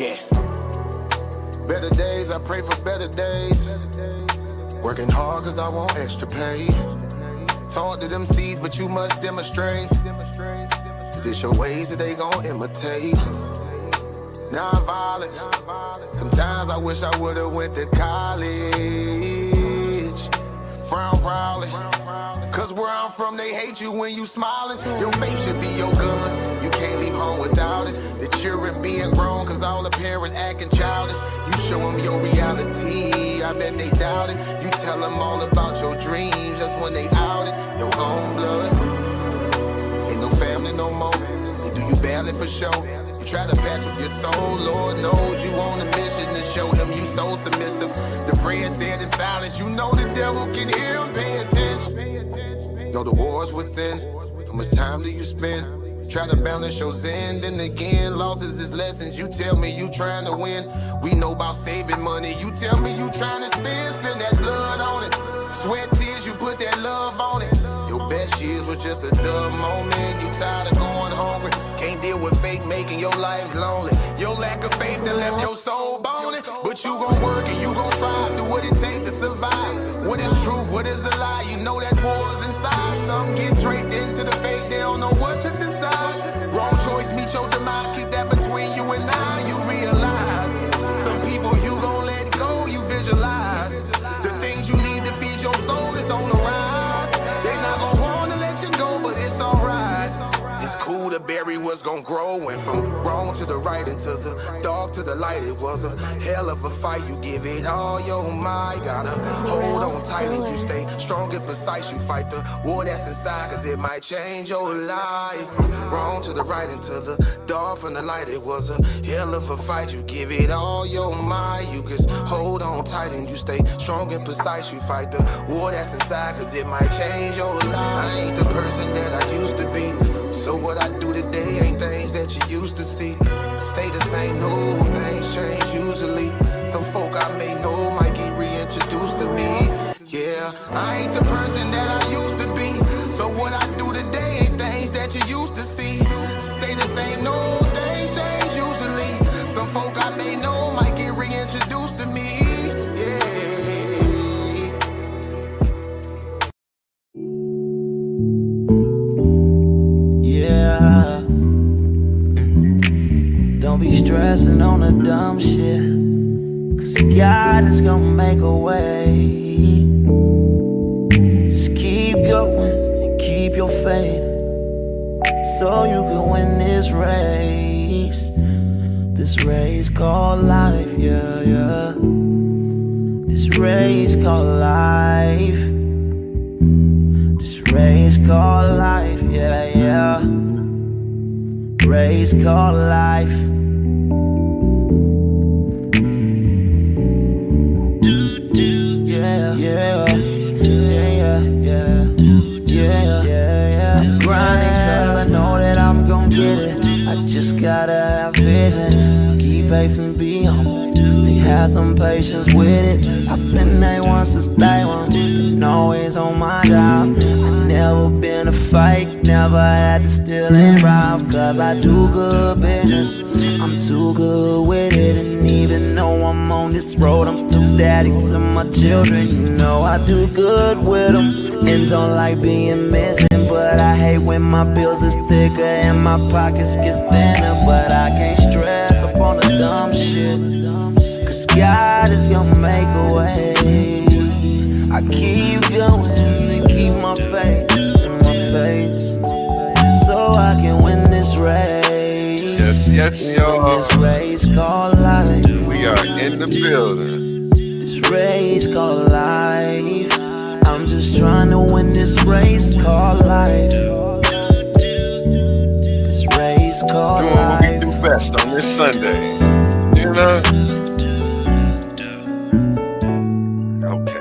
Yeah. Better days, I pray for better days. Working hard cause I want extra pay. Talk to them seeds, but you must demonstrate. Cause it's your ways that they gon' imitate. Non-violent. Sometimes I wish I would've went to college. Frown proudly. Cause where I'm from, they hate you when you smiling. Your faith should be your gun. You can't leave home without it. The children being grown, cause all the parents acting childish. You show them your reality, I bet they doubt it. You tell them all about your dreams, that's when they out it. Your own blood, ain't no family no more. They do you badly for show. You try to patch up your soul, Lord knows you on a mission to show him you so submissive. The prayer said in silence, you know the devil can hear him, pay attention. Know the war's within, how much time do you spend? Try to balance your zen, then again, losses is lessons. You tell me you trying to win, we know about saving money. You tell me you trying to spend that blood on it. Sweat, tears, you put that love on it. Your best years was just a dumb moment. You tired of going hungry, can't deal with fake making your life lonely. Your lack of faith that left your soul boning. But you gon' work and you gon' strive, do what it takes to survive. What is truth, what is a lie? You know that war's inside. Some get draped into the faith, they don't know what to decide. Wrong choice, meet your demise, keep that between you and I. You realize, some people you gon' let go, you visualize. The things you need to feed your soul is on the rise. They not gon' wanna let you go, but it's alright. It's cool to bury what's gon' grow. Went from wrong to the right and to the dark to the light. It was a hell of a fight. You give it all your might. Gotta hold on tight and you stay strong and precise. You fight the war that's inside, cause it might change your life. From wrong to the right and to the dark from the light. It was a hell of a fight. You give it all your might. You just hold on tight and you stay strong and precise. You fight the war that's inside, cause it might change your life. I ain't the person that I used to be, so what I do today ain't things that you used to see. Stay the same, no, things change usually. Some folk I may know might get reintroduced to me. Yeah, I ain't the person that I used to be, so what I do today ain't things that you used to see. Stay the same, no, things change usually. Some folk I may know might get reintroduced to me. Yeah. Don't be stressing on the dumb shit, cause God is gonna make a way. Just keep going and keep your faith, so you can win this race. This race called life, yeah, yeah. This race called life. This race called life, yeah, yeah. Race called life. Yeah, yeah, yeah, yeah, yeah, yeah. I'm grinding 'cause I know that I'm gon' get it. I just gotta have vision, keep faith and be humble. Have some patience with it. I've been A1 since day one, been always on my job. I never been a fake, never had to steal and rob. Cause I do good business, I'm too good with it. And even though I'm on this road, I'm still daddy to my children. You know I do good with them, and don't like being missing. But I hate when my bills are thicker and my pockets get thinner. But I can't stress up on the dumb shit, cause God is gonna make a way. I keep going and keep my faith in my pace, so I can win this race. Yes, y'all. This race called life. We are in the building. This race called life. I'm just trying to win this race called life. This race called Doing life. what we do best on this Sunday. You know? Okay.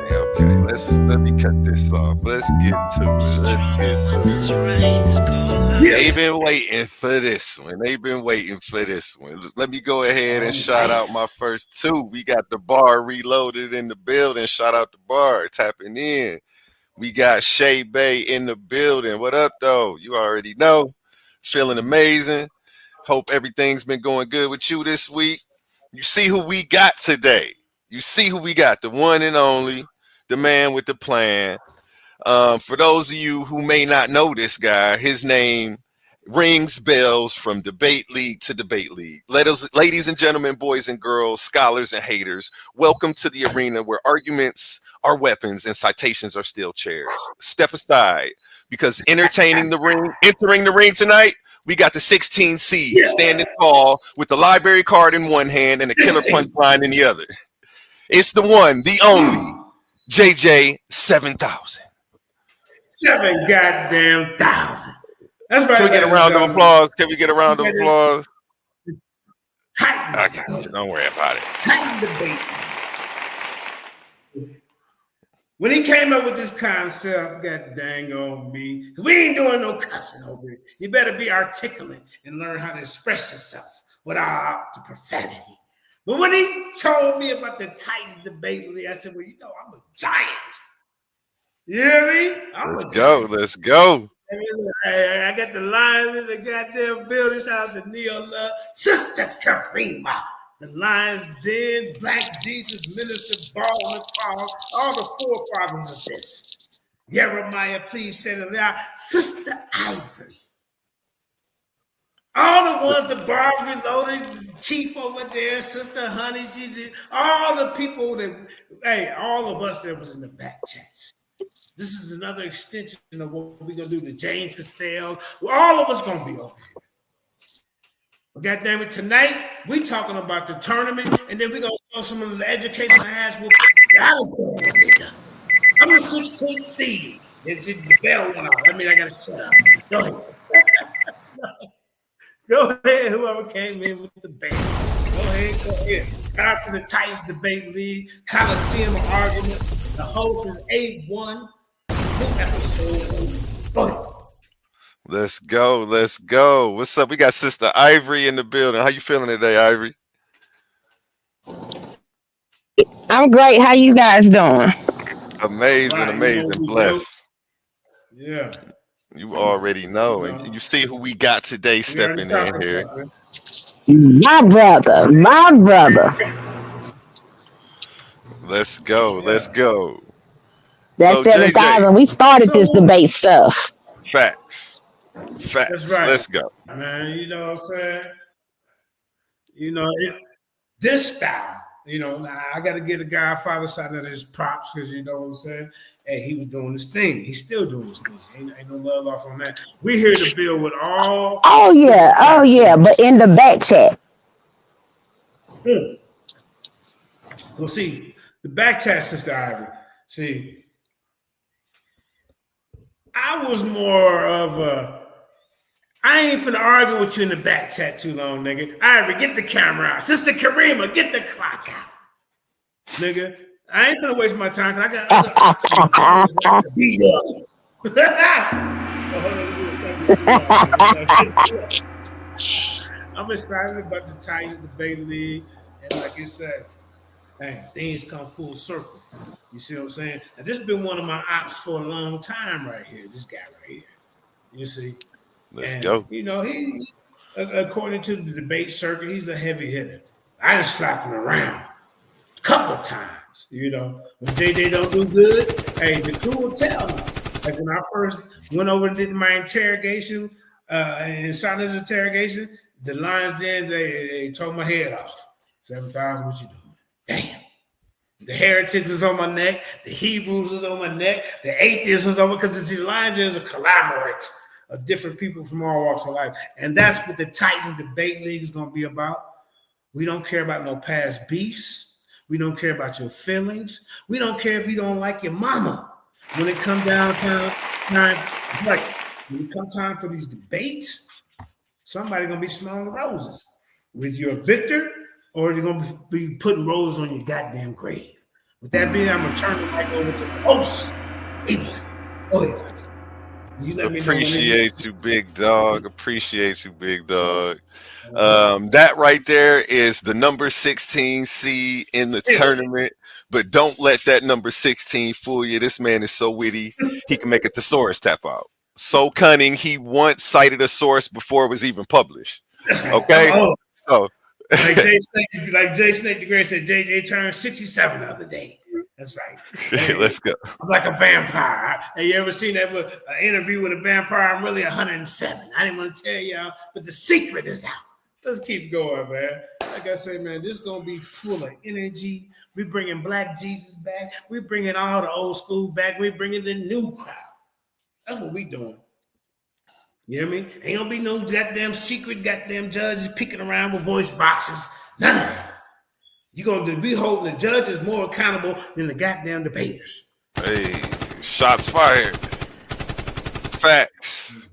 Let me cut this off. Let's get to it. They've been waiting for this one. Let me go ahead and shout out my first two. We got the bar reloaded in the building. Shout out the bar tapping in. We got Shay Bay in the building. What up, though? You already know. Feeling amazing. Hope everything's been going good with you this week. You see who we got today. You see who we got. The one and only, the man with the plan. For those of you who may not know this guy, his name rings bells from debate league to debate league. Ladies and gentlemen, boys and girls, scholars and haters, welcome to the arena where arguments are weapons and citations are still chairs. Step aside, because entering the ring tonight, we got the 16 seed standing tall with the library card in one hand and a killer punchline in the other. It's the one, the only, JJ700. 7 goddamn thousand. That's right. Can we get a round of applause? Can we get a round of applause? I got you. Don't worry about it. Titan debate. When he came up with this concept, God dang on me, we ain't doing no cussing over it. You better be articulate and learn how to express yourself without the profanity. But when he told me about the Titan debate, I said, well, you know, I'm a giant. You hear me? Let's go. I got the Lions in the goddamn building. Shout out to Neo Love, Sister Karima, the Lions Den, Black Jesus, Minister Baldwin, all the forefathers of this. Jeremiah, please say it loud. Sister Ivory. All the ones, the bars reloaded, Chief over there, Sister Honey, she did, all the people that, hey, all of us that was in the back chats. This is another extension of what we're going to do to James Purcell. Well, all of us going to be over here. But goddamn it, tonight, we talking about the tournament, and then we're going to show some of the educational ass whoop. I'm the 16th seed. The bell went off. I mean, I got to shut up. Go ahead. Go ahead, whoever came in with the band. Go ahead. Shout out to the Titans Debate League, Coliseum Argument. The host is A1. New episode. Go ahead. Let's go. What's up? We got Sister Ivory in the building. How you feeling today, Ivory? I'm great. How you guys doing? Amazing, blessed. Yeah. You already know. And you see who we got today stepping in here. My brother. Let's go. That's so 7,000. We started this debate stuff. Facts. That's right. Let's go. Man, you know what I'm saying? You know, this style, you know, I got to give the Godfather side of his props because you know what I'm saying? Hey, he was doing his thing. He's still doing his thing. Ain't no love off on that. We're here to build with all. Oh, yeah. But in the back chat. Well, see, the back chat, Sister Ivy. See, I was more of a, I ain't finna argue with you in the back chat too long, nigga. Ivy, get the camera out. Sister Karima, get the clock out. Nigga, I ain't finna waste my time because I got other options. Beat up. I'm excited about the Titans Debate League. And like you said, hey, things come full circle. You see what I'm saying? And this has been one of my ops for a long time right here. This guy right here. You see? Let's go. You know, he, according to the debate circuit, he's a heavy hitter. I just slapped him around a couple of times. You know, when JJ don't do good, hey, the crew will tell me. Like when I first went over and did my interrogation, inside his interrogation, the Lions Den, they tore my head off. 7,000, what you doing? Damn. The heretic was on my neck. The Hebrews was on my neck. The atheist was on my, because the Lions Den is a collaborate of different people from all walks of life. And that's what the Titans Debate League is going to be about. We don't care about no past beefs. We don't care about your feelings. We don't care if you don't like your mama. When it comes down time, right? When it comes time for these debates, somebody's going to be smelling the roses. Whether you're a victor or you're going to be putting roses on your goddamn grave. With that being, I'm going to turn the mic over to the host. Oh, yeah. Appreciate you, big dog. That right there is the number 16 seed in the tournament. But don't let that number 16 fool you. This man is so witty, he can make a thesaurus tap out. So cunning, he once cited a source before it was even published. Okay? So Jay Snake the Great said, JJ turned 67 the other day. That's right. Hey, Let's go. I'm like a vampire. Hey, you ever seen that interview with a vampire? I'm really 107. I didn't want to tell y'all, but the secret is out. Let's keep going, man. Like I say, man, this is going to be full of energy. We're bringing Black Jesus back. We're bringing all the old school back. We're bringing the new crowd. That's what we doing. You hear me? Ain't gonna be no goddamn secret goddamn judges picking around with voice boxes. None of that. You're gonna be holding the judges more accountable than the goddamn debaters. Hey, shots fired. Facts.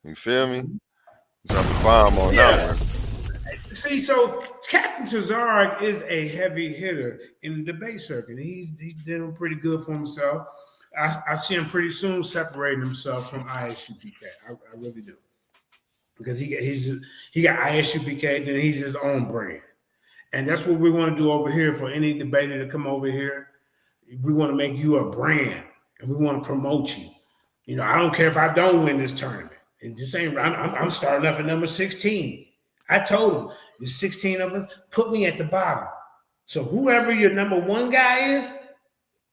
You feel me? Drop the bomb on that one. See, so Captain Tazaryach is a heavy hitter in the debate circuit. He's doing pretty good for himself. I see him pretty soon separating himself from ISUPK. I really do, because he got ISUPK, then he's his own brand, and that's what we want to do over here. For any debater to come over here, we want to make you a brand, and we want to promote you. You know, I don't care if I don't win this tournament. And this ain't. I'm starting off at number 16. I told him there's 16 of us. Put me at the bottom. So whoever your number one guy is,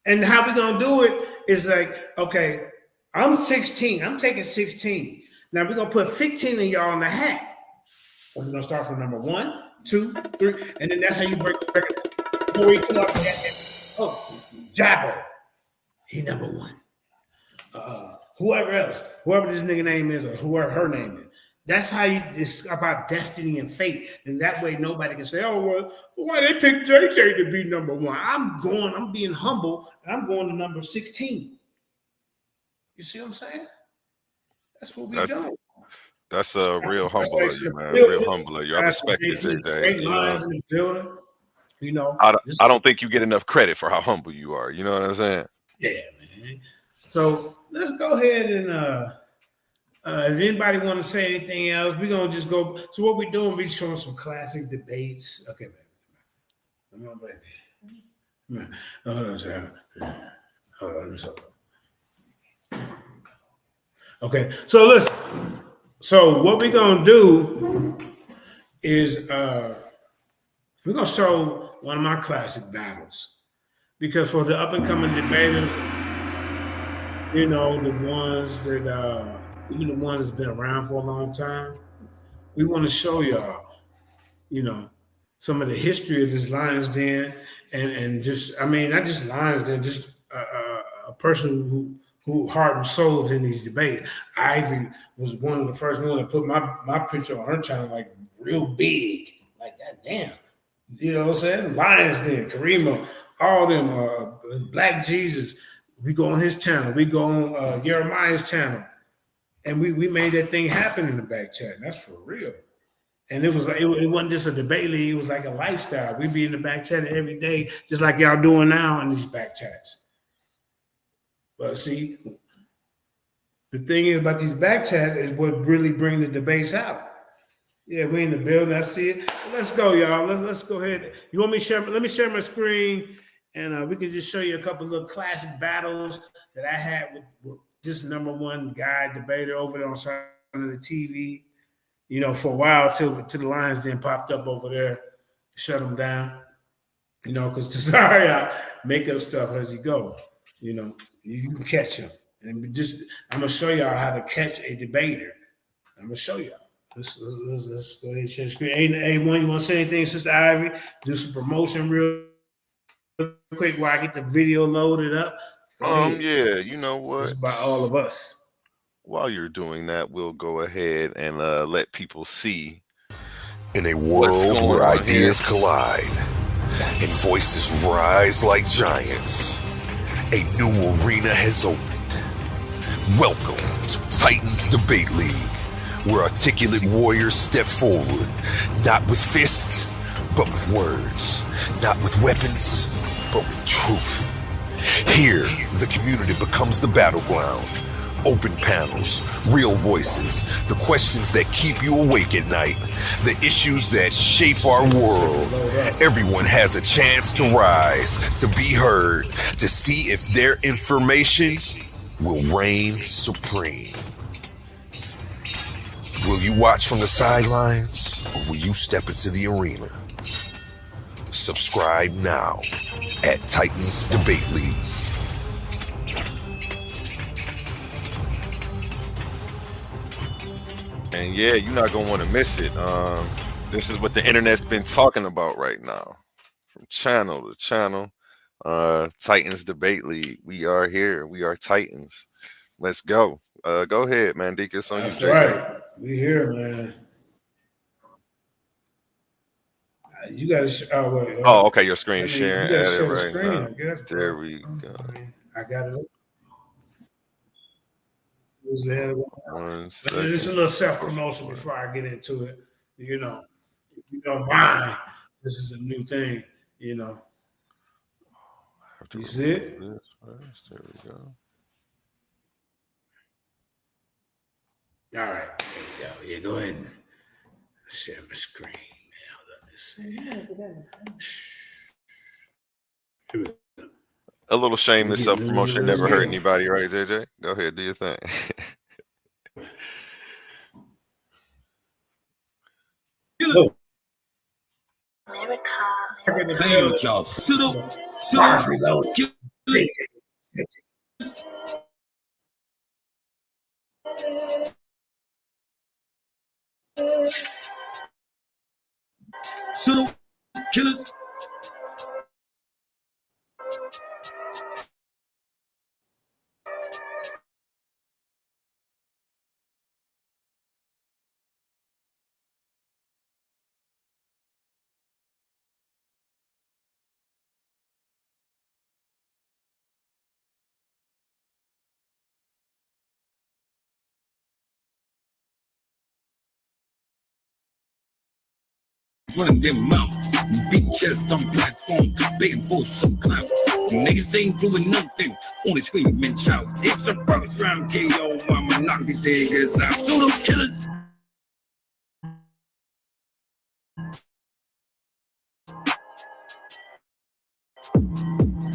and how we gonna do it is like, okay, I'm 16. I'm taking 16. Now we're gonna put 15 of y'all in the hat. So we're gonna start from number 1, 2, 3, and then that's how you break the record. Before you come up with that, oh, Jabbo, he number 1. Whoever this nigga name is, or whoever her name is. That's how it's about destiny and fate. And that way nobody can say, oh, well, why they pick JJ to be number 1? I'm being humble, and I'm going to number 16. You see what I'm saying? That's what we do. That's a real humble of you, man. Real humble of you. I respect you, JJ. Great lines in the building. You know, I don't think you get enough credit for how humble you are. You know what I'm saying? Yeah, man. So let's go ahead and if anybody want to say anything else, we're gonna just go. So what we're doing, we're showing some classic debates. Okay, man. Come on, baby. Hold on. Okay, so listen. So what we're gonna do is we're gonna show one of my classic battles, because for the up and coming debaters, you know, the ones that even the ones that's been around for a long time, we want to show y'all, you know, some of the history of this Lions Den, and just, I mean, not just Lions Den, just a person who heart and soul is in these debates. Ivy was one of the first one to put my picture on her channel, like real big, like goddamn, you know what I'm saying? Lions Den, Karima, all them, Black Jesus. We go on his channel. We go on Jeremiah's channel. And we made that thing happen in the back chat. That's for real. And it was like, it wasn't just a debate league. It was like a lifestyle. We'd be in the back chat every day, just like y'all doing now in these back chats. But see, the thing is about these back chats is what really bring the debates out. Yeah, we in the building. I see it. Let's go, y'all. Let's go ahead. You want me to share? Let me share my screen, and we can just show you a couple of classic battles that I had with this number one guy debater over there on side of the TV, you know, for a while till the Lions Den popped up over there, shut them down, you know, because Tazaryach make up stuff as you go, you know, you can catch him. And I'm gonna show y'all how to catch a debater. I'm gonna show y'all. Let's go ahead and share the screen. A1, you want to say anything, Sister Ivy? Do some promotion real quick while I get the video loaded up. Yeah, you know what? It's by all of us. While you're doing that, we'll go ahead and let people see. In a world where ideas collide and voices rise like giants, a new arena has opened. Welcome to Titans Debate League, where articulate warriors step forward, not with fists, but with words, not with weapons, but with truth. Here, the community becomes the battleground. Open panels, real voices, the questions that keep you awake at night, the issues that shape our world. Everyone has a chance to rise, to be heard, to see if their information will reign supreme. Will you watch from the sidelines or will you step into the arena? Subscribe now at Titans Debate League. And yeah, you're not gonna want to miss it. This is what the internet's been talking about right now, from channel to channel. Titans Debate League. We are here. We are Titans. Let's go. Go ahead, man. Deacon, on That's you, JJ. right. We here, man. You got to. Oh wait. Oh, okay. Your screen sharing. You got to At it share the right screen. now. I guess. There we go. I got it. Just a little self promotion before I get into it. You know, if you don't mind, this is a new thing. You know. You see it? There we go. All right. There we go. Yeah, go ahead and share my screen. A little shameless self promotion never hurt anybody, right, JJ? Go ahead, do your thing. Killers. Run them mouth, big chest on platform, begging for some clout. Niggas ain't doing nothing, only scream and shout. It's a first round KO, I'ma knock these niggas out. So them killers.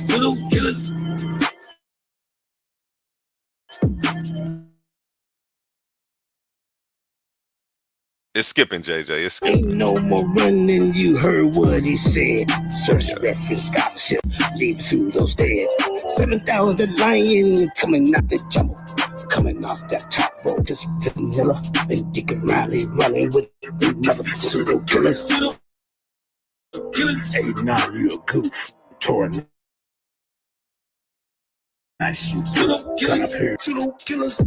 So them killers. It's skipping, JJ. It's skipping. Ain't no more running, you heard what he said. Search reference scholarship, leave pseudos dead. 7,000 the lion coming out the jungle. Coming off that top rope, just vanilla. And Deacon Riley running with the mother pseudo killers. Hey, now you a goof. Torn. Nice shoot. Come up here. Pseudo killers.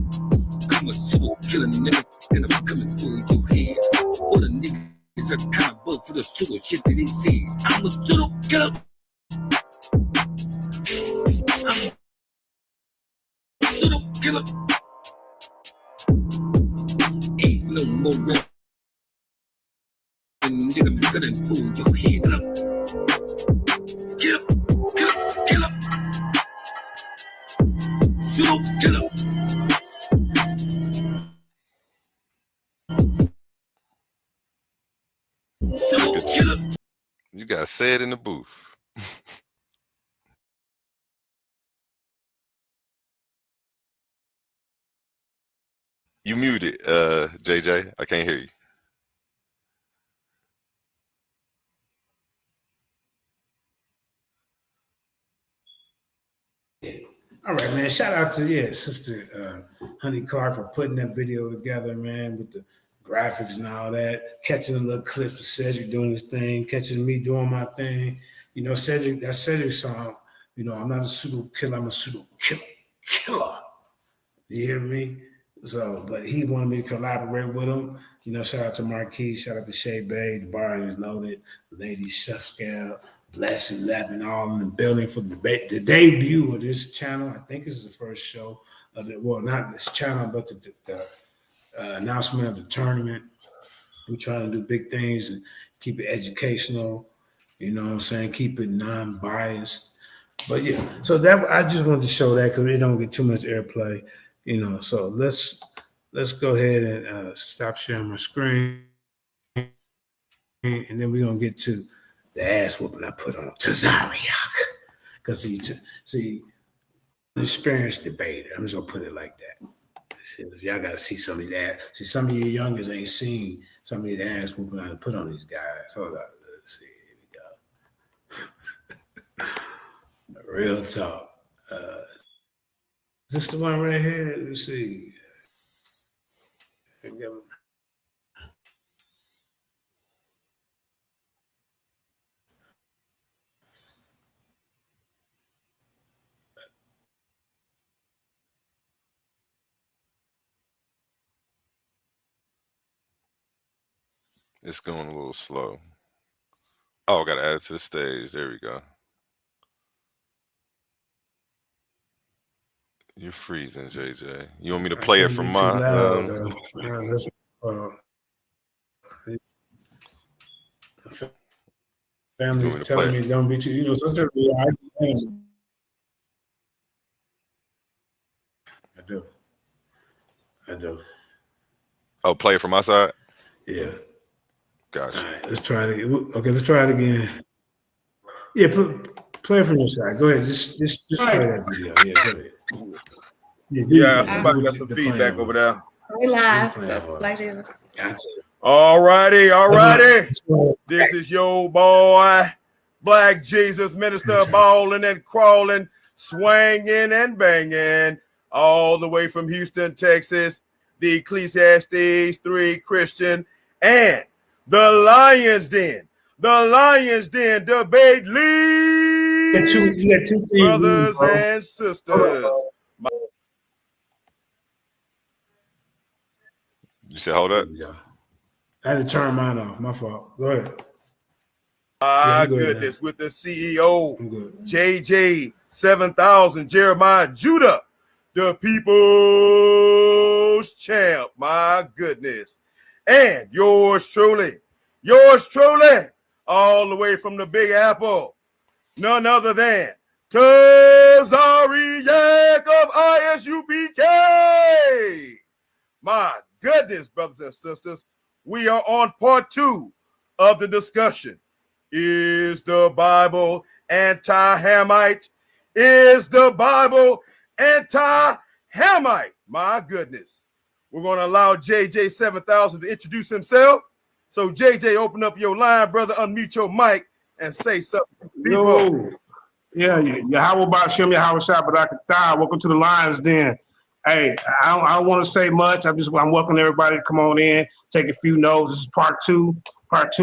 I'm a pseudo killer nigga, and I'm coming through your head. All the niggas are kind of bug for the pseudo shit that they say. I'm a pseudo killer. I'm a pseudo killer. Ain't no more rap. Nigga, I'm gonna pull your head up. Get up, get up, get up. Pseudo killer. You gotta say it in the booth. You muted, JJ. I can't hear you. All right, man. Shout out to Sister Honey Clark for putting that video together, man, with the graphics and all that. Catching the little clips of Cedric doing his thing, catching me doing my thing. You know, Cedric, that Cedric song. You know, I'm not a pseudo killer. I'm a pseudo killer. You hear me? So, but he wanted me to collaborate with him. You know, shout out to Marquis, shout out to Shay Bay, the bar is loaded, Lady Chef Scale, Bless 11, all in the building for the debut of this channel. I think this is the first show of the, well, not this channel, but the announcement of the tournament. We're trying to do big things and keep it educational, you know what I'm saying? Keep it non-biased. But yeah, so that I just wanted to show that because it don't get too much airplay, you know. So let's go ahead and stop sharing my screen, and then we're gonna get to the ass whooping I put on Tazaryach, because see, experienced debater. I'm just gonna put it like that. Y'all got to see some of these ass. See, some of you youngers ain't seen some of these ass whooping I put on these guys. Hold on. Let's see. Here we go. Real talk. Is this the one right here? Let's see. It's going a little slow. Oh, I got to add it to the stage. There we go. You're freezing, JJ. You want me to play it from my? Family's telling me don't be too. You know, sometimes I do. Oh, play it from my side. Yeah. Gotcha. All right, let's try it. Okay, let's try it again. Yeah, play it from your side. Go ahead. Just play that video. Yeah, go ahead. Yeah, somebody got some feedback over there. We live. Black Jesus. All righty. This is your boy, Black Jesus, minister balling and crawling, swinging and banging, all the way from Houston, Texas, the Ecclesiastes 3 Christian, and the Lions Den debate league. You got two brothers and sisters. You said hold up. I had to turn mine off. My fault. Go ahead. Goodness, with the CEO, JJ700, Jeremiah Judah, the people's champ. My goodness. And yours truly, all the way from the Big Apple, none other than Tazaryach of ISUPK. My goodness, brothers and sisters, we are on part 2 of the discussion. Is the Bible anti-Hamite? Is the Bible anti-Hamite? My goodness. We're going to allow JJ700 to introduce himself. So, JJ, open up your line, brother, unmute your mic, and say something to people. Yahweh Ba'Shem, Yahweh Shabbat. Welcome to the Lions Den. Hey, I don't want to say much. I'm welcoming everybody to come on in, take a few notes. This is part 2.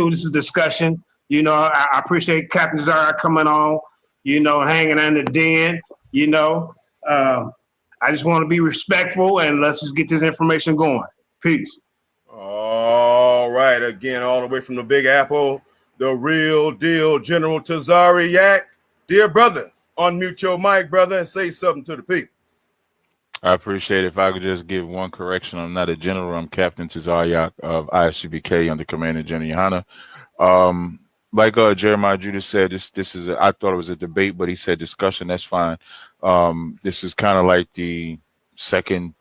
This is discussion. You know, I appreciate Captain Tazaryach coming on, you know, hanging in the den, you know. I just want to be respectful, and let's just get this information going. Peace. All right. Again, all the way from the Big Apple, the real deal, General Tazaryach. Dear brother, unmute your mic, brother, and say something to the people. I appreciate it. If I could just give one correction, I'm not a general. I'm Captain Tazaryach of ISUBK under Commander General Yohana. Like Jeremiah Judah said, this is I thought it was a debate, but he said discussion. That's fine. This is kind of like the second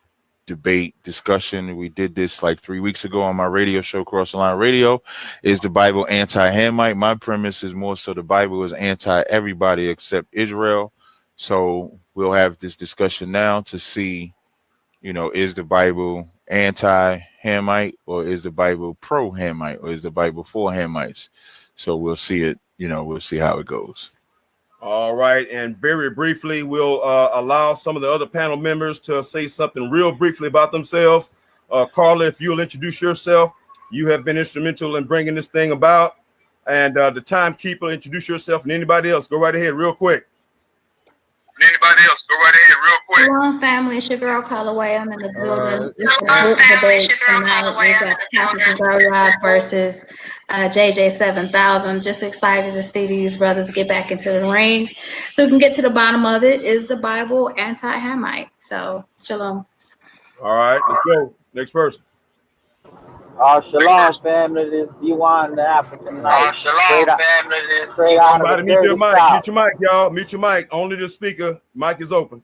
debate discussion. We did this like 3 weeks ago on my radio show, Cross the Line Radio. Is the Bible anti-Hamite? My premise is more so the Bible is anti-everybody except Israel. So we'll have this discussion now to see, you know, is the Bible anti-Hamite or is the Bible pro-Hamite or is the Bible for Hamites? So we'll see it, you know, we'll see how it goes. All right. And very briefly, we'll allow some of the other panel members to say something real briefly about themselves. Carla, if you'll introduce yourself, you have been instrumental in bringing this thing about. And the timekeeper, introduce yourself, and anybody else, go right ahead real quick. Shalom, family. It's your girl, Callaway. I'm in the building. It's a good debate tonight. We got Captain Tazaryach versus JJ700. I'm just excited to see these brothers get back into the ring so we can get to the bottom of it. Is the Bible anti-Hamite? So, shalom. All right, let's go. Next person. Shalom, family. This is D1 the African Knight. Straight out Somebody of the mute your mic. South. Mute your mic, y'all. Mute your mic. Only the speaker. Mic is open.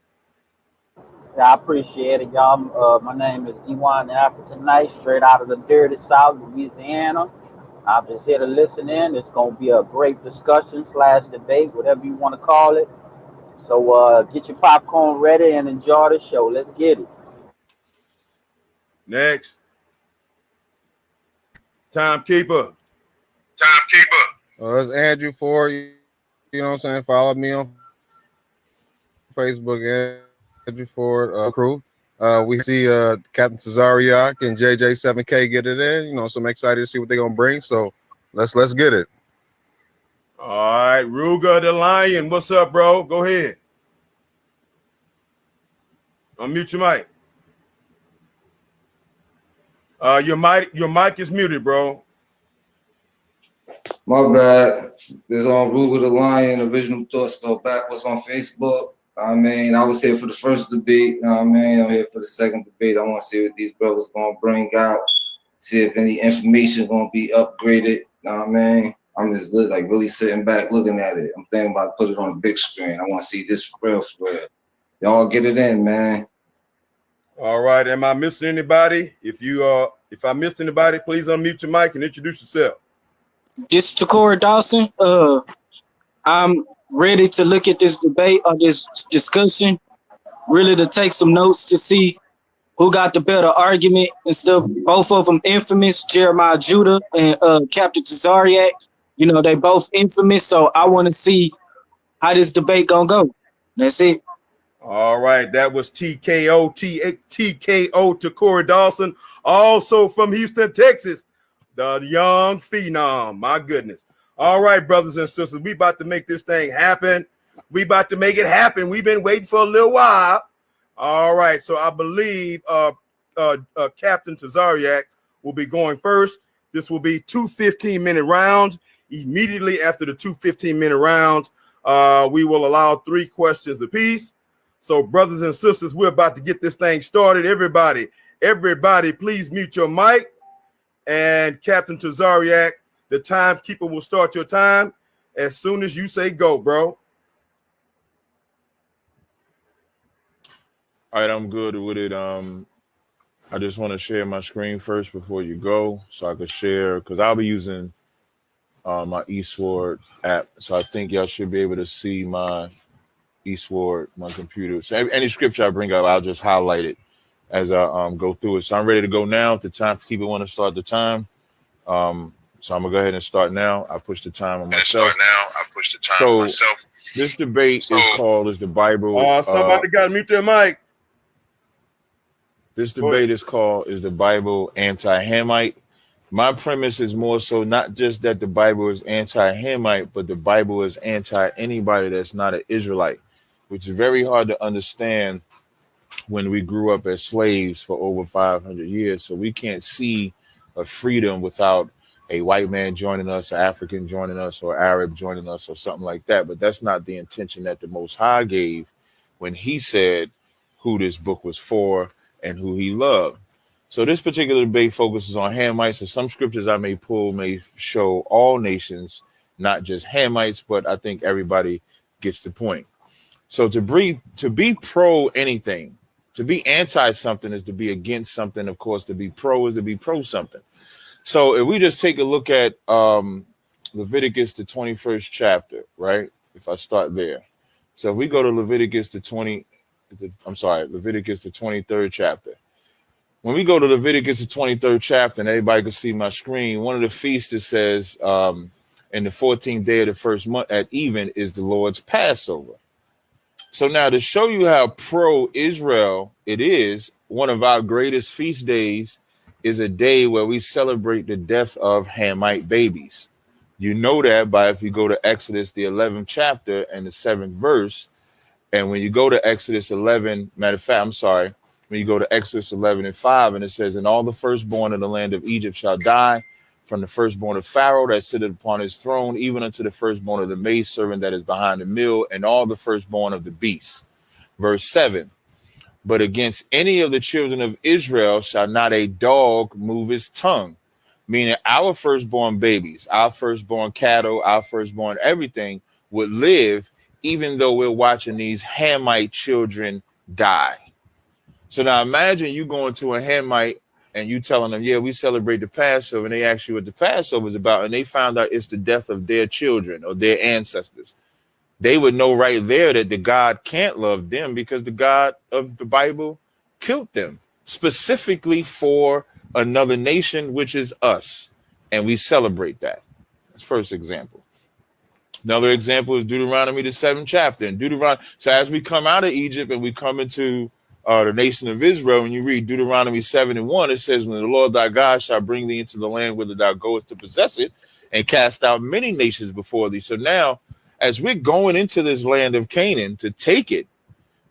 Yeah, I appreciate it, y'all. My name is D1 the African Knight, straight out of the dirty South, Louisiana. I'm just here to listen in. It's going to be a great discussion / debate, whatever you want to call it. So get your popcorn ready and enjoy the show. Let's get it. Next. Timekeeper. It's Andrew Ford. You know what I'm saying? Follow me on Facebook, Andrew Ford crew. We see Captain Tazaryach and JJ700 get it in. You know, so I'm excited to see what they're gonna bring. So let's get it. All right, Ruger the Lion. What's up, bro? Go ahead. Unmute your mic. Your mic is muted, bro. My bad. This on Ruger the Lion. Original Thoughts Spelled Backwards on Facebook. I mean, I was here for the first debate. You know what I mean? I'm here for the second debate. I want to see what these brothers gonna bring out. See if any information gonna be upgraded. You know what I mean? I'm just like really sitting back looking at it. I'm thinking about to put it on the big screen. I want to see this for real, for real. Y'all get it in, man. All right. Am I missing anybody? If I missed anybody, please unmute your mic and introduce yourself. This is Corey Dawson. I'm ready to look at this debate or this discussion, really to take some notes to see who got the better argument and stuff. Both of them infamous, Jeremiah Judah and Captain Tazaryach. You know, they both infamous, so I want to see how this debate gonna go. That's it. All right, that was TKO to Corey Dawson, also from Houston, Texas, the young phenom. My goodness. All right, brothers and sisters, we about to make this thing happen. We about to make it happen. We've been waiting for a little while. All right, so I believe Captain Tazaryach will be going first. This will be 2 15-minute rounds. Immediately after the 2 15-minute rounds, we will allow 3 questions apiece. So, brothers and sisters, we're about to get this thing started. Everybody, please mute your mic. And Captain Tazaryach, the timekeeper will start your time as soon as you say go, bro. All right, I'm good with it. I just want to share my screen first before you go so I could share, because I'll be using my eSword app. So I think y'all should be able to see my eSword, my computer. So any scripture I bring up, I'll just highlight it as I go through it. So I'm ready to go now. If the timekeeper want to start the time. So I'm going to go ahead and start now. I push the time on myself. This debate is called, is the Bible. Somebody got to mute their mic. This debate is called, is the Bible anti-Hamite? My premise is more so not just that the Bible is anti-Hamite, but the Bible is anti-anybody that's not an Israelite, which is very hard to understand when we grew up as slaves for over 500 years. So we can't see a freedom without a white man joining us, an African joining us, or Arab joining us, or something like that. But that's not the intention that the Most High gave when he said who this book was for and who he loved. So this particular debate focuses on Hamites, and some scriptures I may pull may show all nations, not just Hamites, but I think everybody gets the point. So to be pro anything, to be anti something is to be against something. Of course, to be pro is to be pro something. So if we just take a look at Leviticus, the 21st chapter, right? If I start there. So if we go to Leviticus, the 23rd chapter. When we go to Leviticus, the 23rd chapter, and everybody can see my screen, one of the feasts that says in the 14th day of the first month at even is the Lord's Passover. So now to show you how pro-Israel it is, one of our greatest feast days is a day where we celebrate the death of Hamite babies. You know that by if you go to Exodus, the 11th chapter and the 7th verse. And when you go to Exodus 11, matter of fact, I'm sorry, when you go to Exodus 11:5, and it says, and all the firstborn in the land of Egypt shall die, from the firstborn of Pharaoh that sitteth upon his throne, even unto the firstborn of the maidservant that is behind the mill, and all the firstborn of the beasts. Verse 7, but against any of the children of Israel shall not a dog move his tongue. Meaning our firstborn babies, our firstborn cattle, our firstborn everything would live, even though we're watching these Hamite children die. So now imagine you going to a Hamite and you telling them, yeah, we celebrate the Passover, and they ask you what the Passover is about, and they found out it's the death of their children or their ancestors. They would know right there that the God can't love them because the God of the Bible killed them. specifically for another nation, which is us. And we celebrate that. That's first example. Another example is Deuteronomy, the 7th chapter. And Deuteronomy, so as we come out of Egypt and we come into the nation of Israel, when you read Deuteronomy 7:1, it says, when the Lord thy God shall bring thee into the land whither thou goest to possess it, and cast out many nations before thee. So now, as we're going into this land of Canaan to take it,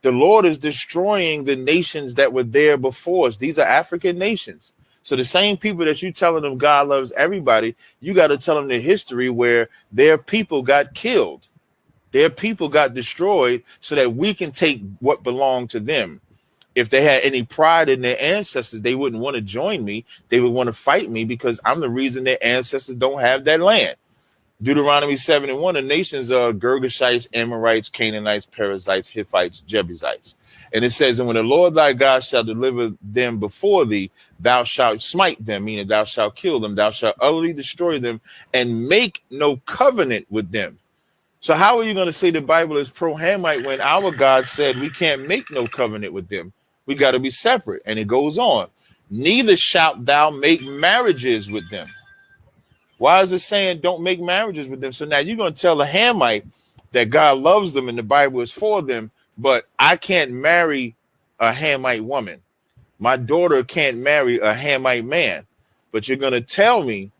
the Lord is destroying the nations that were there before us. These are African nations. So the same people that you telling them God loves everybody, you got to tell them the history where their people got killed. Their people got destroyed so that we can take what belonged to them. If they had any pride in their ancestors, they wouldn't want to join me. They would want to fight me because I'm the reason their ancestors don't have that land. Deuteronomy 7:1, the nations are Girgashites, Amorites, Canaanites, Perizzites, Hittites, Jebusites. And it says, and when the Lord thy God shall deliver them before thee, thou shalt smite them, meaning thou shalt kill them, thou shalt utterly destroy them, and make no covenant with them. So how are you going to say the Bible is pro-Hamite when our God said we can't make no covenant with them? We got to be separate. And it goes on. Neither shalt thou make marriages with them. Why is it saying don't make marriages with them? So now you're going to tell a Hamite that God loves them and the Bible is for them, but I can't marry a Hamite woman. My daughter can't marry a Hamite man. But you're going to tell me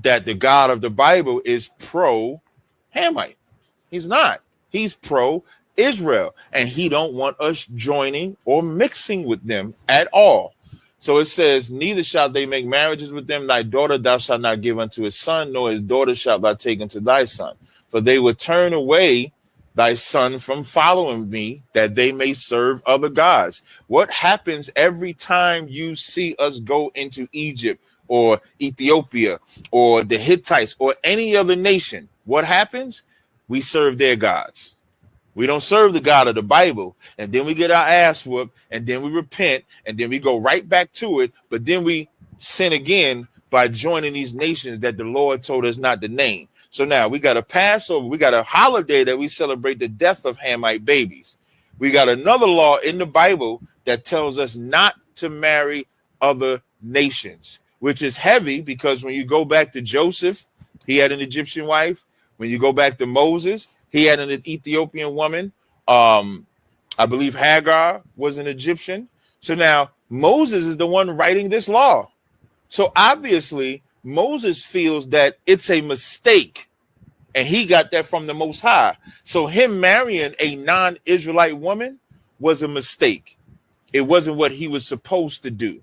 that the God of the Bible is pro-Hamite. He's not. He's pro-Israel. And he don't want us joining or mixing with them at all. So it says, neither shalt they make marriages with them. Thy daughter thou shalt not give unto his son, nor his daughter shalt thou take unto thy son. For they will turn away thy son from following me, that they may serve other gods. What happens every time you see us go into Egypt or Ethiopia or the Hittites or any other nation? What happens? We serve their gods. We don't serve the God of the Bible, and then we get our ass whooped, and then we repent, and then we go right back to it, but then we sin again by joining these nations that the Lord told us not to name. So now we got a Passover, we got a holiday that we celebrate the death of Hamite babies. We got another law in the Bible that tells us not to marry other nations, which is heavy because when you go back to Joseph, he had an Egyptian wife. When you go back to Moses, he had an Ethiopian woman. I believe Hagar was an Egyptian. So now Moses is the one writing this law. So obviously Moses feels that it's a mistake, and he got that from the Most High. So him marrying a non-Israelite woman was a mistake. It wasn't what he was supposed to do.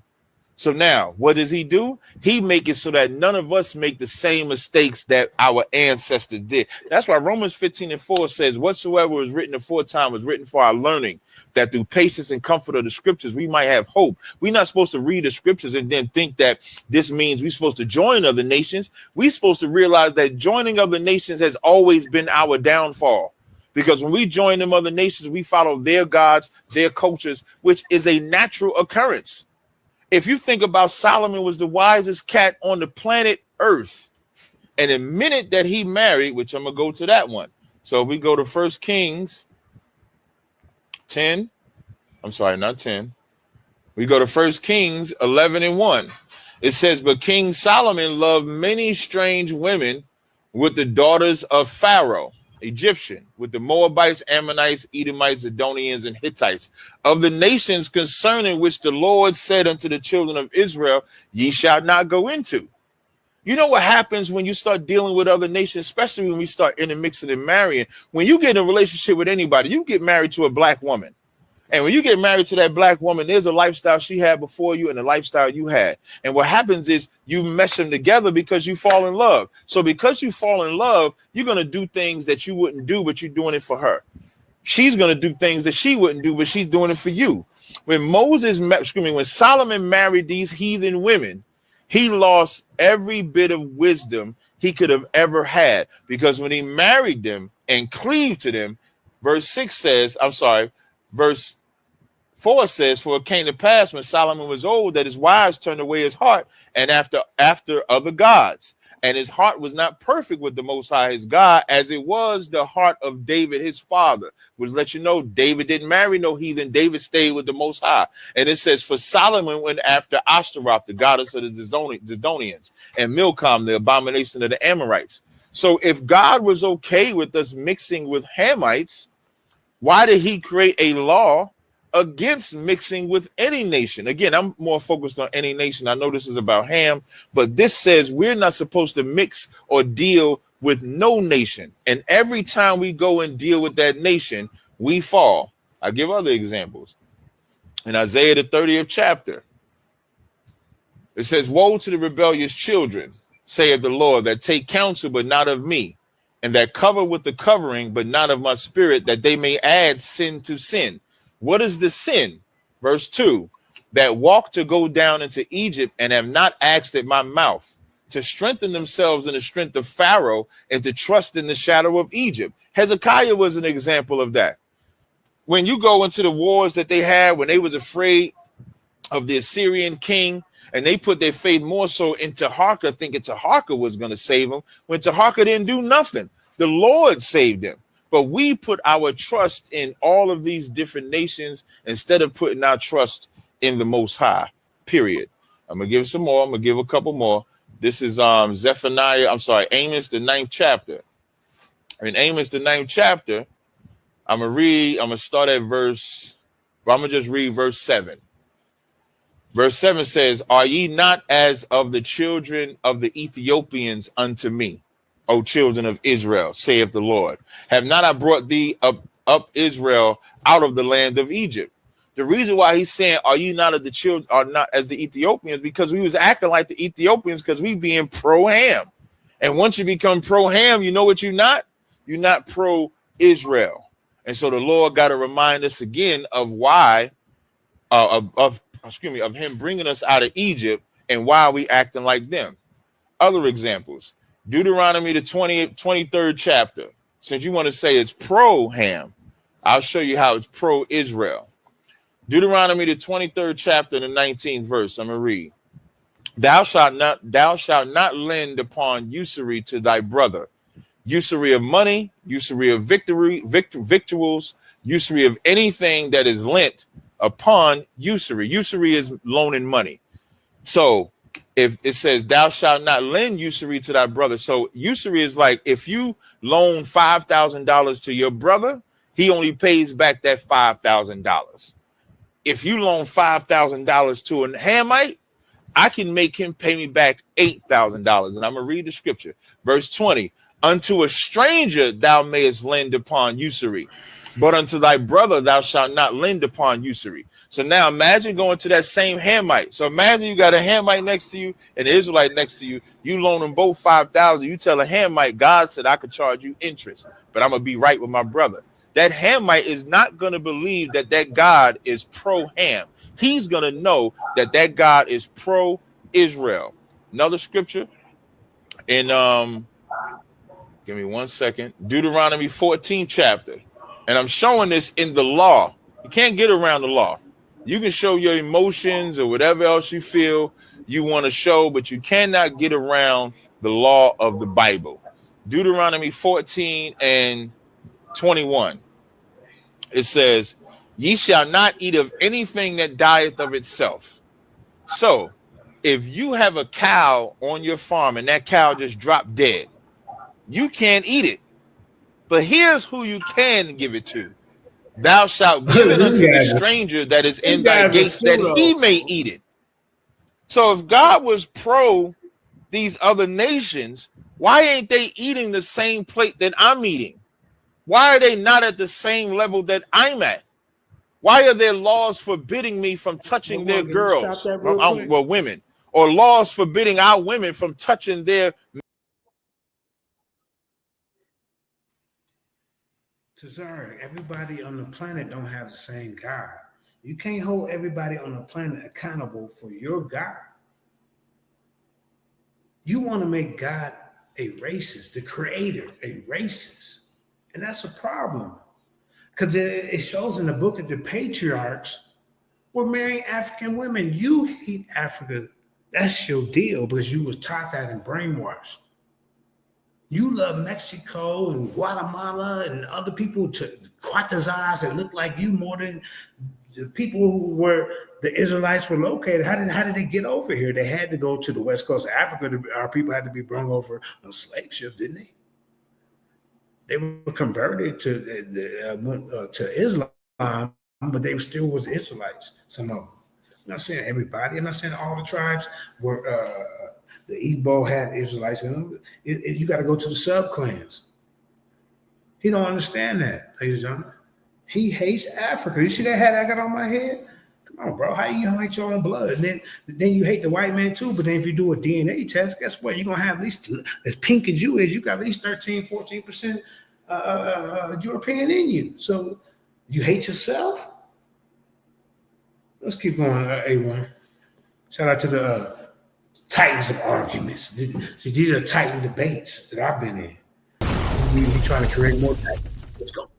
So now what does he do? He make it so that none of us make the same mistakes that our ancestors did. That's why Romans 15:4 says, whatsoever was written aforetime was written for our learning, that through patience and comfort of the scriptures, we might have hope. We're not supposed to read the scriptures and then think that this means we're supposed to join other nations. We're supposed to realize that joining other nations has always been our downfall. Because when we join them other nations, we follow their gods, their cultures, which is a natural occurrence. If you think about Solomon was the wisest cat on the planet Earth, and the minute that he married, which I'm going to go to that one. So we go to 1 Kings 10. I'm sorry, not 10. We go to 1 Kings 11:1. It says, but King Solomon loved many strange women with the daughters of Pharaoh, Egyptian, with the Moabites, Ammonites, Edomites, Zidonians, and Hittites, of the nations concerning which the Lord said unto the children of Israel, ye shall not go into. You know what happens when you start dealing with other nations, especially when we start intermixing and marrying? When you get in a relationship with anybody, you get married to a black woman. And when you get married to that black woman, there's a lifestyle she had before you and a lifestyle you had. And what happens is you mesh them together because you fall in love. So because you fall in love, you're going to do things that you wouldn't do, but you're doing it for her. She's going to do things that she wouldn't do, but she's doing it for you. When when Solomon married these heathen women, he lost every bit of wisdom he could have ever had, because when he married them and cleaved to them, verse 4 says, for it came to pass when Solomon was old that his wives turned away his heart and after other gods, and his heart was not perfect with the Most High, his God, as it was the heart of David, his father. Which let you know David didn't marry no heathen. David stayed with the Most High. And it says, for Solomon went after Ashtaroth, the goddess of the Zidonians, and Milcom, the abomination of the Amorites. So if God was okay with us mixing with Hamites, why did he create a law against mixing with any nation? Again, I'm more focused on any nation. I know this is about Ham, but this says we're not supposed to mix or deal with no nation. And every time we go and deal with that nation, we fall. I give other examples. In Isaiah, the 30th chapter, it says, woe to the rebellious children, saith the Lord, that take counsel, but not of me, and that cover with the covering, but not of my spirit, that they may add sin to sin. What is the sin? Verse 2, that walk to go down into Egypt and have not asked at my mouth, to strengthen themselves in the strength of Pharaoh and to trust in the shadow of Egypt. Hezekiah was an example of that. When you go into the wars that they had, when they was afraid of the Assyrian king, and they put their faith more so in Tazaryach, thinking Tazaryach was going to save them, when Tazaryach didn't do nothing. The Lord saved them. But we put our trust in all of these different nations instead of putting our trust in the Most High, period. I'm going to give some more. I'm going to give a couple more. This is Amos, the 9th chapter. In Amos, the 9th chapter, I'm going to start at I'm going to just read verse 7. Verse 7 says, are ye not as of the children of the Ethiopians unto me, O children of Israel, saith the Lord? Have not I brought thee up Israel out of the land of Egypt? The reason why he's saying, are you not of the children, are not as the Ethiopians, because we was acting like the Ethiopians because we being pro-Ham. And once you become pro-Ham, you know what you're not? You're not pro-Israel. And so the Lord got to remind us again of why, of him bringing us out of Egypt and why we acting like them. Other examples, Deuteronomy, the 23rd chapter. Since you want to say it's pro-Ham, I'll show you how it's pro-Israel. Deuteronomy, the 23rd chapter, the 19th verse. I'm going to read. Thou shalt not lend upon usury to thy brother, usury of money, usury of victuals, usury of anything that is lent upon usury. Usury is loaning money. So if it says thou shalt not lend usury to thy brother, so usury is like if you loan $5,000 to your brother, he only pays back that $5,000. If you loan $5,000 to a Hamite, I can make him pay me back $8,000. And I'm going to read the scripture. Verse 20, unto a stranger thou mayest lend upon usury, but unto thy brother thou shalt not lend upon usury. So now imagine going to that same Hamite. So imagine you got a Hamite next to you and an Israelite next to you. You loan them both $5,000. You tell a Hamite, God said I could charge you interest, but I'm going to be right with my brother. That Hamite is not going to believe that that God is pro-Ham. He's going to know that that God is pro-Israel. Another scripture in, give me 1 second, Deuteronomy 14 chapter. And I'm showing this in the law. You can't get around the law. You can show your emotions or whatever else you feel you want to show, but you cannot get around the law of the Bible. Deuteronomy 14 and 21. It says, ye shall not eat of anything that dieth of itself. So if you have a cow on your farm and that cow just dropped dead, you can't eat it. But here's who you can give it to. Thou shalt give it unto the stranger that is in thy gates, that he may eat it. So if God was pro these other nations, why ain't they eating the same plate that I'm eating? Why are they not at the same level that I'm at? Why are there laws forbidding me from touching their girls, women, or laws forbidding our women from touching their? Tazaryach, everybody on the planet don't have the same God. You can't hold everybody on the planet accountable for your God. You want to make God a racist, the creator a racist. And that's a problem. Because it shows in the book that the patriarchs were marrying African women. You hate Africa. That's your deal because you was taught that and brainwashed. You love Mexico and Guatemala and other people to Quatazars that look like you more than the people who were the Israelites were located. How did they get over here? They had to go to the west coast of Africa. Our people had to be brought over on slave ships, didn't they? They were converted to Islam, but they still was Israelites. Some of them. I'm not saying everybody. I'm not saying all the tribes were. The Igbo had Israelites in them. You got to go to the sub clans. He don't understand that, ladies and gentlemen. He hates Africa. You see that hat I got on my head? Come on, bro. How you hate your own blood? And then you hate the white man too. But then if you do a DNA test, guess what? You're going to have at least, as pink as you is, you got at least 13, 14% European in you. So you hate yourself? Let's keep going, A1. Shout out to the titans of arguments. See, these are titan debates that I've been in. We trying to create more titans. Let's go.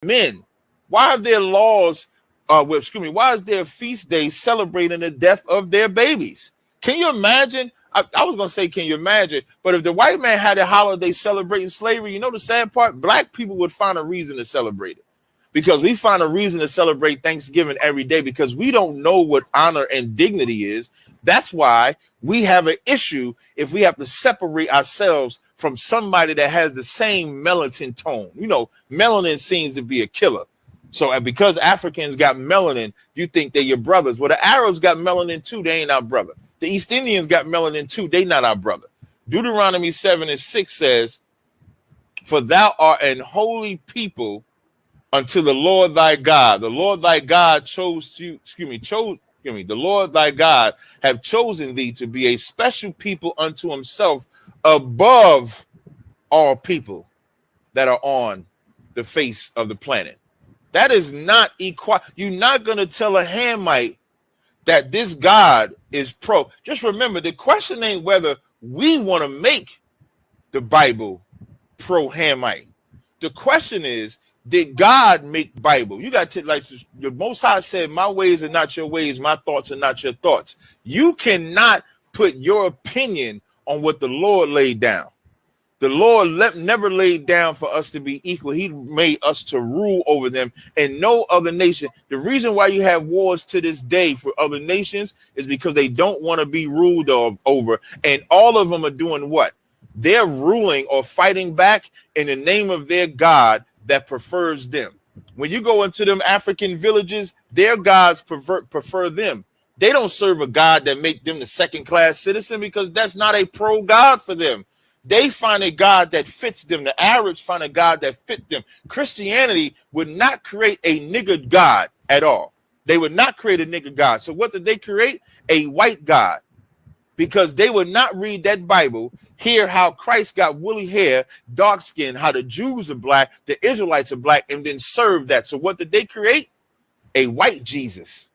Men, why are there laws? Why is there feast days celebrating the death of their babies? Can you imagine? I was gonna say, can you imagine? But if the white man had a holiday celebrating slavery, you know the sad part? Black people would find a reason to celebrate it, because we find a reason to celebrate Thanksgiving every day because we don't know what honor and dignity is. That's why we have an issue if we have to separate ourselves from somebody that has the same melanin tone. You know, melanin seems to be a killer. So because Africans got melanin, you think they're your brothers. Well, the Arabs got melanin too. They ain't our brother. The East Indians got melanin too. They not our brother. Deuteronomy 7:6 says, "For thou art an holy people unto the Lord thy God." The Lord thy God the Lord thy God have chosen thee to be a special people unto himself above all people that are on the face of the planet. That is not equal. You're not going to tell a Hamite that this God is pro. Just remember, the question ain't whether we want to make the Bible pro-Hamite. The question is, did God make Bible? You got to, like the Most High said, my ways are not your ways, my thoughts are not your thoughts. You cannot put your opinion on what the Lord laid down. The Lord never laid down for us to be equal. He made us to rule over them and no other nation. The reason why you have wars to this day for other nations is because they don't want to be ruled over. And all of them are doing what? They're ruling or fighting back in the name of their God that prefers them. When you go into them African villages, their gods prefer them. They don't serve a God that make them the second-class citizen because that's not a pro-God for them. They find a God that fits them. The Arabs find a God that fit them. Christianity would not create a nigger God at all. They would not create a nigger God. So what did they create? A white God. Because they would not read that Bible, hear how Christ got woolly hair, dark skin, how the Jews are black, the Israelites are black, and then serve that. So what did they create? A white Jesus,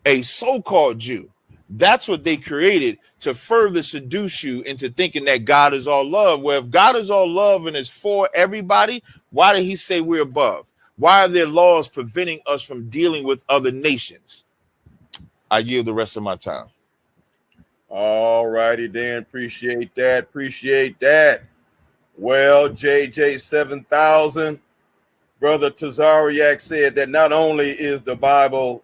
a so-called Jew. That's what they created to further seduce you into thinking that God is all love. Well, if God is all love and is for everybody, why did he say we're above? Why are there laws preventing us from dealing with other nations? I yield the rest of my time. All righty, Dan. Appreciate that. Appreciate that. Well, JJ700, Brother Tazaryach said that not only is the Bible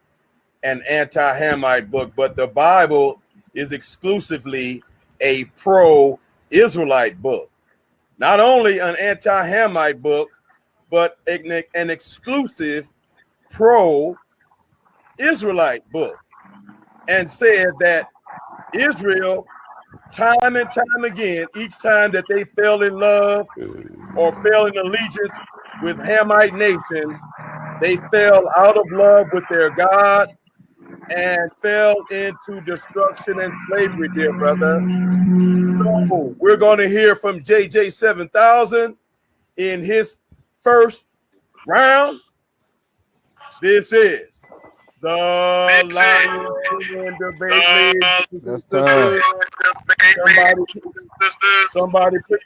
an anti-Hamite book, but the Bible is exclusively a pro-Israelite book. Not only an anti-Hamite book, but an exclusive pro-Israelite book. And said that Israel, time and time again, each time that they fell in love or fell in allegiance with Hamite nations, they fell out of love with their God and fell into destruction and slavery, dear brother. So we're going to hear from JJ700 in his first round. This is the Lion Debate League. Somebody please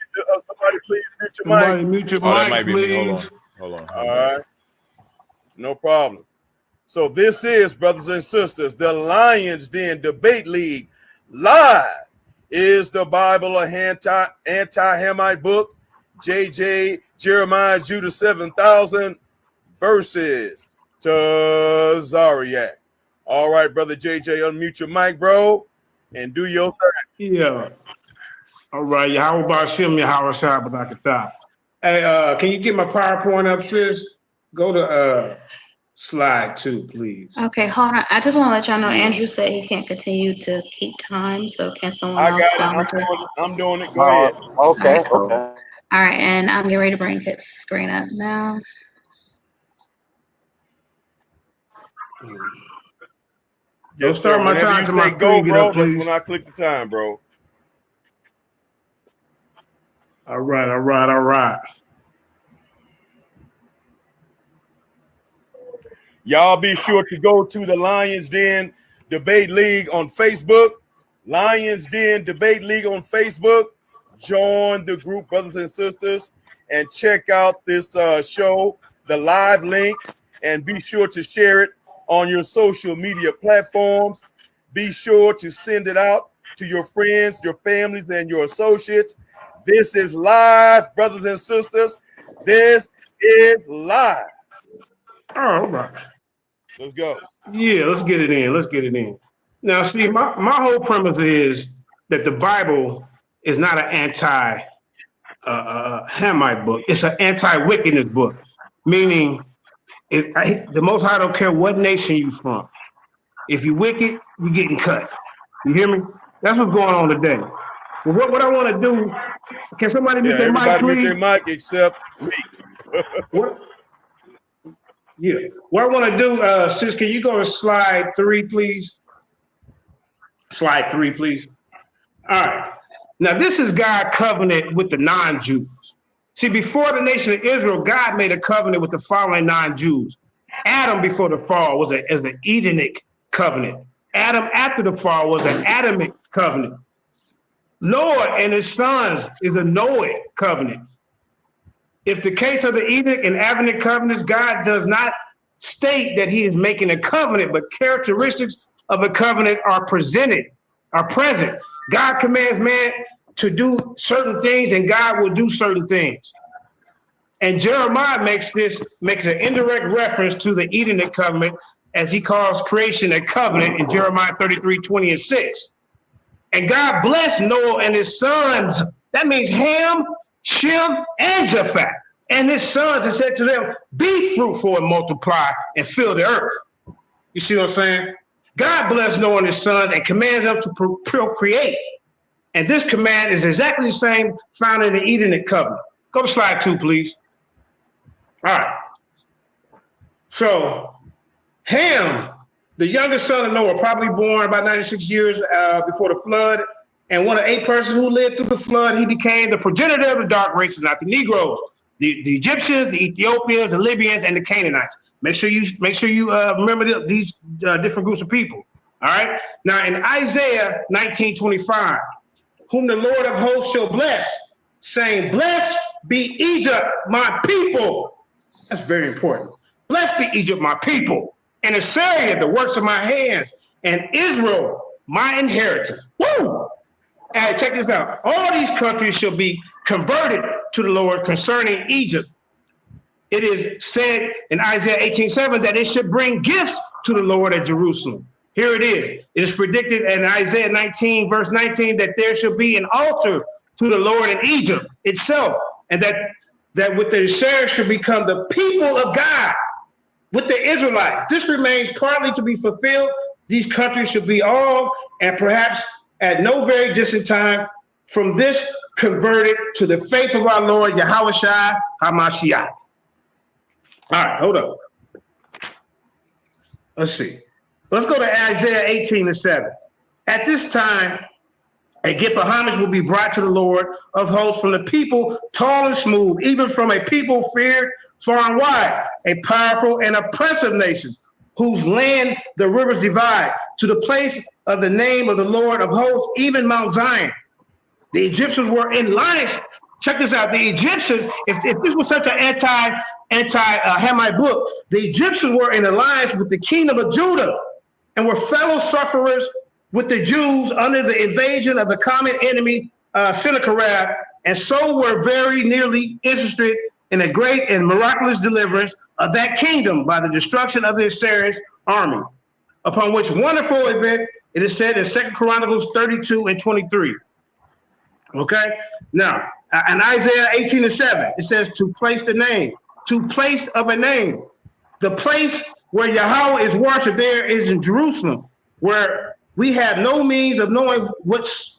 mute your mic. That might be please. me. Hold on. All right. No problem. So this is, brothers and sisters, the Lions Den Debate League live Is the Bible a anti-Hamite book? JJ, Jeremiah, Judah 7000 versus Tazaryach. All right, brother JJ, unmute your mic, bro, and do your thing. Yeah. All right. How about Shim Yahweh Shah Badakatah? Hey, can you get my PowerPoint up, sis? Go to slide 2, please. Okay, hold on. I just want to let y'all know Andrew said he can't continue to keep time, so can someone else volunteer? I'm doing it. Go ahead. Okay, All right, cool. okay. All right, and I'm getting ready to bring his screen up now. Don't start my time to my go, bro. Up, please. That's when I click the time, bro. All right. Y'all be sure to go to the Lions Den Debate League on Facebook. Lions Den Debate League on Facebook. Join the group, brothers and sisters, and check out this show, the live link, and be sure to share it on your social media platforms. Be sure to send it out to your friends, your families, and your associates. This is live, brothers and sisters. This is live. All right. Let's go. Yeah, let's get it in. Now, see, my whole premise is that the Bible is not an anti-Hamite book. It's an anti-wickedness book, meaning the Most High don't care what nation you from. If you wicked, you're getting cut. You hear me? That's what's going on today. Well, what I want to do, can somebody mute their mic, please? Mute their mic except me. What? Yeah. What I want to do, sis, can you go to slide 3, please? Slide 3, please. All right. Now, this is God's covenant with the non-Jews. See, before the nation of Israel, God made a covenant with the following non-Jews. Adam, before the fall, was an Edenic covenant. Adam, after the fall, was an Adamic covenant. Noah and his sons is a Noahic covenant. If the case of the Edenic and Adamic covenants, God does not state that he is making a covenant, but characteristics of a covenant are present. God commands man to do certain things, and God will do certain things. And Jeremiah makes an indirect reference to the Edenic covenant as he calls creation a covenant in Jeremiah 33:20-6. And God blessed Noah and his sons. That means Ham, Shem, and Japheth. And his sons, and said to them, be fruitful and multiply and fill the earth. You see what I'm saying? God blessed Noah and his sons and commands them to procreate. And this command is exactly the same found in the Edenic covenant. Go to slide 2, please. All right. So Ham, the youngest son of Noah, probably born about 96 years before the flood, and one of 8 persons who lived through the flood, he became the progenitor of the dark races, not the Negroes, the Egyptians, the Ethiopians, the Libyans, and the Canaanites. Make sure you remember these different groups of people. All right. Now in Isaiah 19:25, whom the Lord of hosts shall bless, saying, blessed be Egypt, my people. That's very important. Blessed be Egypt, my people, and Assyria, the works of my hands, and Israel, my inheritance. Woo! And check this out. All these countries shall be converted to the Lord concerning Egypt. It is said in Isaiah 18:7 that it should bring gifts to the Lord at Jerusalem. Here it is. It is predicted in Isaiah 19, verse 19, that there shall be an altar to the Lord in Egypt itself, and that with the Assyrians should become the people of God with the Israelites. This remains partly to be fulfilled. These countries should be all, and perhaps at no very distant time, from this converted to the faith of our Lord Yahweh Shai HaMashiach. All right, hold up. Let's see. Let's go to Isaiah 18:7. At this time, a gift of homage will be brought to the Lord of hosts from the people tall and smooth, even from a people feared far and wide, a powerful and oppressive nation, whose land the rivers divide, to the place of the name of the Lord of hosts, even Mount Zion. The Egyptians were in alliance. Check this out. The Egyptians, if this was such an anti-Hamite book, the Egyptians were in alliance with the kingdom of Judah and were fellow sufferers with the Jews under the invasion of the common enemy, Sennacherib, and so were very nearly interested in a great and miraculous deliverance of that kingdom by the destruction of the Assyrian army. Upon which wonderful event it is said in 2 Chronicles 32 and 23. Okay, now in Isaiah 18 and 7, it says to place the name, to place of a name. The place where Yahweh is worshipped there is in Jerusalem, where we have no means of knowing which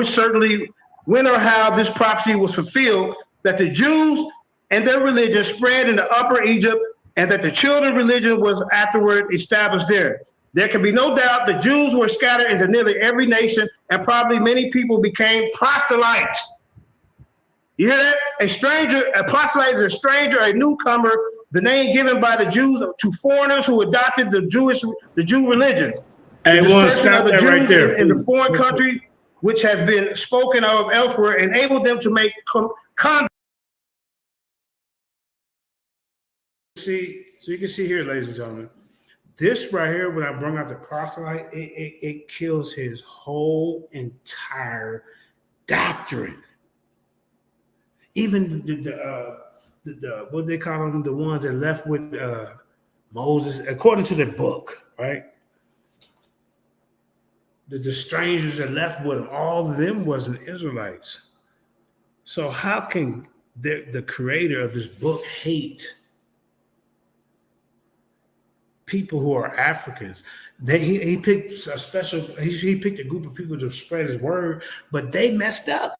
certainly when or how this prophecy was fulfilled, that the Jews and their religion spread into Upper Egypt, and that the children's religion was afterward established there. There can be no doubt the Jews were scattered into nearly every nation, and probably many people became proselytes. You hear that? A stranger, a proselyte is a stranger, a newcomer, the name given by the Jews to foreigners who adopted the Jew religion. Hey, one, stop that right there. In the foreign country, which has been spoken of elsewhere, enabled them to make See, so you can see here, ladies and gentlemen, this right here, when I bring out the proselyte, it kills his whole entire doctrine. Even the what they call them, the ones that left with Moses, according to the book, right? The strangers that left with him, all of them wasn't Israelites. So how can the creator of this book hate people who are Africans? He picked a special, he picked a group of people to spread his word, but they messed up.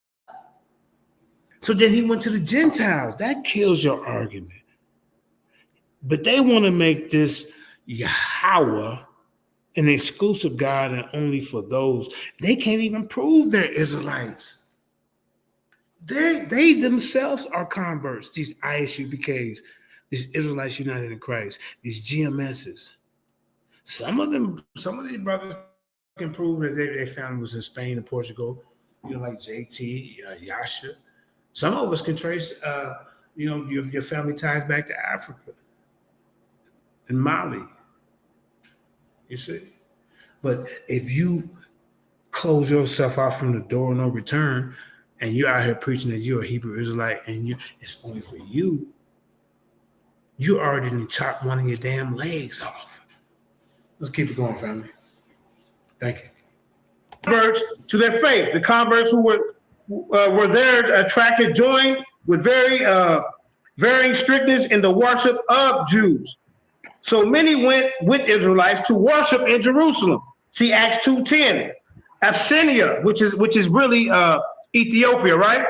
So then he went to the Gentiles. That kills your argument. But they want to make this Yahweh an exclusive God and only for those. They can't even prove they're Israelites. They themselves are converts, these ISUBKs, these Israelites United in Christ, these GMSs. Some of these brothers can prove that their family was in Spain and Portugal, like JT, Yasha. Some of us can trace, your family ties back to Africa and Mali. You see? But if you close yourself out from the door of no return, and you're out here preaching that you're a Hebrew Israelite and it's only for you, you already done chopped one of your damn legs off. Let's keep it going, family. Thank you. Converts to their faith. The converts who were there attracted, joined with very varying strictness in the worship of Jews. So many went with Israelites to worship in Jerusalem. See Acts 2:10. Abyssinia, which is really Ethiopia, right?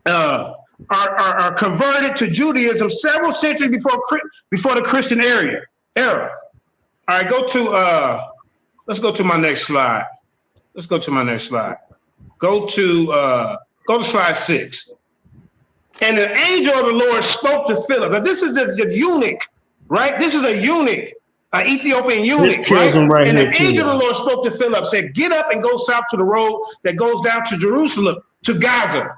Are converted to Judaism several centuries before the Christian era. All right, let's go to my next slide. Go to slide 6. And the angel of the Lord spoke to Philip. Now this is the eunuch, right? This is a eunuch, an Ethiopian eunuch, right? And the angel of the Lord spoke to Philip, said, "Get up and go south to the road that goes down to Jerusalem, to Gaza."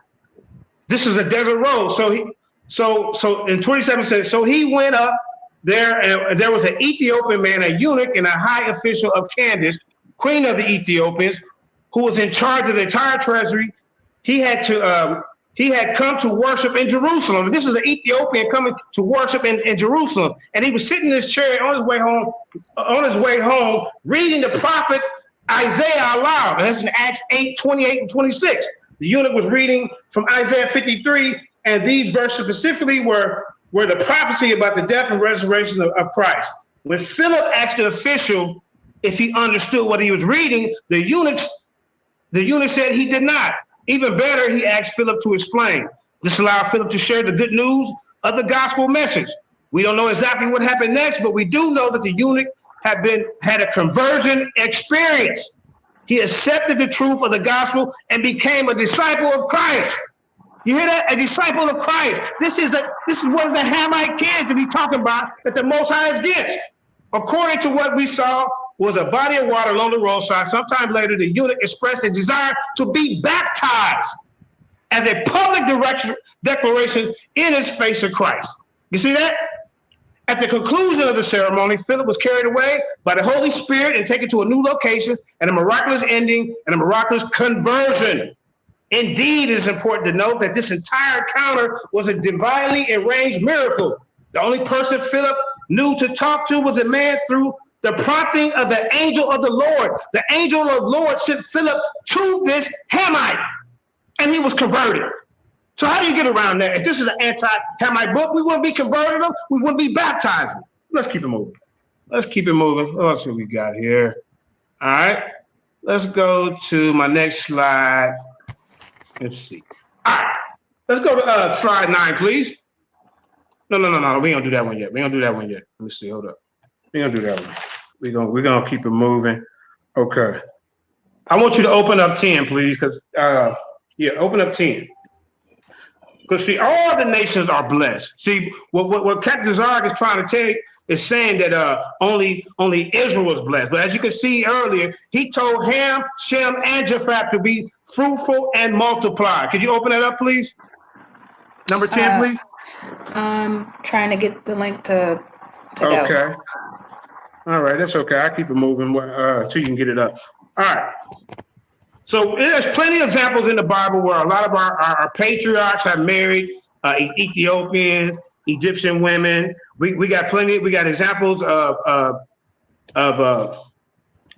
This is a desert road. So in 27 says, so he went up there, and there was an Ethiopian man, a eunuch, and a high official of Candace, queen of the Ethiopians, who was in charge of the entire treasury. He had come to worship in Jerusalem. This is an Ethiopian coming to worship in Jerusalem, and he was sitting in his chair on his way home, reading the prophet Isaiah aloud. And that's in Acts 8:28 and 26. The eunuch was reading from Isaiah 53, and these verses specifically were the prophecy about the death and resurrection of Christ. When Philip asked the official if he understood what he was reading, the eunuch said he did not. Even better, he asked Philip to explain. This allowed Philip to share the good news of the gospel message. We don't know exactly what happened next, but we do know that the eunuch had a conversion experience. He accepted the truth of the gospel and became a disciple of Christ. You hear that? A disciple of Christ. This is one of the Hamite kids that he's talking about that the Most High is against. According to what we saw, was a body of water along the roadside. Sometime later, the eunuch expressed a desire to be baptized as a public declaration in his face of Christ. You see that? At the conclusion of the ceremony, Philip was carried away by the Holy Spirit and taken to a new location, and a miraculous ending and a miraculous conversion. Indeed, it is important to note that this entire encounter was a divinely arranged miracle. The only person Philip knew to talk to was a man through the prompting of the angel of the Lord. The angel of the Lord sent Philip to this Hamite, and he was converted. So how do you get around that? If this is an anti-Hamite book, we wouldn't be converting them. We wouldn't be baptizing. Let's keep it moving. Let's keep it moving. What else have we got here? All right. Let's go to my next slide. Let's see. All right. Let's go to slide 9, please. No. We don't do that one yet. We don't do that one yet. Let me see. Hold up. We don't do that one. We're gonna keep it moving. Okay. I want you to open up 10, please, because open up 10. Because see, all the nations are blessed. See, what Captain Tazaryach is trying to tell is saying that only Israel was blessed. But as you can see earlier, he told Ham, Shem, and Japheth to be fruitful and multiply. Could you open that up, please? Number 10, please. I'm trying to get the link to go. Okay. All right, that's okay. I'll keep it moving until you can get it up. All right. So there's plenty of examples in the Bible where a lot of our patriarchs have married Ethiopian, Egyptian women. We got plenty. We got examples of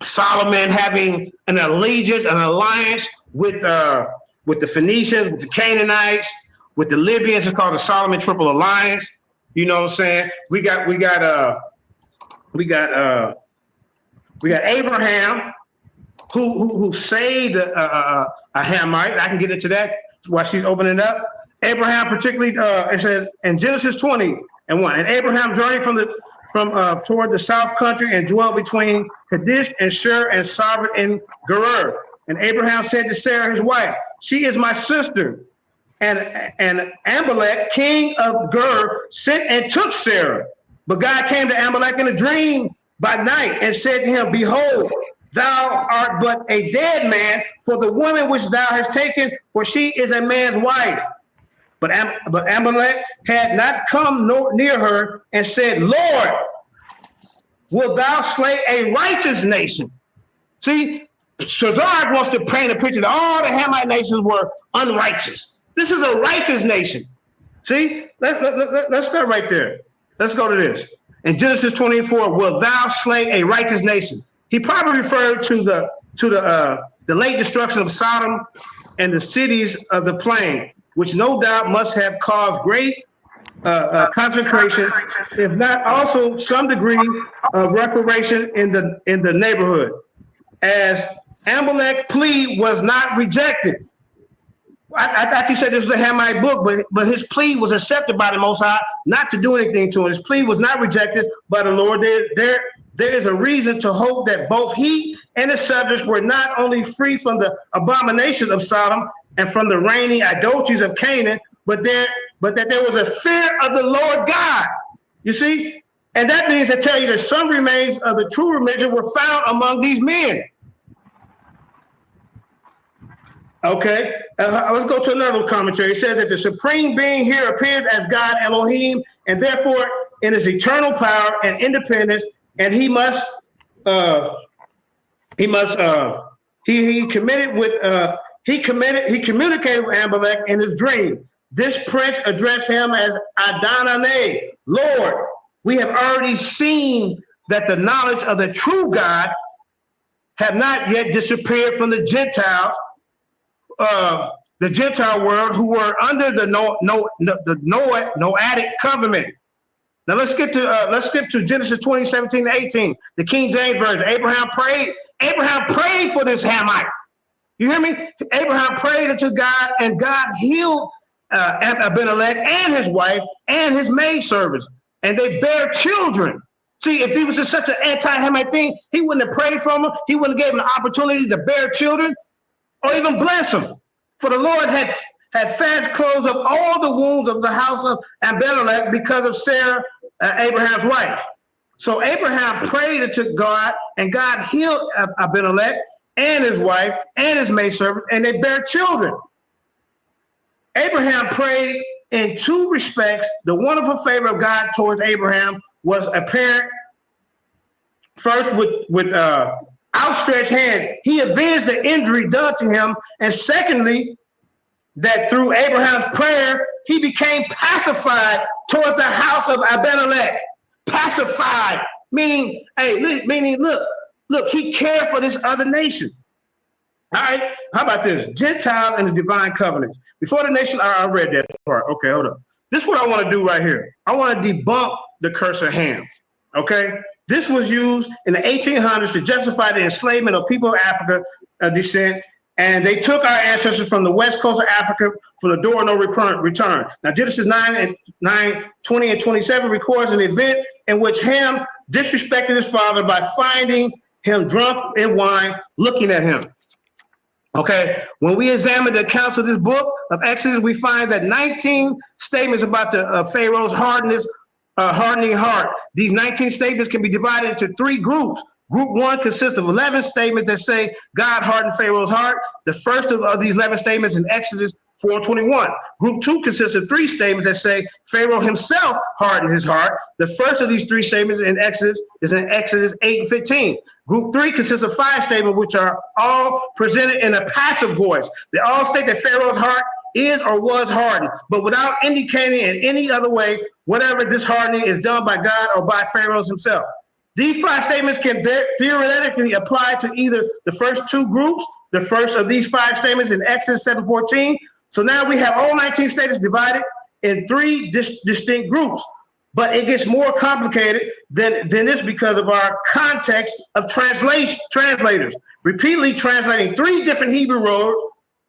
Solomon having an allegiance, an alliance with the Phoenicians, with the Canaanites, with the Libyans. It's called the Solomon Triple Alliance. You know what I'm saying? We got Abraham, who saved a Hamite. I can get into that while she's opening up. Abraham, particularly, it says in Genesis 20:1, and Abraham journeyed from toward the south country and dwelt between Kadesh and Shur and Sabbath in Gerar. And Abraham said to Sarah, his wife, "She is my sister." And Amalek, king of Gur, sent and took Sarah. But God came to Amalek in a dream by night and said to him, "Behold, thou art but a dead man for the woman which thou hast taken, for she is a man's wife." But Amalek had not come near her and said, "Lord, wilt thou slay a righteous nation?" See, Tazaryach wants to paint a picture that all the Hamite nations were unrighteous. This is a righteous nation. See, let's start right there. Let's go to this. In Genesis 24, will thou slay a righteous nation? He probably referred to the late destruction of Sodom and the cities of the plain, which no doubt must have caused great concentration, if not also some degree of reparation in the neighborhood, as Amalek's plea was not rejected. I thought you said this was a Hamite book, but his plea was accepted by the Most High not to do anything to him. His plea was not rejected by the Lord. There is a reason to hope that both he and his subjects were not only free from the abominations of Sodom and from the reigning idolatries of Canaan, but that there was a fear of the Lord God. You see? And that means to tell you that some remains of the true religion were found among these men. Okay, let's go to another commentary. It says that the supreme being here appears as God Elohim, and therefore in his eternal power and independence, and he communicated with Amalek in his dream. This prince addressed him as Adonai, Lord. We have already seen that the knowledge of the true God have not yet disappeared from the Gentiles. The Gentile world who were under the Noahic covenant. Now let's skip to Genesis 20:17-18, the King James version. Abraham prayed for this Hamite. You hear me? Abraham prayed unto God, and God healed Abimelech and his wife and his maidservants, and they bare children. See, if he was in such an anti-Hamite thing, he wouldn't have prayed for them. He wouldn't have given them the opportunity to bear children, or even bless them. For the Lord had fast closed up all the wounds of the house of Abimelech because of Sarah, Abraham's wife. So Abraham prayed unto God, and God healed Abimelech and his wife and his maidservant, and they bare children. Abraham prayed in two respects the wonderful favor of God towards Abraham was apparent. First, with outstretched hands, he avenged the injury done to him, and secondly, that through Abraham's prayer, he became pacified towards the house of Abimelech. Pacified, meaning, look, he cared for this other nation. All right, how about this? Gentiles and the divine covenants. Before the nation, I read that part. Okay, hold up. This is what I want to do right here. I want to debunk the curse of Ham. Okay, this was used in the 1800s to justify the enslavement of people of Africa descent, and they took our ancestors from the west coast of Africa from the door of no return. Now, Genesis 9:20 and 27 records an event in which Ham disrespected his father by finding him drunk in wine, looking at him. Okay, when we examine the accounts of this book of Exodus, we find that 19 statements about the Pharaoh's hardening heart. These 19 statements can be divided into three groups. Group one consists of 11 statements that say God hardened Pharaoh's heart. The first of these 11 statements in Exodus 4:21. Group two consists of 3 statements that say Pharaoh himself hardened his heart. The first of these 3 statements in Exodus is in Exodus 8:15. Group 3 consists of 5 statements, which are all presented in a passive voice. They all state that Pharaoh's heart is or was hardened, but without indicating in any other way whatever this hardening is done by God or by Pharaoh himself. These 5 statements can theoretically apply to either the first 2 groups, the first of these 5 statements in Exodus 7:14. So now we have all 19 statements divided in 3 distinct groups. But it gets more complicated than this because of our context of translators repeatedly translating 3 different Hebrew words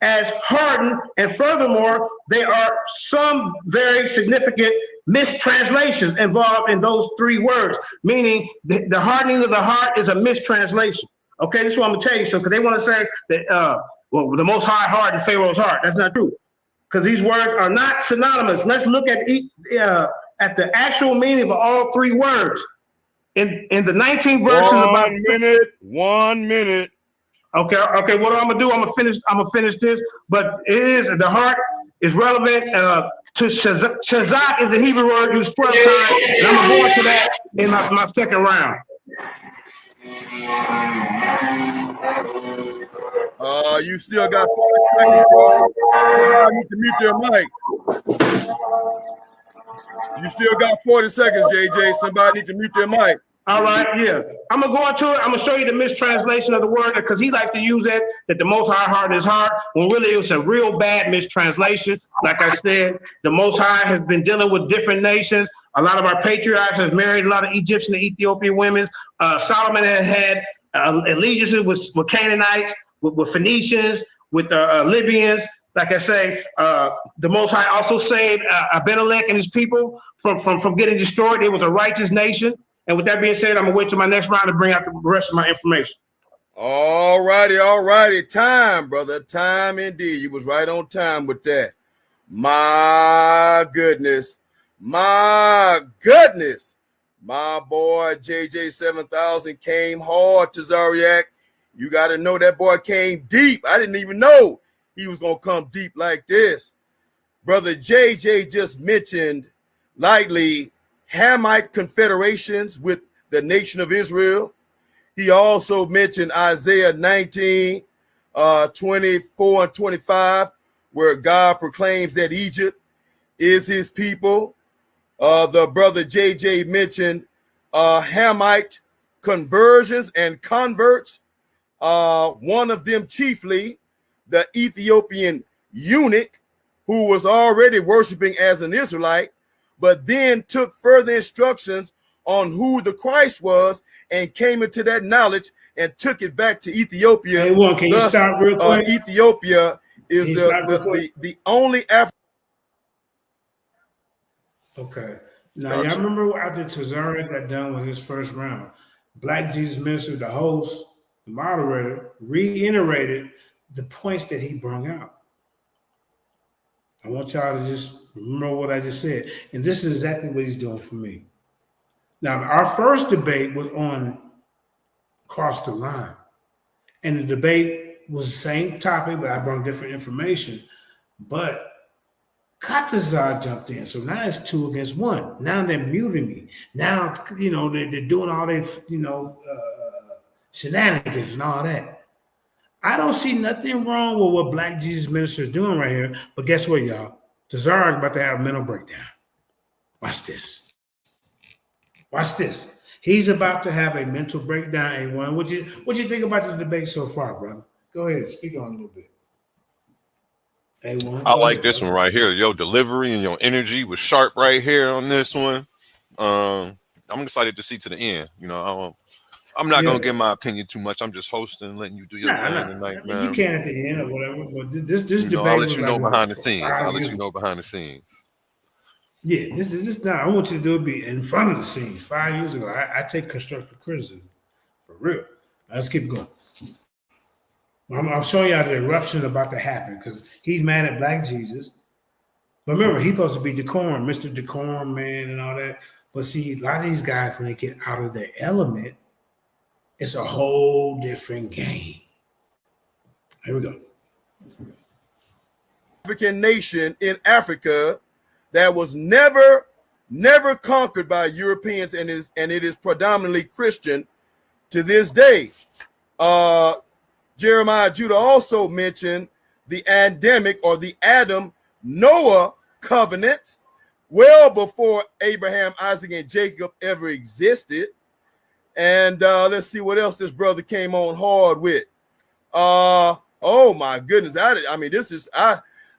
as hardened, and furthermore, there are some very significant mistranslations involved in those 3 words, meaning the hardening of the heart is a mistranslation. Okay, this is what I'm gonna tell you. So, because they want to say that, the Most High hardened Pharaoh's heart. That's not true, because these words are not synonymous. Let's look at the actual meaning of all 3 words in the 19 verses. 1 minute. Okay. What I'm gonna do? I'm gonna finish this. But it is the heart is relevant to shazak is the Hebrew word used 12 times, and I'm gonna go into that in my second round. You still got 40 seconds, bro. I need to mute your mic. You still got 40 seconds, JJ. Somebody need to mute their mic. All right, yeah. I'm gonna go into it. I'm gonna show you the mistranslation of the word because he liked to use that the Most High hardened his heart, when really it was a real bad mistranslation. Like I said, the Most High has been dealing with different nations. A lot of our patriarchs has married a lot of Egyptian and Ethiopian women. Solomon had allegiances with Canaanites, with Phoenicians, with Libyans. Like I say, the Most High also saved Abimelech and his people from getting destroyed. It was a righteous nation. And with that being said, I'm gonna wait till my next round to bring out the rest of my information. All righty. Time, brother. Time indeed. You was right on time with that. My goodness. My boy JJ700 came hard, Tazaryach. You got to know that boy came deep. I didn't even know he was going to come deep like this. Brother JJ just mentioned lightly Hamite confederations with the nation of Israel. He also mentioned Isaiah 19, 24 and 25, where God proclaims that Egypt is his people. The brother JJ mentioned Hamite conversions and converts. One of them chiefly, the Ethiopian eunuch, who was already worshiping as an Israelite, but then took further instructions on who the Christ was and came into that knowledge and took it back to Ethiopia. Hey, can you stop real quick? Ethiopia is the only African. Okay. Now, y'all remember after Tazaryach got done with his first round, Black Jesus Minister, the host, the moderator, reiterated the points that he brought out. I want y'all to just remember what I just said. And this is exactly what he's doing for me. Now, our first debate was on Cross the Line. And the debate was the same topic, but I brought different information. But Katazar jumped in, so now it's 2 against 1. Now they're muting me. Now they're doing all their shenanigans and all that. I don't see nothing wrong with what Black Jesus Minister is doing right here. But guess what, y'all? Tazaryach about to have a mental breakdown. Watch this. Watch this. He's about to have a mental breakdown. A1. What you think about the debate so far, brother? Go ahead, speak on it a little bit. A1. I like this one right here. Your delivery and your energy was sharp right here on this one. I'm excited to see to the end. I'm not gonna give my opinion too much. I'm just hosting, letting you do your thing tonight, man. You can at the end or whatever. But this debate. I'll let you know behind the scenes. I'll let you know behind the scenes. Yeah, this now I want you to do it be in front of the scenes. 5 years ago, I take constructive criticism for real. Let's keep going. I'm showing y'all the eruption about to happen because he's mad at Black Jesus. But remember, he's supposed to be decorum, Mr. Decorum, man, and all that. But see, a lot of these guys, when they get out of their element, it's a whole different game. Here we go. African nation in Africa that was never conquered by Europeans and it is predominantly Christian to this day. Jeremiah Judah also mentioned the Adamic or the Adam-Noah covenant well before Abraham, Isaac, and Jacob ever existed. And let's see what else this brother came on hard with. Oh my goodness.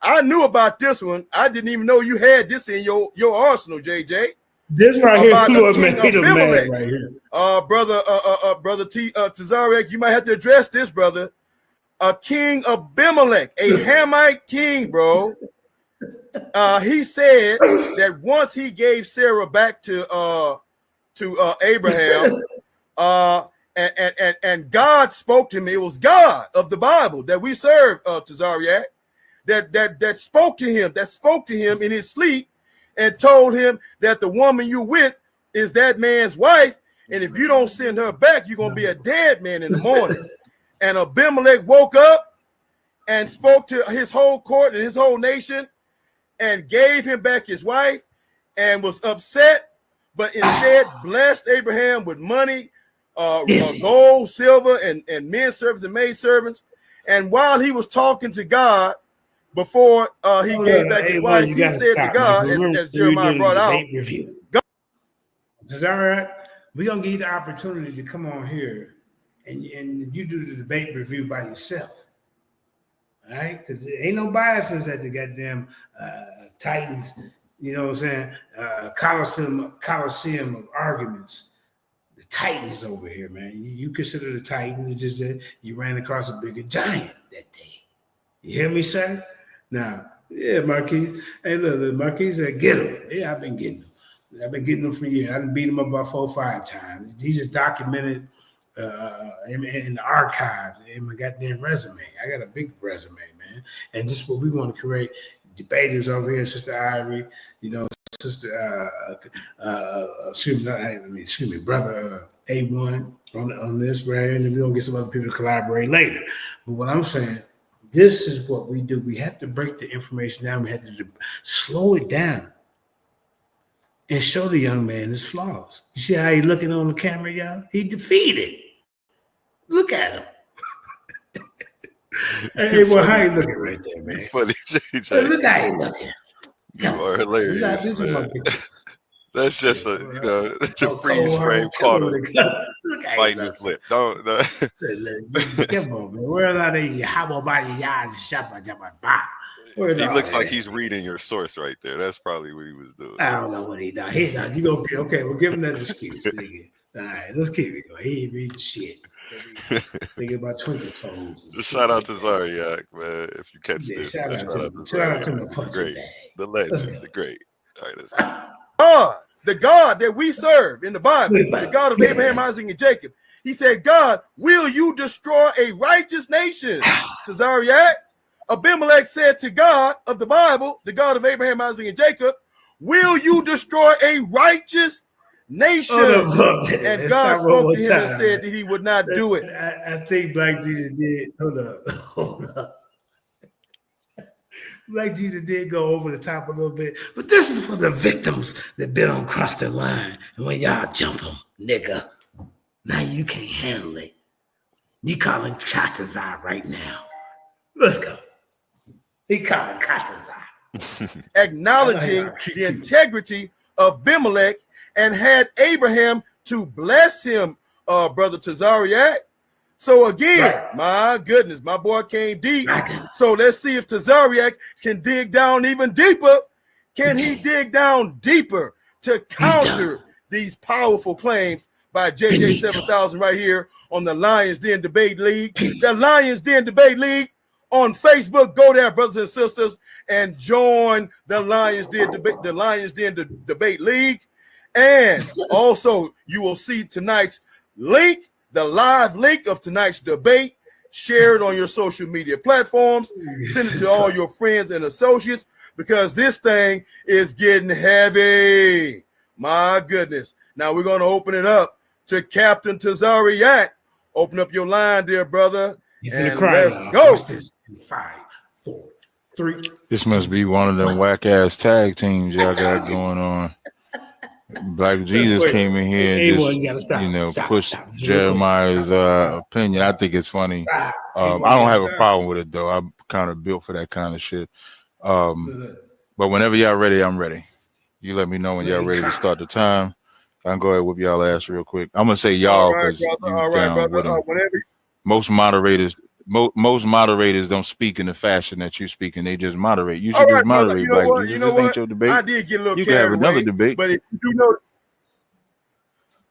I knew about this one. I didn't even know you had this in your arsenal, JJ. This right here is what made him mad right here. Brother Tazaryach, you might have to address this, brother. A king Abimelech, a Hamite king, bro. He said that once he gave Sarah back to Abraham, and God spoke to me. It was God of the Bible that we serve, Tazaryach, that spoke to him in his sleep and told him that the woman you with is that man's wife, and if you don't send her back, you're gonna be a dead man in the morning. And Abimelech woke up and spoke to his whole court and his whole nation and gave him back his wife and was upset, but instead blessed Abraham with money, gold, silver, and men servants and maid servants. And while he was talking to God before he gave back his wife, he said to God, as Jeremiah brought out, Tazaryach, we're gonna give you the opportunity to come on here and you do the debate review by yourself. All right, because there ain't no biases at the goddamn Titans, you know what I'm saying? Coliseum of arguments. The Titans over here, man. You consider the Titan, it's just that you ran across a bigger giant that day. You hear me, sir? Now, yeah, Marquise. Hey, look, Marquise said, get him. Yeah, I've been getting him. I've been getting him for years. I've beat him up about 4 or 5 times. He's just documented in the archives in my goddamn resume. I got a big resume, man. And this is what we want to create. Debaters over here, Sister Ivory, Sister, excuse me, Brother A1 on this, right? And then we're going to get some other people to collaborate later. But what I'm saying, this is what we do. We have to break the information down. We have to slow it down and show the young man his flaws. You see how he's looking on the camera, y'all? He defeated. Look at him. Hey, well, how you looking right there, man? Funny, JJ. Hey, look how you looking. You are hilarious, man. That's just the freeze frame caught him biting his lip. Don't. Come on, man. Where are they? How about your eyes? He looks like he's reading your source right there. That's probably what he was doing. I don't know what he done. He done. You gonna be okay? We'll give him that excuse. Nigga. All right, let's keep it going. He ain't reading shit. Thinking about twinkle toes. Just shout out to Tazaryach, man. If you catch this, shout out to my punching bag. The legend, the great. All right, let's go. The God that we serve in the Bible, the God of Abraham, Isaac, and Jacob. He said, God, will you destroy a righteous nation? Tazaryach. Abimelech said to God of the Bible, the God of Abraham, Isaac, and Jacob, will you destroy a righteous nation? And God spoke to him and said that he would not do it. I think Black Jesus did. Hold up. Black Jesus did go over the top a little bit, but this is for the victims that been on cross the line. And when y'all jump them, nigga, now you can't handle it. You calling Tazaryach right now. Let's go. He calling Tazaryach. Acknowledging the integrity of Abimelech and had Abraham to bless him, brother Tazaryach. So again, my goodness, my boy came deep. So let's see if Tazaryach can dig down even deeper. Can he dig down deeper to counter these powerful claims by JJ700 right here on the Lions Den Debate League? The Lions Den Debate League on Facebook. Go there, brothers and sisters, and join the Lions Den Debate League. And also, you will see tonight's link. The live link of tonight's debate, share it on your social media platforms, send it to all your friends and associates, because this thing is getting heavy. My goodness. Now we're going to open it up to Captain Tazaryach. Open up your line, dear brother, and let's go. What's this? 5, 4, 3. This must be one of them whack-ass tag teams y'all got going on. Black Jesus came in here and just, pushed Jeremiah's opinion. I think it's funny. I don't have a problem with it, though. I'm kind of built for that kind of shit. But whenever y'all ready, I'm ready. You let me know when y'all ready to start the time. I can go ahead and whip y'all ass real quick. I'm going to say y'all because most moderators don't speak in the fashion that you speak, and they just moderate. You should just moderate, Black Jesus. You know this ain't your debate. I did get a little you can have another debate, but if you do know,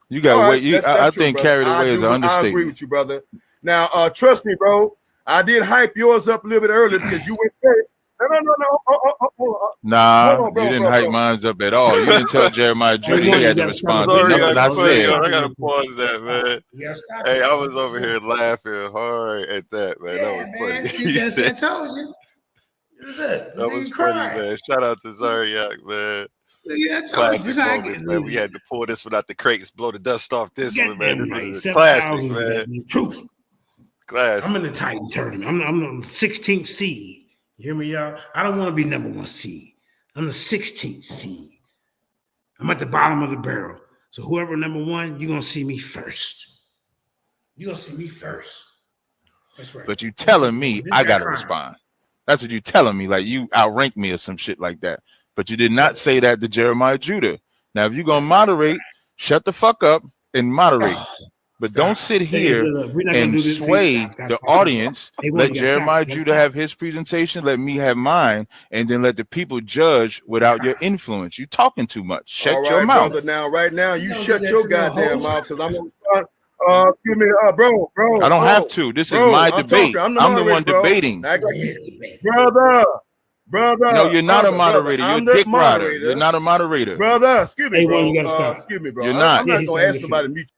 you got wait. I think true, carried away is an understatement. I agree with you, brother. Now, trust me, bro. I did hype yours up a little bit earlier because you went first. No. Nah, you didn't hype mine up at all. You didn't tell Jeremiah Judy he had to respond to nothing I said. I gotta pause that, man. Hey, I was over here laughing hard at that, man. That was funny. I told you. That was funny, man. Shout out to Tazaryach, man. Yeah, classic moments, man. We had to pull this one out the crates, blow the dust off this one, man. This is classic, man. Truth. Classic. I'm in the Titan tournament. I'm the 16th seed. You hear me, y'all? I don't want to be number 1 seed. I'm the 16th seed. I'm at the bottom of the barrel. So whoever number 1, you're going to see me first. You're going to see me first. That's right. But you telling me I got to respond. That's what you telling me. Like you outrank me or some shit like that. But you did not say that to Jeremiah Judah. Now, if you're going to moderate, shut the fuck up and moderate. But don't sit here and sway the audience. Let Jeremiah Judah have his presentation. Let me have mine. And then let the people judge without your influence. You talking too much. Shut your mouth. Brother, now, right now, you shut your goddamn mouth because I'm going to start. Excuse me, bro. I don't have to. This is my debate. I'm the one debating. Brother. No, you're not a moderator. You're a dick rider. You're not a moderator. Brother, excuse me, bro. You gotta stop. Excuse me, bro. You're not. I'm not going to ask somebody to mute.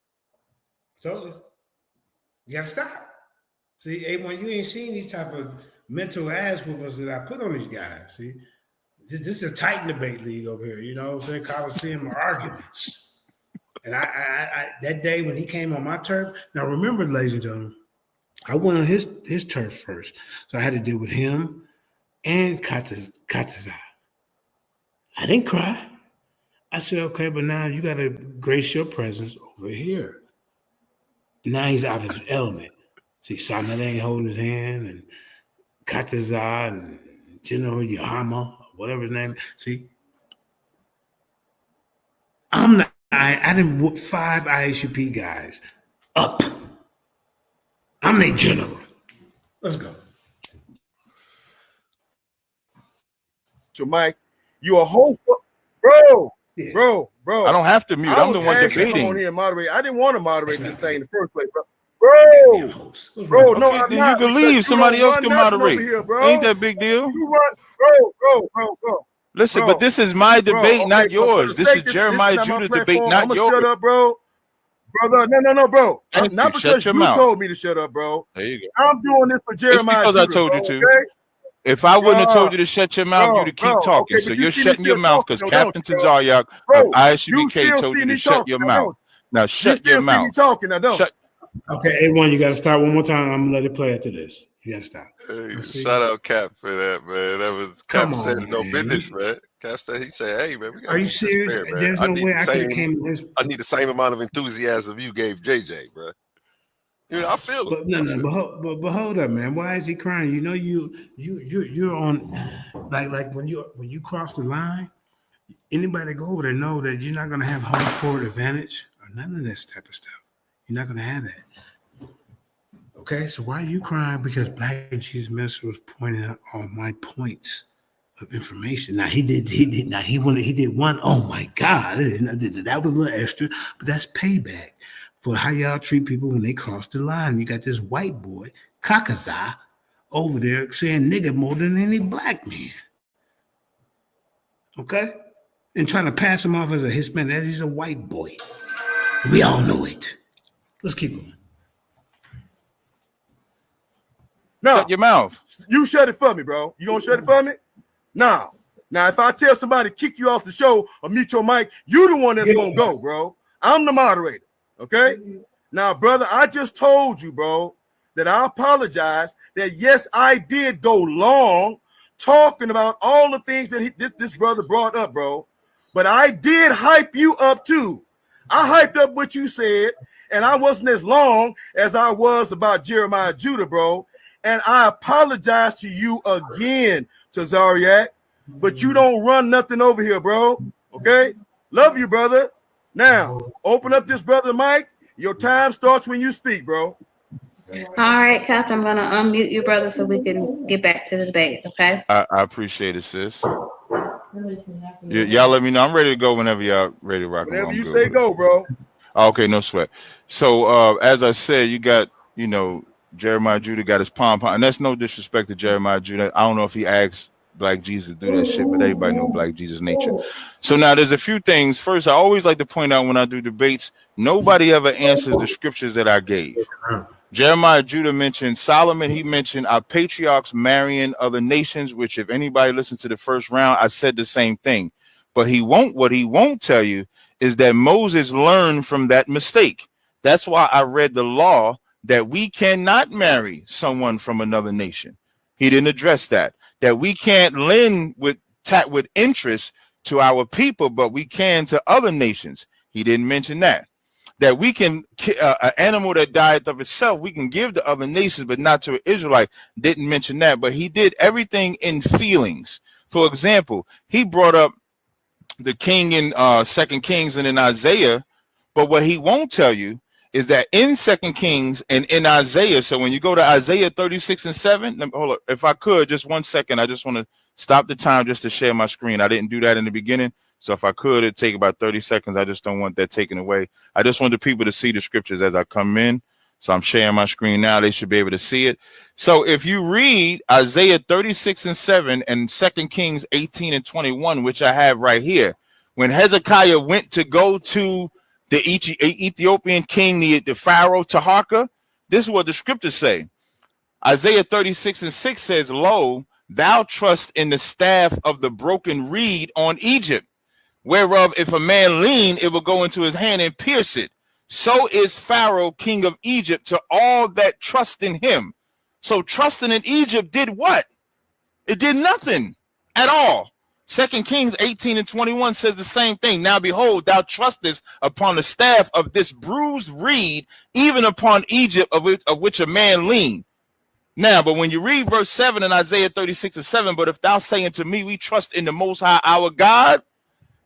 Told you. You gotta stop. See, A1, you ain't seen these type of mental ass whoopers that I put on these guys. See, this is a Titan debate league over here. You know what I'm saying? Coliseum arguments. And I that day when he came on my turf. Now remember, ladies and gentlemen, I went on his turf first, so I had to deal with him and Tazaryach. I didn't cry. I said, okay, but now you gotta grace your presence over here. Now he's out of his element. See, Sonnet ain't holding his hand, and Tazaryach and General Yahama, whatever his name is. See, I'm not. I didn't whoop 5 ISUP guys up. I'm a general. Let's go. So, Mike, you a whole bro. Yeah. Bro. I don't have to mute. I'm the one debating. On here and moderate. I didn't want to moderate this thing in the first place, bro. No, okay, then you can leave. Somebody else can moderate. Here, ain't that big deal? Bro. Listen, but this is my debate, not yours. This is Jeremiah Judah's debate, not yours. Shut up, bro. Brother, no, bro. Not because you told me to shut up, bro. There you go. I'm doing this for Jeremiah. It's because I told you to. Okay? If I wouldn't have told you to shut your mouth, you'd have keep talking. Okay, so you're shutting your mouth because Captain Tazaryach of ISUBK told you to shut your mouth. Now shut your mouth. Talking now, don't. Okay, A1, you got to start one more time. I'm gonna let it play after this. You got to stop. Hey, shout out Cap for that, man. That was Cap said no man. business, man. Cap said, he said, hey, man, we got Are to you keep this serious? fair, man. There's no way I could have came with this. I need the same amount of enthusiasm you gave JJ, bro. You know, I feel it. But no, but hold up, man. Why is he crying? You know, you're on like when you cross the line. Anybody that go over there know that you're not gonna have home court advantage or none of this type of stuff. You're not gonna have that. Okay, so why are you crying? Because Black Jesus Minister was pointing out on my points of information. Now he did one. Oh my God, that was a little extra, but that's payback for how y'all treat people when they cross the line. You got this white boy, Kakaza, over there saying nigga more than any black man. Okay? And trying to pass him off as a Hispanic. That he's a white boy. We all know it. Let's keep going. No, shut your mouth. You shut it for me, bro. You gonna shut it for me? Now, if I tell somebody to kick you off the show or mute your mic, you the one that's gonna go, bro. I'm the moderator. Okay. Now, brother, I just told you, bro, that I apologize. That yes, I did go long talking about all the things that this brother brought up, bro. But I did hype you up too. I hyped up what you said, and I wasn't as long as I was about Jeremiah Judah, bro. And I apologize to you again, Tazaryach, but you don't run nothing over here, bro. Okay? Love you, brother. Now, open up this brother mic. Your time starts when you speak, bro. All right, Captain, I'm going to unmute you, brother, so we can get back to the debate, okay? I appreciate it, sis. Y'all let me know. I'm ready to go whenever y'all ready to rock. Whenever you say go, bro. Okay, no sweat. So as I said, you got, Jeremiah Judah got his pom-pom, and that's no disrespect to Jeremiah Judah. I don't know if he asked Black Jesus to do that shit, but everybody know Black Jesus' nature. So now there's a few things. First, I always like to point out when I do debates, nobody ever answers the scriptures that I gave. Jeremiah Judah mentioned Solomon. He mentioned our patriarchs marrying other nations, which if anybody listened to the first round, I said the same thing. But what he won't tell you is that Moses learned from that mistake. That's why I read the law that we cannot marry someone from another nation. He didn't address that we can't lend with interest to our people, but we can to other nations. He didn't mention that we can an animal that died of itself, we can give to other nations, but not to an Israelite. Didn't mention that, but he did everything in feelings. For example, he brought up the king in 2 Kings and in Isaiah, but what he won't tell you is that in 2 Kings and in Isaiah, so when you go to Isaiah 36 and 7, hold up, if I could, just 1 second, I just want to stop the time just to share my screen. I didn't do that in the beginning, so if I could, it'd take about 30 seconds. I just don't want that taken away. I just want the people to see the scriptures as I come in, so I'm sharing my screen now. They should be able to see it. So if you read Isaiah 36 and 7 and 2 Kings 18 and 21, which I have right here, when Hezekiah went to go to the Ethiopian king, the Pharaoh Taharka, this is what the scriptures say. Isaiah 36 and 6 says, lo, thou trust in the staff of the broken reed on Egypt, whereof if a man lean, it will go into his hand and pierce it. So is Pharaoh, king of Egypt, to all that trust in him. So trusting in Egypt did what? It did nothing at all. 2 Kings 18 and 21 says the same thing. Now behold, thou trustest upon the staff of this bruised reed, even upon Egypt, of which a man leaned. Now, but when you read verse 7 in Isaiah 36 and 7, but if thou say unto me, we trust in the Most High our God,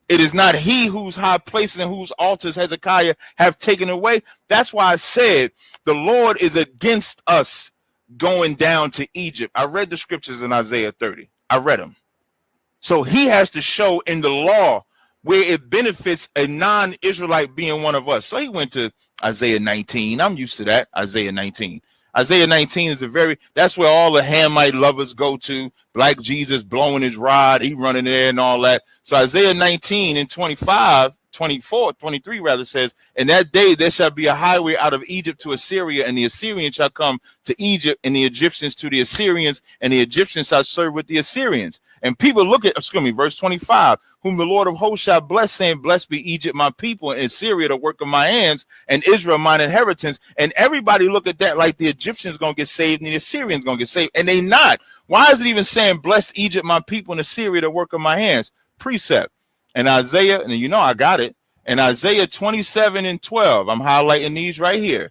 it is not he whose high places and whose altars Hezekiah have taken away. That's why I said the Lord is against us going down to Egypt. I read the scriptures in Isaiah 30. I read them. So he has to show in the law where it benefits a non-Israelite being one of us. So he went to Isaiah 19. I'm used to that. Isaiah 19. Isaiah 19 is that's where all the Hamite lovers go to. Black Jesus blowing his rod, he running there and all that. So Isaiah 19 and 23 rather says, in that day there shall be a highway out of Egypt to Assyria, and the Assyrians shall come to Egypt, and the Egyptians to the Assyrians, and the Egyptians shall serve with the Assyrians. And people look at, excuse me, verse 25, whom the Lord of hosts shall bless, saying, blessed be Egypt, my people, and Syria, the work of my hands, and Israel, mine inheritance. And everybody look at that like the Egyptians going to get saved and the Assyrians going to get saved. And they not. Why is it even saying, blessed Egypt, my people, and Assyria, the work of my hands? Precept. And Isaiah, and you know I got it. And Isaiah 27 and 12, I'm highlighting these right here.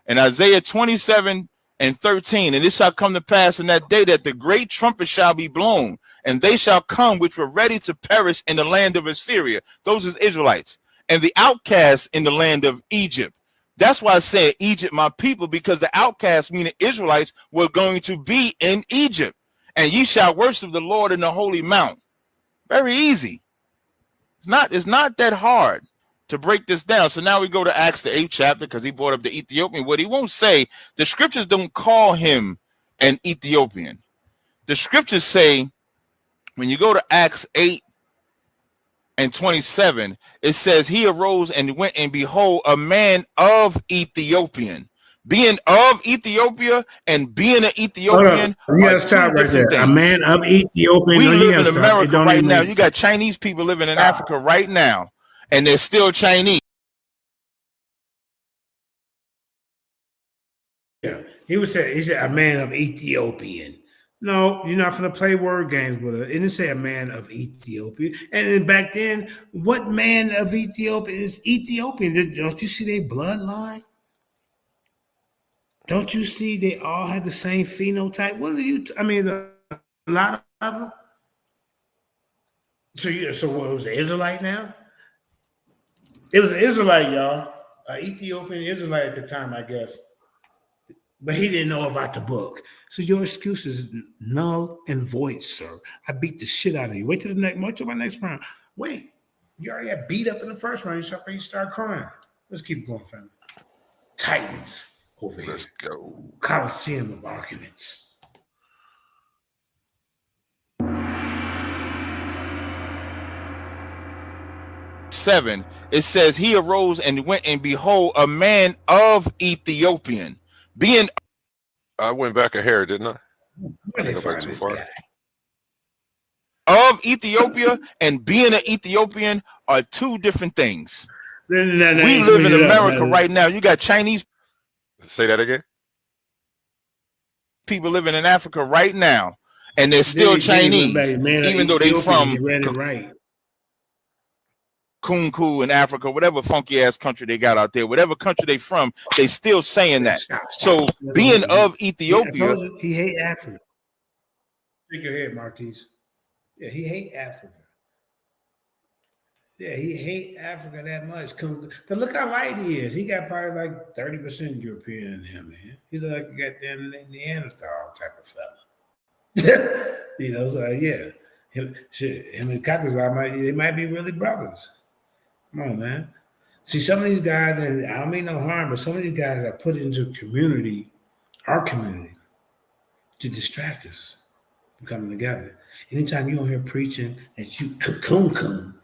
And Isaiah 27 and 13, and it shall come to pass in that day that the great trumpet shall be blown, and they shall come which were ready to perish in the land of Assyria. Those is Israelites. And the outcasts in the land of Egypt. That's why I said Egypt, my people, because the outcasts, meaning Israelites, were going to be in Egypt. And ye shall worship the Lord in the holy mount. Very easy. It's not that hard to break this down. So now we go to Acts, the 8th chapter, because he brought up the Ethiopian. What he won't say, the scriptures don't call him an Ethiopian. The scriptures say, when you go to Acts 8 and 27, it says, he arose and went, and behold, a man of Ethiopian. Being of Ethiopia and being an Ethiopian you gotta are stop two right different there. things. A man of Ethiopia. We No, you live gotta in stop. It America don't right even now. make You got sense. Chinese people living in Africa right now, and they're still Chinese. Yeah, he said a man of Ethiopian. No, you're not gonna play word games with it. It didn't say a man of Ethiopia. And then back then, what man of Ethiopia is Ethiopian? Don't you see their bloodline? Don't you see they all have the same phenotype? What are you? I mean, a lot of them. So what was an Israelite now? It was an Israelite, y'all. An Ethiopian Israelite at the time, I guess. But he didn't know about the book. So your excuse is null and void, sir. I beat the shit out of you. Wait till my next round. Wait, you already got beat up in the first round. You start crying. Let's keep going, family. Titans over here. Let's go. Coliseum of arguments. Seven, it says he arose and went, and behold, a man of Ethiopian. Being I went back a hair, didn't I? Where they find this guy? Of Ethiopia and being an Ethiopian are two different things. No, we live in America right now. You got Chinese. Say that again. People living in Africa right now, and they're still Chinese, even though they from Kunku in Africa, whatever funky ass country they got out there, whatever country they from, they still saying that. So being of Ethiopia, he hate Africa. Shake your head, Marquise. Yeah, he hate Africa. Yeah, he hate Africa that much. But look how light he is. He got probably like 30% European in him, man. He's like a goddamn Neanderthal type of fella. You know, so yeah. Him and Kakazar they might be really brothers. Come on, man. See, some of these guys, and I don't mean no harm, but some of these guys are put into community, our community, to distract us from coming together. Anytime you don't hear preaching that you cocoon,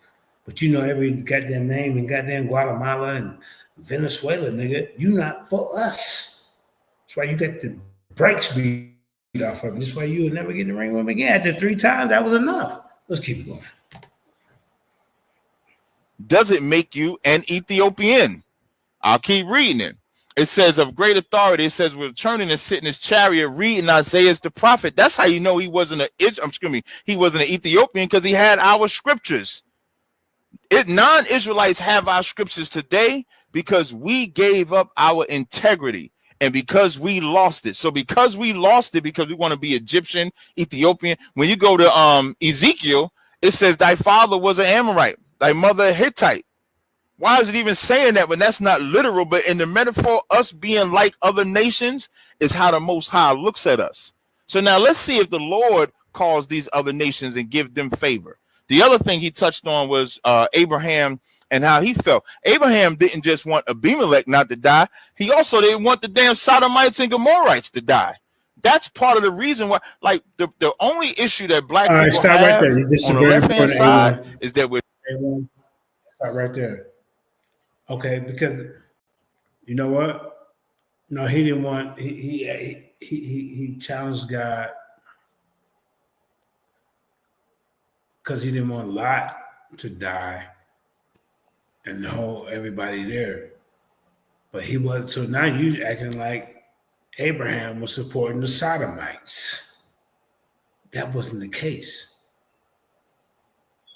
but you know every goddamn name in goddamn Guatemala and Venezuela, nigga, you not for us. That's why you got the brakes beat off of him. That's why you would never get in the ring with him again. After 3 times, that was enough. Let's keep going. does it make you an Ethiopian? I'll keep reading it. It says of great authority. It says returning and sitting in his chariot, reading Isaiah the prophet. That's how you know he wasn't he wasn't an Ethiopian, because he had our scriptures. Non-Israelites have our scriptures today because we gave up our integrity and because we lost it. So because we lost it, because we want to be Egyptian, Ethiopian. When you go to Ezekiel, it says thy father was an Amorite, thy mother a Hittite. Why is it even saying that when that's not literal? But in the metaphor, us being like other nations is how the Most High looks at us. So now let's see if the Lord calls these other nations and give them favor. The other thing he touched on was Abraham and how he felt. Abraham didn't just want Abimelech not to die. He also didn't want the damn Sodomites and Gomorrites to die. That's part of the reason why, like, the only issue that black people have right there. on the left-hand side is that we're... Stop right there. Okay, because you know what? No, he didn't want. He challenged God because he didn't want Lot to die and the whole everybody there. But he was, so now you acting like Abraham was supporting the Sodomites. That wasn't the case.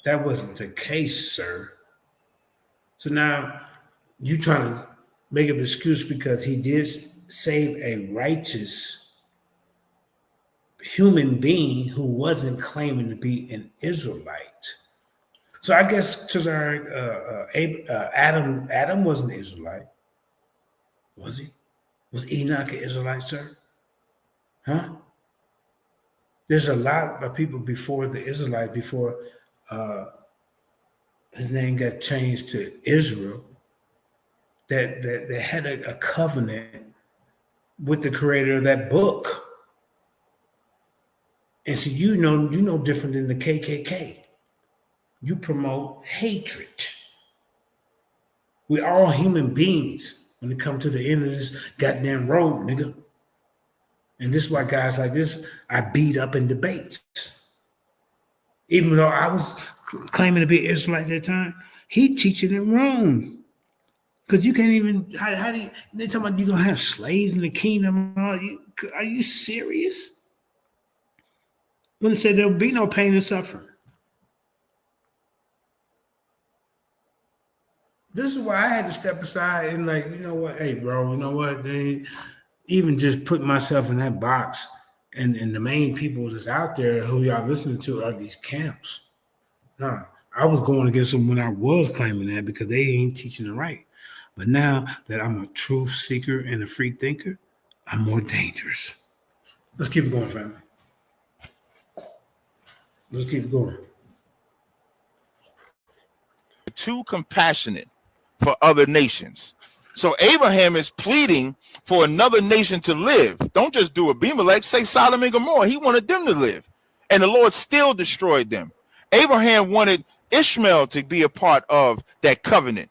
That wasn't the case, sir. So now you trying to make an excuse because he did save a righteous human being who wasn't claiming to be an Israelite. So I guess Adam wasn't an Israelite, was he? Was Enoch an Israelite, sir? Huh? There's a lot of people before the Israelite, before his name got changed to Israel, that had a covenant with the creator of that book. And so you know different than the KKK. You promote hatred. We're all human beings when it comes to the end of this goddamn road, nigga. And this is why guys like this, I beat up in debates. Even though I was claiming to be an Israelite at that time, he teaching it wrong. Because you can't even, how do you, they talking about you going to have slaves in the kingdom? Are you serious? When they say there'll be no pain and suffering. This is why I had to step aside and like, you know what, hey, bro, you know what? They even just put myself in that box and the main people that's out there who y'all listening to are these camps. No, I was going against them when I was claiming that because they ain't teaching it right. But now that I'm a truth seeker and a free thinker, I'm more dangerous. Let's keep it going, family. Let's keep it going. Too compassionate for other nations. So Abraham is pleading for another nation to live. Don't just do Abimelech, say Sodom and Gomorrah. He wanted them to live. And the Lord still destroyed them. Abraham wanted Ishmael to be a part of that covenant.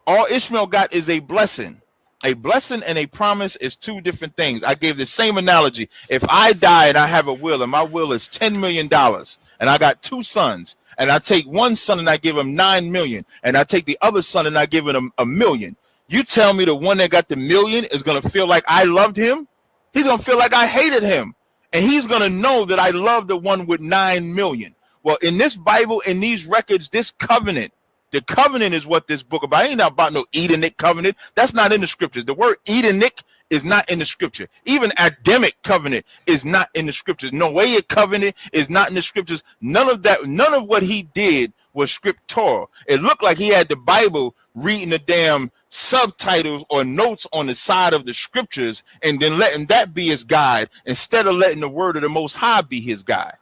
All Ishmael got is a blessing. A blessing and a promise is two different things. I gave the same analogy. If I die and I have a will and my will is $10 million and I got two sons, and I take one son and I give him 9 million, and I take the other son and I give him a million. You tell me the one that got the million is going to feel like I loved him? He's going to feel like I hated him. And he's going to know that I love the one with 9 million. Well, in this Bible, in these records, this covenant, the covenant is what this book about. I ain't about no Edenic covenant. That's not in the scriptures. The word Edenic is not in the scripture. Even Adamic covenant is not in the scriptures. Noahic covenant is not in the scriptures. None of that, none of what he did was scriptural. It looked like he had the Bible reading the damn subtitles or notes on the side of the scriptures and then letting that be his guide instead of letting the word of the Most High be his guide.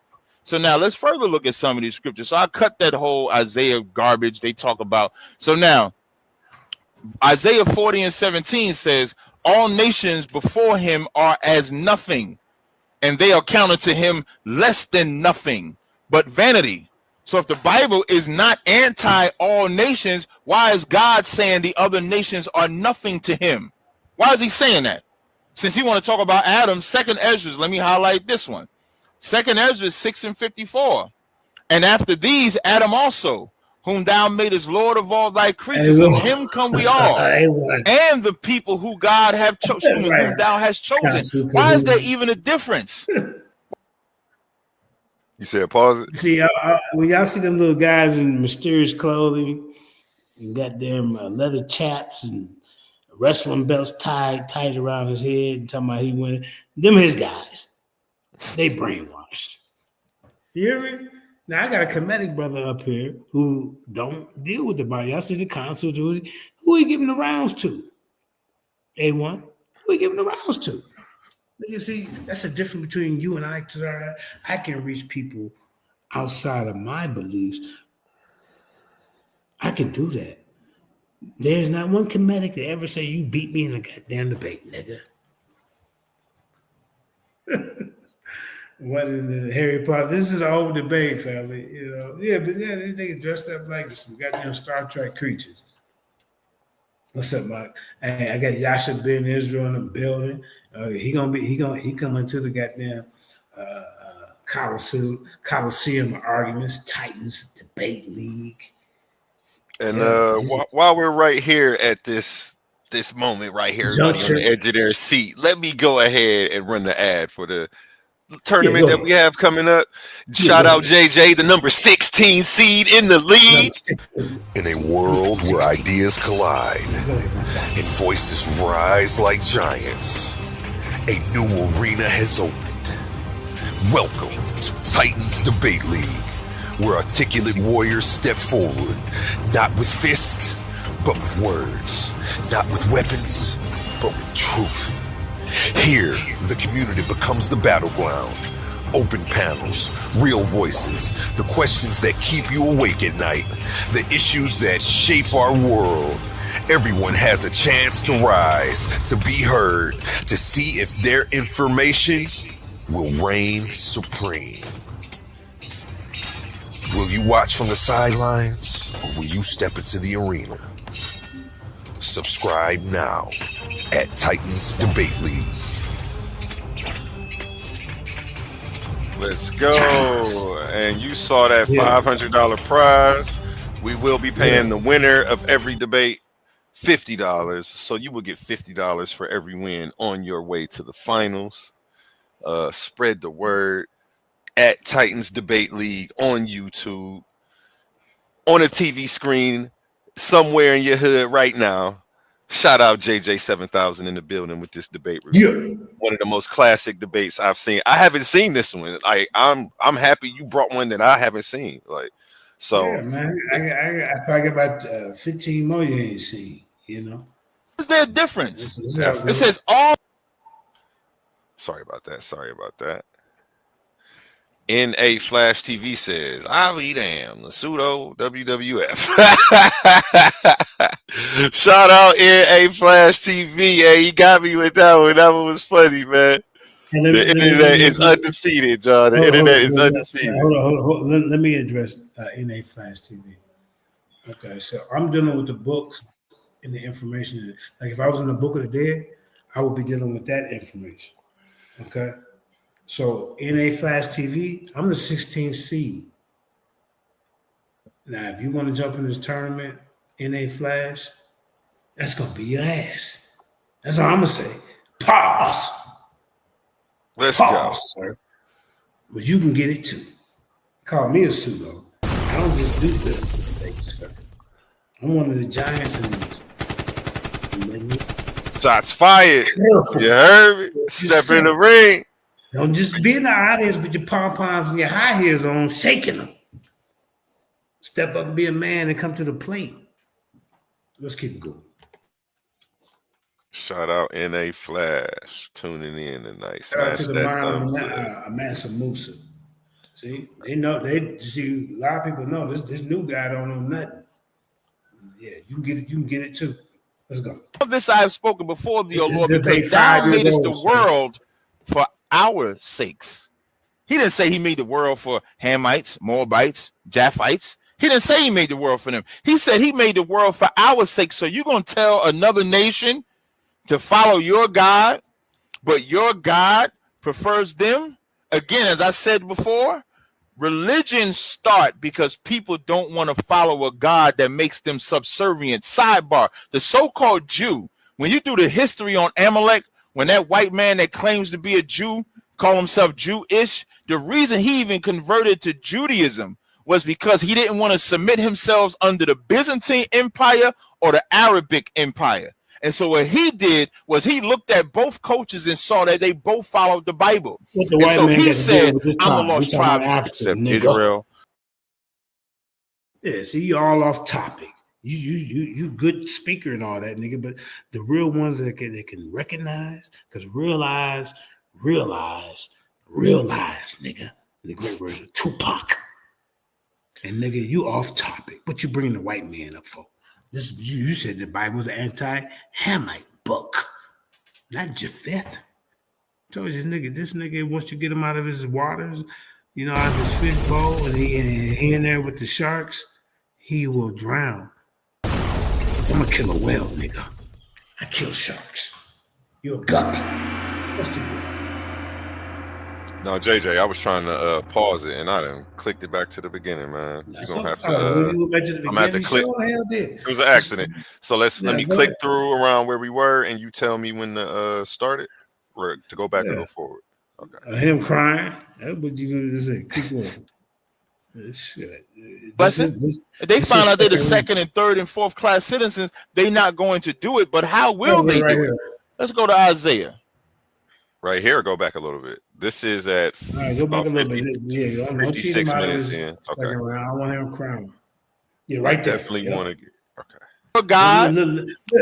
So now let's further look at some of these scriptures. So I cut that whole Isaiah garbage they talk about. So now Isaiah 40:17 says, all nations before him are as nothing, and they are counted to him less than nothing, but vanity. So if the Bible is not anti all nations, why is God saying the other nations are nothing to him? Why is he saying that? Since he want to talk about Adam, 2nd Ezra, let me highlight this one. 2nd Ezra 6:54. And after these, Adam also, whom thou madest Lord of all thy creatures, of him come we all, and the people who God have chosen, whom thou hast chosen. Why is there even a difference? You said pause it. See, when y'all see them little guys in mysterious clothing, and goddamn leather chaps and wrestling belts tied around his head, and talking about he winning, them his guys. They brainwashed. You hear me? Now I got a comedic brother up here who don't deal with the Bible. Y'all see the council duty. Who are you giving the rounds to? A1. Who are you giving the rounds to? You see, that's a difference between you and I, Tazaryach. I can reach people outside of my beliefs. I can do that. There's not one comedic that ever say you beat me in a goddamn debate, nigga. What in the Harry Potter? This is an old debate, family. You know, yeah, but yeah, these niggas dressed up like some goddamn Star Trek creatures. What's up, Mike? Hey, I got Yasha Ben Israel in the building. He coming to the goddamn Coliseum arguments, Titans Debate League. And while we're right here at this moment right here, everybody on the edge of their seat, let me go ahead and run the ad for the tournament that we have coming up. Shout out JJ, the number 16 seed in the league. In a world where ideas collide and voices rise like giants, a new arena has opened. Welcome to Titans Debate League, where articulate warriors step forward, not with fists, but with words, not with weapons, but with truth. Here, the community becomes the battleground. Open panels, real voices, the questions that keep you awake at night, the issues that shape our world. Everyone has a chance to rise, to be heard, to see if their information will reign supreme. Will you watch from the sidelines, or will you step into the arena? Subscribe now at Titans Debate League. Let's go. And you saw that $500 prize. We will be paying the winner of every debate $50. So you will get $50 for every win on your way to the finals. Spread the word at Titans Debate League on YouTube, on a TV screen somewhere in your hood right now. Shout out JJ700 in the building with this debate review. One of the most classic debates I've seen. I haven't seen this one. I'm happy you brought one that I haven't seen. Yeah, man. I probably got about 15 more you ain't seen. You know, is there a difference? It says all. Sorry about that. NA Flash TV says, I'll be damn, the pseudo WWF. Shout out NA Flash TV. Yeah, he got me with that one. That one was funny, man. The internet is undefeated, John. The internet is undefeated. Hold on. Let me address NA Flash TV. Okay, so I'm dealing with the books and the information. Like if I was in the Book of the Dead, I would be dealing with that information. Okay. So NA Flash TV, I'm the 16th seed. Now, if you want to jump in this tournament, NA Flash, that's gonna be your ass. That's all I'm gonna say. Pause. Let's Pause, go, sir. But you can get it too. Call me a pseudo. I don't just do this, sir. I'm one of the giants in this. Shots fired. Careful. You heard me? Step in the ring. Don't just be in the audience with your pom-poms and your high heels on, shaking them. Step up and be a man and come to the plate. Let's keep going. Shout out NA Flash tuning in tonight. Shout out to the mind of Mansa Musa. See, they know. A lot of people know this new guy don't know nothing. Yeah, you can get it. You can get it too. Let's go. Of this I have spoken before thee, O Lord, because thou madest the world for our sakes. He didn't say he made the world for Hamites, Moabites, Japhites. He didn't say he made the world for them. He said he made the world for our sake. So you're going to tell another nation to follow your God, but your God prefers them? Again, as I said before, religions start because people don't want to follow a God that makes them subservient. Sidebar, the so-called Jew, when you do the history on Amalek, when that white man that claims to be a Jew call himself Jewish, the reason he even converted to Judaism was because he didn't want to submit himself under the Byzantine Empire or the Arabic Empire. And so what he did was he looked at both cultures and saw that they both followed the Bible. And so he said, I'm a lost tribe except Israel. Yeah, see, you all off topic. You good speaker and all that, nigga, but the real ones that can recognize, because realize, nigga, the great version, Tupac. And nigga, you off topic. What you bringing the white man up for? This you said the Bible was an anti-Hamite book, not Japheth. Told you, nigga, this nigga, once you get him out of his waters, you know, out of his fish bowl, and he in there with the sharks, he will drown. I'm gonna kill a whale, nigga. I kill sharks. You're a guppy. What's the deal? No, JJ, I was trying to pause it and I done clicked it back to the beginning, man. You're gonna have to when you went back to the I'm gonna have to beginning, click. sure hell did. It was an accident. So let me go click ahead. through around where we were and you tell me when to start it or to go back or Yeah. go forward. Okay. Him crying. That's what you gonna say. Keep going. Shit. They found out they're the second and third and fourth class citizens. They're not going to do it, but how will they do it? Let's go to Isaiah. Right here, go back a little bit. This is at go back a little 50, bit. Yeah, 56 minutes in. Okay. I want him crying. Yeah, right there. Definitely want to get. Okay. Your God,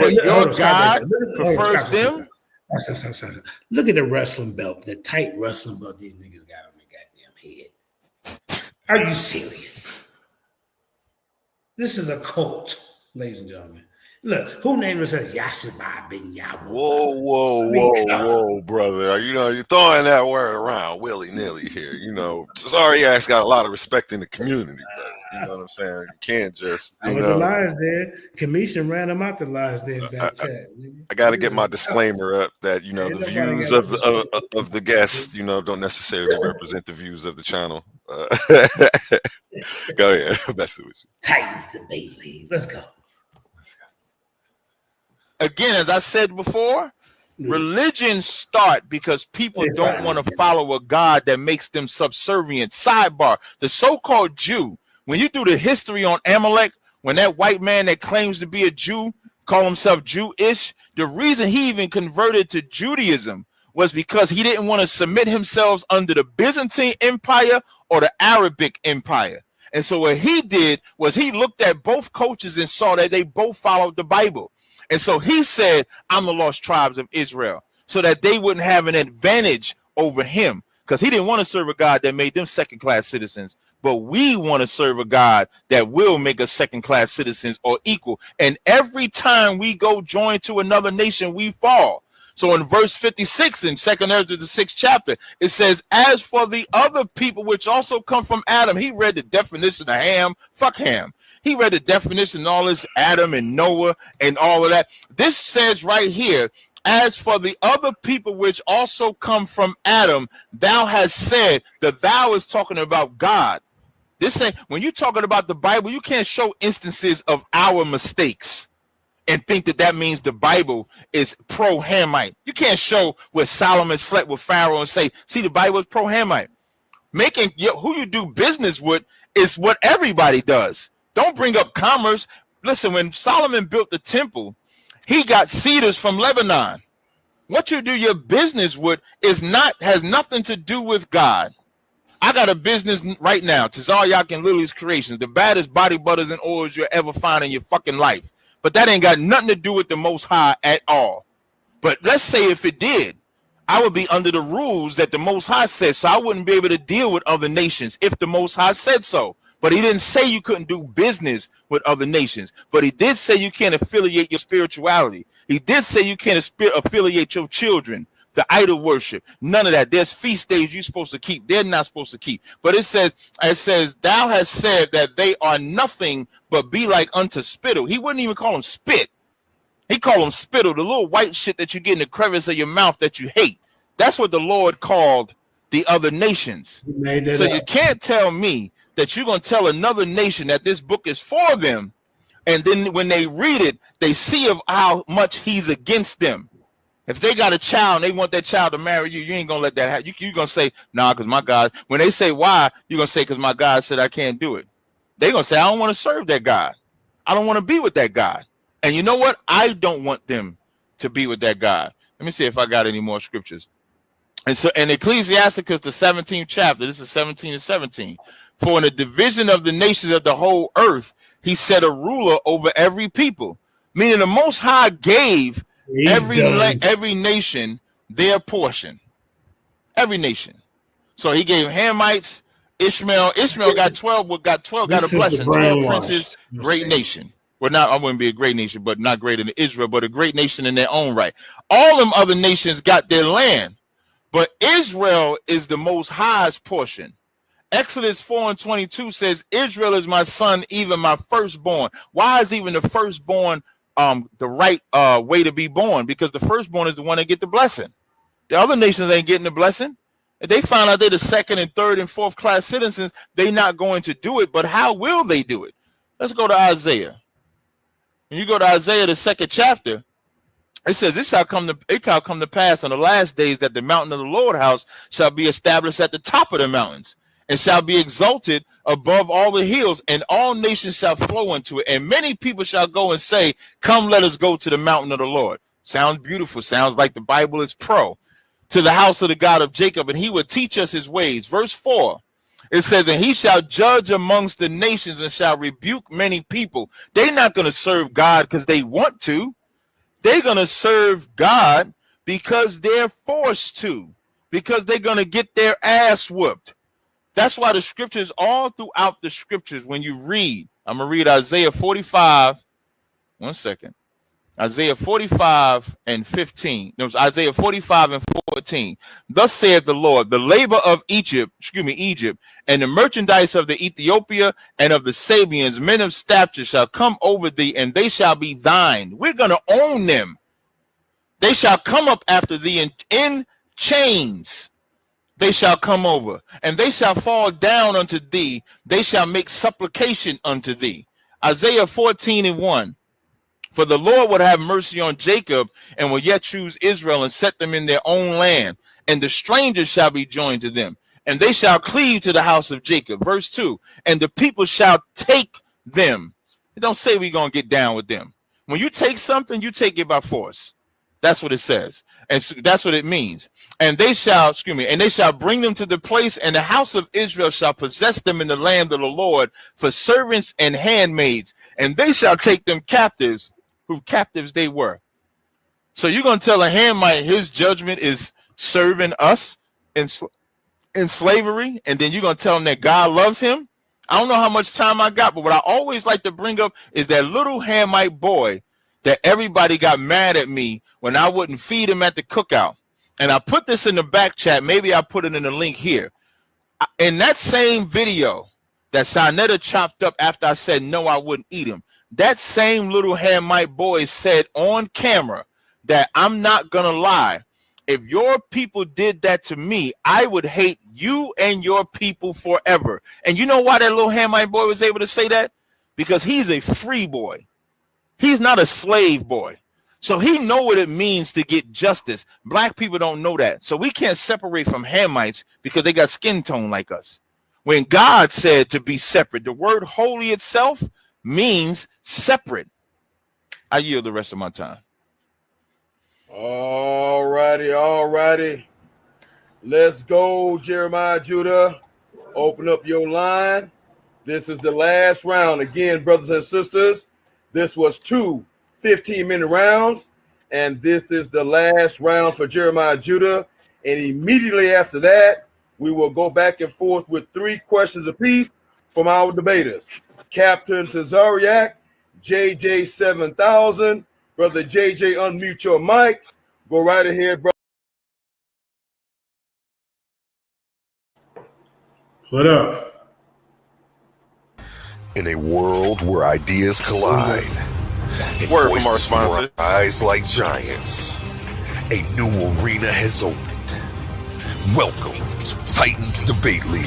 but your God prefers them. Stop. Look at the wrestling belt, the tight wrestling belt these niggas got on their goddamn head. Are you serious? This is a cult, ladies and gentlemen. Look, who named himself Yasiba bin Yahweh? Whoa, brother. You're throwing that word around willy-nilly here. Tazaryach's got a lot of respect in the community, brother. You know what I'm saying? You can't just, I was the lies there. Commission ran them out the lies there. I got to get my disclaimer up that, the views of the guests, don't necessarily represent the views of the channel. Go ahead. Best with you. Titans Debate League. Let's go. Again, as I said before, religions start because people don't want to follow a God that makes them subservient. Sidebar, the so-called Jew, when you do the history on Amalek, when that white man that claims to be a Jew call himself Jewish, the reason he even converted to Judaism was because he didn't want to submit himself under the Byzantine Empire or the Arabic Empire. And so what he did was he looked at both cultures and saw that they both followed the Bible. And so he said, I'm the lost tribes of Israel, so that they wouldn't have an advantage over him, because he didn't want to serve a God that made them second-class citizens. But we want to serve a God that will make us second-class citizens or equal. And every time we go join to another nation, we fall. So in verse 56 in 2nd Ezra, the 6th chapter, it says, as for the other people which also come from Adam, he read the definition of Ham. Fuck Ham. He read the definition, all this Adam and Noah and all of that. This says right here, as for the other people which also come from Adam, thou hast said. The thou is talking about God. This ain't, when you're talking about the Bible, you can't show instances of our mistakes and think that means the Bible is pro-Hamite. You can't show where Solomon slept with Pharaoh and say, see, the Bible is pro-Hamite. Making who you do business with is what everybody does. Don't bring up commerce. Listen, when Solomon built the temple, he got cedars from Lebanon. What you do your business with has nothing to do with God. I got a business right now, Tazaryach and Lily's Creations, the baddest body butters and oils you'll ever find in your fucking life. But that ain't got nothing to do with the Most High at all. But let's say if it did, I would be under the rules that the Most High said, so I wouldn't be able to deal with other nations if the Most High said so. But he didn't say you couldn't do business with other nations. But he did say you can't affiliate your spirituality. He did say you can't affiliate your children to idol worship. None of that. There's feast days you're supposed to keep. They're not supposed to keep. But it says, thou hast said that they are nothing but be like unto spittle. He wouldn't even call them spit. He called them spittle, the little white shit that you get in the crevice of your mouth that you hate. That's what the Lord called the other nations. So you can't tell me that you're going to tell another nation that this book is for them, and then when they read it, they see of how much he's against them. If they got a child and they want that child to marry you, you ain't going to let that happen. You're going to say, nah, because my God. When they say why, you're going to say, because my God said I can't do it. They're going to say, I don't want to serve that God. I don't want to be with that God. And you know what? I don't want them to be with that God. Let me see if I got any more scriptures. And so in Ecclesiasticus, the 17th chapter, this is 17 and 17. For in the division of the nations of the whole earth, he set a ruler over every people. Meaning the Most High gave every nation their portion. Every nation. So he gave Hamites, Ishmael. Ishmael got 12, got a blessing. 12 princes, great nation. Well, not I wouldn't be a great nation, but not greater than Israel, but a great nation in their own right. All them other nations got their land, but Israel is the Most High's portion. Exodus 4:22 says, Israel is my son, even my firstborn. Why is even the firstborn the right way to be born? Because the firstborn is the one that get the blessing. The other nations ain't getting the blessing. If they find out they're the second and third and fourth class citizens, they're not going to do it. But how will they do it? Let's go to Isaiah. When you go to Isaiah, the 2nd chapter, it says, it shall come to pass on the last days that the mountain of the Lord house shall be established at the top of the mountains, and shall be exalted above all the hills, and all nations shall flow into it. And many people shall go and say, come, let us go to the mountain of the Lord. Sounds beautiful. Sounds like the Bible is pro. To the house of the God of Jacob, and he will teach us his ways. Verse 4, it says, and he shall judge amongst the nations and shall rebuke many people. They're not going to serve God because they want to. They're going to serve God because they're forced to, because they're going to get their ass whooped. That's why the scriptures, all throughout the scriptures, when you read, I'm going to read Isaiah 45. One second. Isaiah 45 and 15. It was Isaiah 45 and 14. Thus saith the Lord, the labor of Egypt, and the merchandise of the Ethiopia and of the Sabians, men of stature, shall come over thee, and they shall be thine. We're going to own them. They shall come up after thee in chains. They shall come over, and they shall fall down unto thee. They shall make supplication unto thee. Isaiah 14 and 1. For the Lord would have mercy on Jacob, and will yet choose Israel, and set them in their own land. And the strangers shall be joined to them, and they shall cleave to the house of Jacob. Verse 2, and the people shall take them. It don't say we're going to get down with them. When you take something, you take it by force. That's what it says. And so that's what it means. And they shall, and they shall bring them to the place, and the house of Israel shall possess them in the land of the Lord for servants and handmaids. And they shall take them captives, who captives they were. So you're going to tell a Hamite his judgment is serving us in slavery, and then you're going to tell him that God loves him? I don't know how much time I got, but what I always like to bring up is that little Hamite boy that everybody got mad at me when I wouldn't feed him at the cookout. And I put this in the back chat. Maybe I put it in the link here. In that same video that Sinetta chopped up after I said no, I wouldn't eat him, that same little Hamite boy said on camera that I'm not going to lie. If your people did that to me, I would hate you and your people forever. And you know why that little Hamite boy was able to say that? Because he's a free boy. He's not a slave boy. So he know what it means to get justice. Black people don't know that. So we can't separate from Hamites because they got skin tone like us. When God said to be separate, the word holy itself means separate. I yield the rest of my time. All righty. Let's go, Jeremiah Judah. Open up your line. This is the last round. Again, brothers and sisters, this was 2 15-minute rounds, and this is the last round for Jeremiah Judah. And immediately after that, we will go back and forth with 3 questions apiece from our debaters. Captain Tazaryach, JJ700. Brother JJ, unmute your mic. Go right ahead, bro. What up? In a world where ideas collide and Word from our voices sponsor. rise like giants, a new arena has opened. Welcome to Titans Debate League,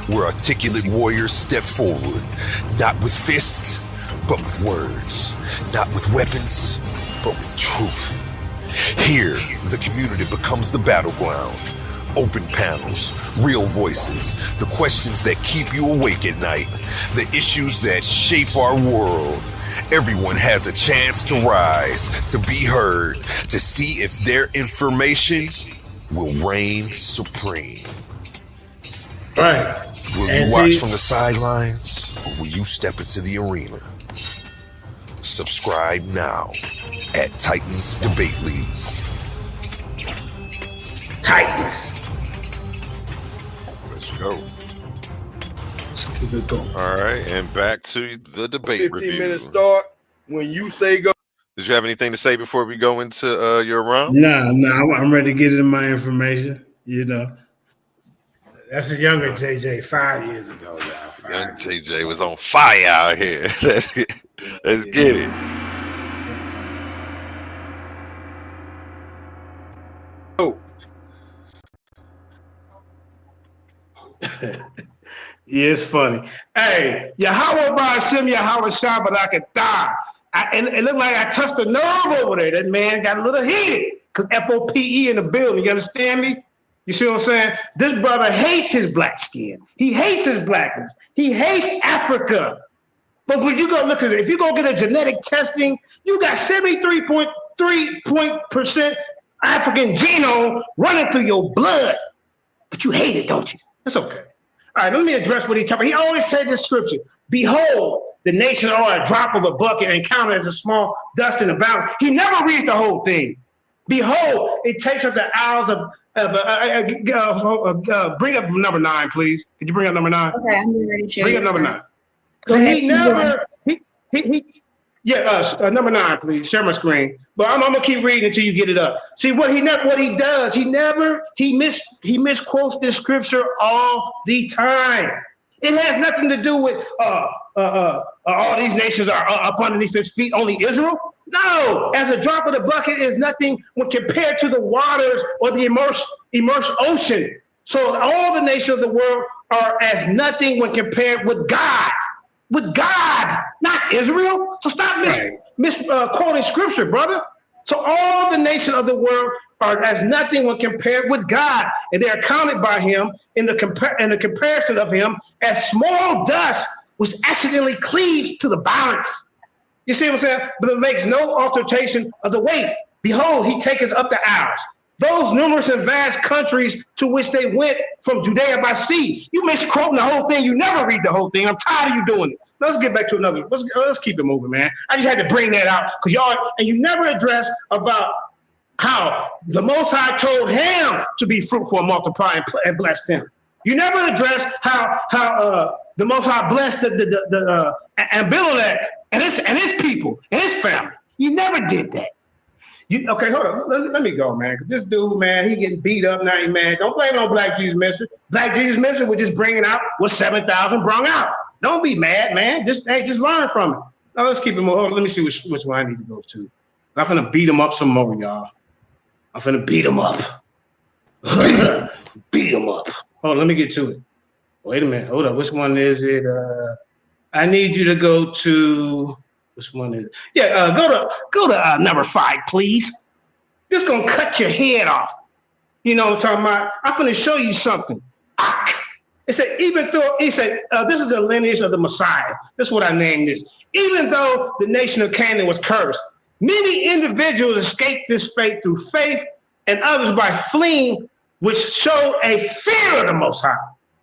where articulate warriors step forward, not with fists, but with words, not with weapons, but with truth. Here, the community becomes the battleground. Open panels, real voices, the questions that keep you awake at night, the issues that shape our world. Everyone has a chance to rise, to be heard, to see if their information will reign supreme. Right. Will you watch from the sidelines, or will you step into the arena? Subscribe now at Titans Debate League. Titans. Let's go. All right, and back to the debate 15 review. minutes start when you say go. Did you have anything to say before we go into your round? No, I'm ready to get into my information. You know, that's a younger JJ 5 years ago, y'all. Young JJ was on fire out here. Let's get it. Yeah, it's funny. Hey, Yahweh Ba'Shem Yahweh Shabbat and it looked like I touched a nerve over there. That man got a little heated because FOPE in the building. You understand me? You see what I'm saying? This brother hates his black skin. He hates his blackness. He hates Africa. But when you go look at it, if you go get a genetic testing, you got 73.3% African genome running through your blood. But you hate it, don't you? That's okay. All right, let me address what he talking about. He always said this scripture, behold, the nations are a drop of a bucket and counted as a small dust in the balance. He never reads the whole thing. Behold, it takes up the hours of bring up number 9, please. Could you bring up number 9? Okay, I'm ready to bring up number 9. Go ahead. He never, number 9, please. Share my screen. But I'm gonna keep reading until you get it up. See what he does. He misquotes this scripture all the time. It has nothing to do with all these nations are up underneath his feet. Only Israel. No, as a drop of the bucket is nothing when compared to the waters or the immersed ocean. So all the nations of the world are as nothing when compared with God. With God, not Israel. So stop misquoting scripture, brother. So all the nations of the world are as nothing when compared with God, and they are counted by Him in the comparison of Him as small dust, which accidentally cleaves to the balance. You see what I'm saying? But it makes no alteration of the weight. Behold, He taketh up the hours. Those numerous and vast countries to which they went from Judea by sea. You misquoting the whole thing. You never read the whole thing. I'm tired of you doing it. Let's get back to another. Let's keep it moving, man. I just had to bring that out because you never addressed about how the Most High told Ham to be fruitful and multiply and blessed him. You never addressed how the Most High blessed the Abimelech and his people and his family. You never did that. Okay, hold on. Let me go, man. Cause this dude, man, he getting beat up now, man. Don't blame it on Black Jesus Minister. Black Jesus Minister was just bringing out what 7,000 brung out. Don't be mad, man. Just learn from it. Now let's keep it more. Let me see which one I need to go to. I'm finna beat him up some more, y'all. I'm finna beat him up. Beat him up. Oh, let me get to it. Wait a minute. Hold up. Which one is it? I need you to go to. Which one is it? Yeah, go to number 5, please. This gonna cut your head off. You know what I'm talking about? I'm gonna show you something. It said, this is the lineage of the Messiah. This is what I named this. Even though the nation of Canaan was cursed, many individuals escaped this fate through faith and others by fleeing, which showed a fear of the Most High.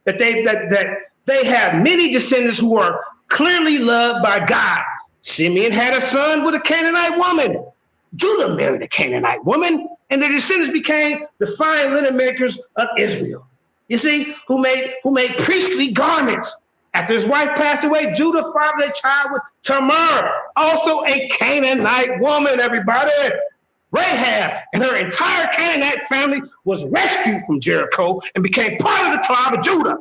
That they have many descendants who are clearly loved by God. Simeon had a son with a Canaanite woman. Judah married a Canaanite woman, and their descendants became the fine linen makers of Israel. You see, who made priestly garments. After his wife passed away, Judah fathered a child with Tamar, also a Canaanite woman, everybody. Rahab and her entire Canaanite family was rescued from Jericho and became part of the tribe of Judah.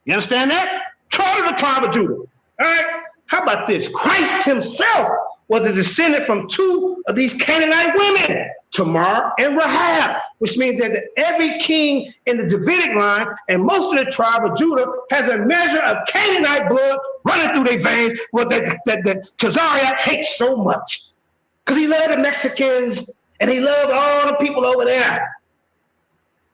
You understand that? Part of the tribe of Judah. All right? How about this? Christ himself was a descendant from 2 of these Canaanite women, Tamar and Rahab, which means that every king in the Davidic line and most of the tribe of Judah has a measure of Canaanite blood running through their veins, that Tazaryach hates so much. Because he loved the Mexicans and he loved all the people over there.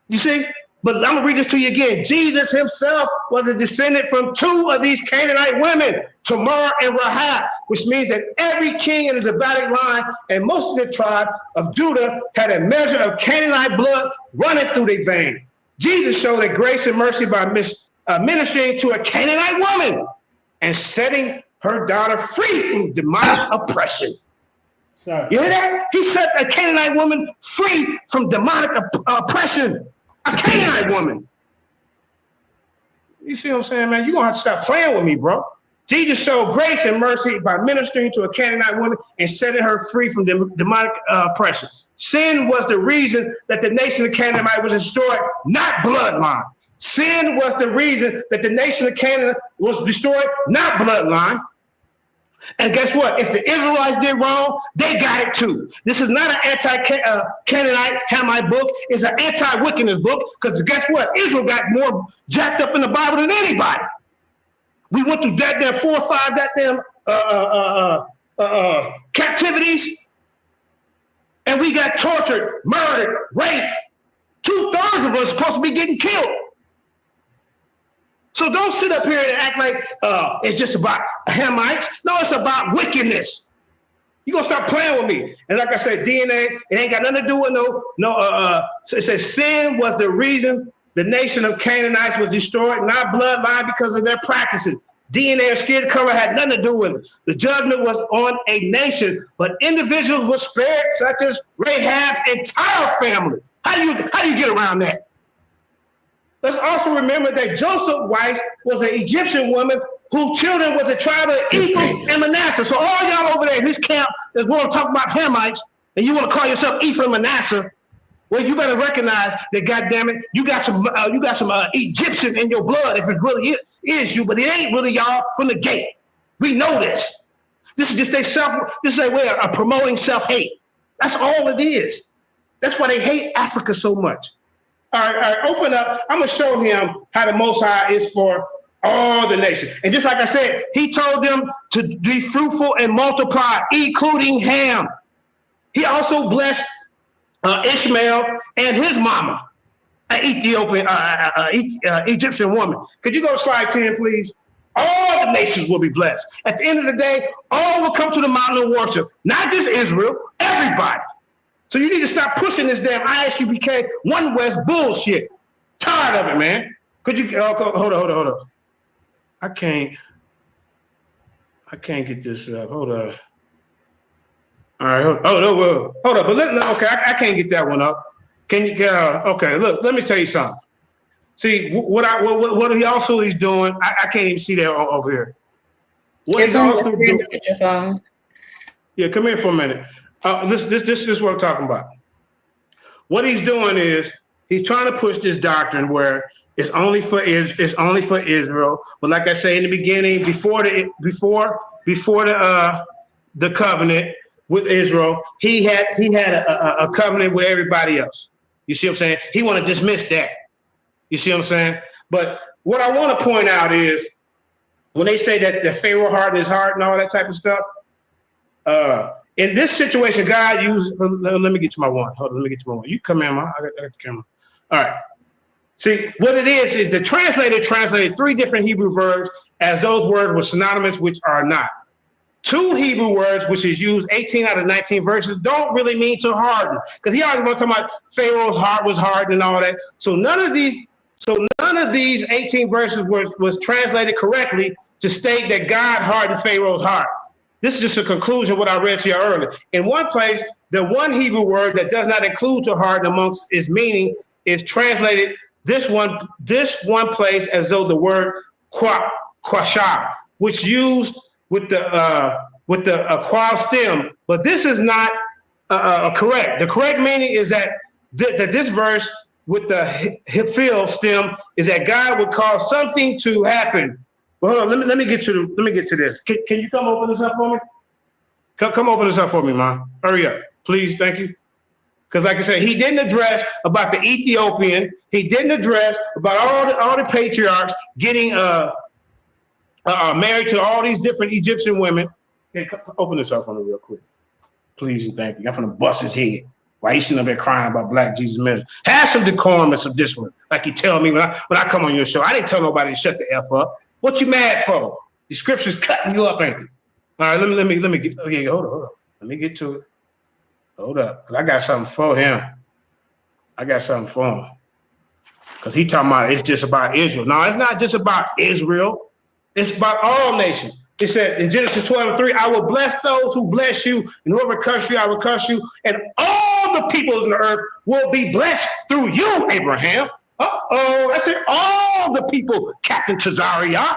You see? But I'm going to read this to you again. Jesus himself was a descendant from 2 of these Canaanite women, Tamar and Rahab, which means that every king in the Davidic line and most of the tribe of Judah had a measure of Canaanite blood running through their veins. Jesus showed a grace and mercy by ministering to a Canaanite woman and setting her daughter free from demonic oppression. Sorry. You hear that? He set a Canaanite woman free from demonic oppression. A Canaanite woman. You see what I'm saying, man? You're going to have to stop playing with me, bro. Jesus showed grace and mercy by ministering to a Canaanite woman and setting her free from demonic oppression. Sin was the reason that the nation of Canaanite was destroyed, not bloodline. Sin was the reason that the nation of Canaan was destroyed, not bloodline. And guess what? If the Israelites did wrong, they got it too. This is not an anti-Canaanite Hamite book. It's an anti-wickedness book because guess what? Israel got more jacked up in the Bible than anybody. We went through goddamn 4 or 5 goddamn captivities, and we got tortured, murdered, raped. 2/3 of us are supposed to be getting killed. So don't sit up here and act like it's just about Hamites. No, it's about wickedness. You gonna stop playing with me. And like I said, DNA, it ain't got nothing to do with it says sin was the reason the nation of Canaanites was destroyed, not bloodline because of their practices. DNA or skin color had nothing to do with it. The judgment was on a nation, but individuals were spared, such as Rahab's entire family. How do you get around that? Let's also remember that Joseph's wife was an Egyptian woman whose children was a tribe of Ephraim and Manasseh. So all y'all over there in this camp that want to talk about Hamites, and you want to call yourself Ephraim and Manasseh, well, you better recognize that, goddammit, you got some Egyptian in your blood if it really is you, but it ain't really y'all from the gate. We know this. This is just a way of promoting self-hate. That's all it is. That's why they hate Africa so much. All right, open up. I'm going to show him how the Most High is for all the nations. And just like I said, he told them to be fruitful and multiply, including Ham. He also blessed Ishmael and his mama, an Ethiopian, Egyptian woman. Could you go to slide 10, please? All the nations will be blessed. At the end of the day, all will come to the mountain of worship. Not just Israel, everybody. So you need to stop pushing this damn ISUBK One West bullshit. Tired of it, man. Could you hold on. I can't get this up. Hold on. All right. Hold up. But I can't get that one up. Can you? Okay. Look, let me tell you something. See what he also is doing. I can't even see that over here. What he's also doing. Yeah, come here for a minute. This is what I'm talking about. What he's doing is he's trying to push this doctrine where it's only for Israel. But like I say in the beginning, before the covenant with Israel, he had a covenant with everybody else. You see what I'm saying? He want to dismiss that. You see what I'm saying? But what I want to point out is when they say that the Pharaoh hardened his heart and all that type of stuff. In this situation, God used. Let me get to my one. Hold on, let me get to my one. You come in, man. I got the camera. All right. See, what it is the translator translated 3 different Hebrew verbs as those words were synonymous, which are not. 2 Hebrew words, which is used 18 out of 19 verses, don't really mean to harden, because he always was talking about Pharaoh's heart was hardened and all that. So none of these 18 verses was translated correctly to state that God hardened Pharaoh's heart. This is just a conclusion of what I read to you earlier. In one place, the one Hebrew word that does not include to harden amongst its meaning is translated this one place as though the word quashah, which used with the qual stem, but this is not correct. The correct meaning is that this verse with the hifil stem is that God would cause something to happen. Well, hold on, let me get to this. Can you come open this up for me? Come open this up for me, man. Hurry up, please. Thank you. Because like I said, he didn't address about the Ethiopian. He didn't address about all the patriarchs getting married to all these different Egyptian women. Hey, open this up for me real quick. Please and thank you. I'm gonna bust his head. Why he's sitting up there crying about Black Jesus Minister? Have some decorum and some discipline. Like you tell me when I come on your show. I didn't tell nobody to shut the F up. What you mad for? The scripture's cutting you up, ain't it? All right, let me get hold on. Let me get to it. Hold up, because I got something for him. Because he talking about it's just about Israel. No, it's not just about Israel. It's about all nations. It said in Genesis 12:3, I will bless those who bless you, and whoever curse you, I will curse you, and all the peoples on the earth will be blessed through you, Abraham. I said all the people, Captain Tazaryach.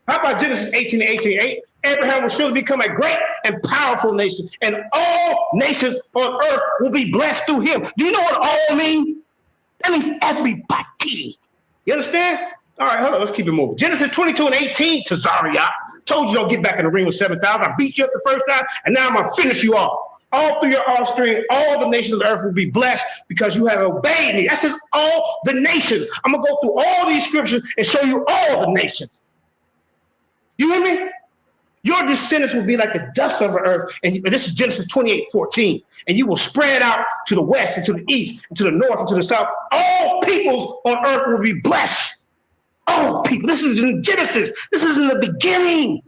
How about Genesis 18:8? Abraham will surely become a great and powerful nation, and all nations on earth will be blessed through him. Do you know what all means? That means everybody. You understand? All right, hold on, let's keep it moving. Genesis 22:18, Tazaryach. Told you don't get back in the ring with 7,000. I beat you up the first time, and now I'm going to finish you off. All through your offspring, all the nations of the earth will be blessed because you have obeyed me. That says all the nations. I'm going to go through all these scriptures and show you all the nations. You hear me? Your descendants will be like the dust of the earth. And this is Genesis 28:14. And you will spread out to the west and to the east and to the north and to the south. All peoples on earth will be blessed. All people. This is in Genesis. This is in the beginning.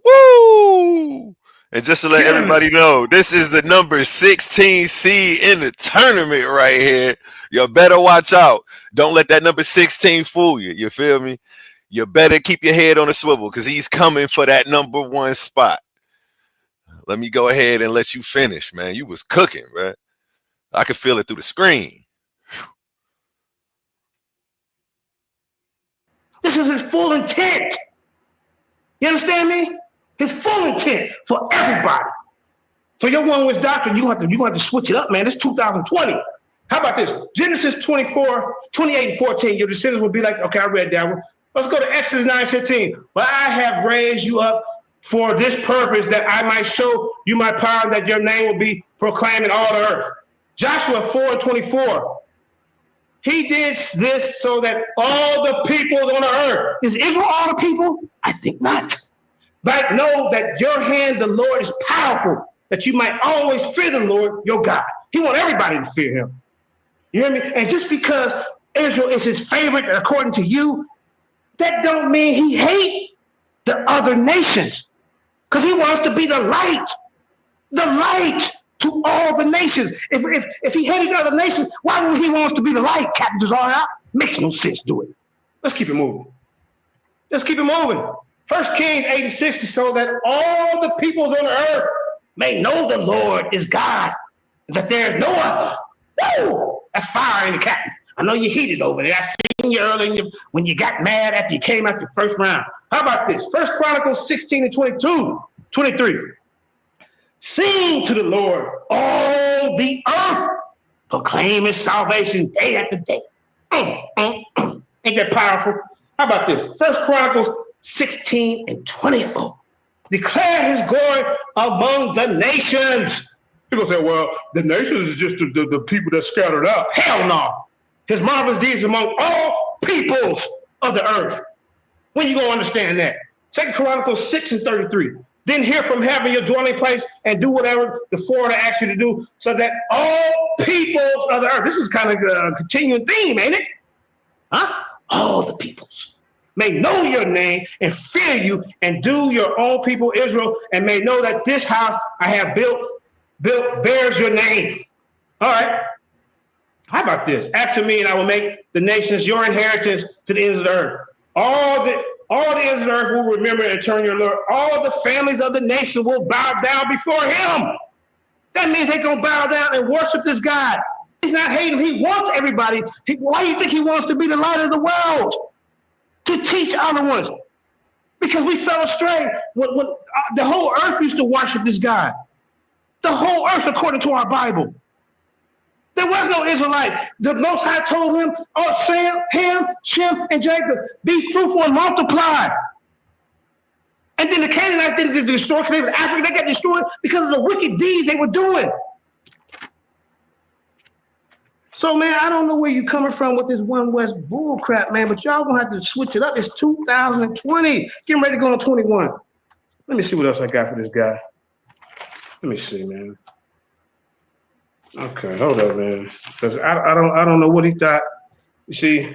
Woo! And just to let everybody know, this is the number 16 seed in the tournament right here. You better watch out. Don't let that number 16 fool you. You feel me? You better keep your head on a swivel because he's coming for that number 1 spot. Let me go ahead and let you finish, man. You was cooking, right? I could feel it through the screen. This is his full intent. You understand me? His full intent for everybody. So your one-wish doctrine, you have to switch it up, man. This is 2020. How about this? Genesis 28:14. Your descendants will be like, okay, I read that one. Let's go to Exodus 9:15. But I have raised you up for this purpose, that I might show you my power, that your name will be proclaimed in all the earth. Joshua 4:24. He did this so that all the people on the earth. Is Israel all the people? I think not. But know that your hand, the Lord, is powerful, that you might always fear the Lord, your God. He wants everybody to fear him. You hear me? And just because Israel is his favorite, according to you, that don't mean he hates the other nations. Because he wants to be the light to all the nations. If he hated the other nations, why would he want to be the light, Captain Tazaryach? Makes no sense, do it. Let's keep it moving. Let's keep it moving. 1 Kings 8:60, so that all the peoples on the earth may know the Lord is God, and that there is no other. Woo! That's fire in the captain. I know you heated over there. I seen you earlier when you got mad after you came out the first round. How about this? 1 Chronicles 16:23. Sing to the Lord, all the earth. Proclaim his salvation day after day. Ain't that powerful? How about this? 1 Chronicles 16:24. Declare his glory among the nations. People say, well, the nations is just the people that scattered out. Hell no. His marvelous deeds among all peoples of the earth. When you gonna understand that? 2 Chronicles 6:33. Then hear from heaven your dwelling place and do whatever the foreigner asks you to do, so that all peoples of the earth. This is kind of a continuing theme, ain't it? Huh? All the peoples may know your name and fear you, and do your own people Israel, and may know that this house I have built bears your name. All right. How about this? After me, and I will make the nations your inheritance to the ends of the earth. All the ends of the earth will remember and turn your Lord. All the families of the nation will bow down before him. That means they're going to bow down and worship this God. He's not hating. He wants everybody. Why do you think he wants to be the light of the world? To teach other ones. Because we fell astray. When the whole earth used to worship this God. The whole earth, according to our Bible. There was no Israelite. The Most High told him, oh, Sam, Ham, Shem, and Japheth, be fruitful and multiply. And then the Canaanites didn't get destroyed because they were African. They got destroyed because of the wicked deeds they were doing. So, man, I don't know where you're coming from with this One West bull crap, man, but y'all gonna have to switch it up. It's 2020. Getting ready to go on 21. Let me see what else I got for this guy. Let me see, man. Okay, hold up, man. Because I don't know what he thought. You see,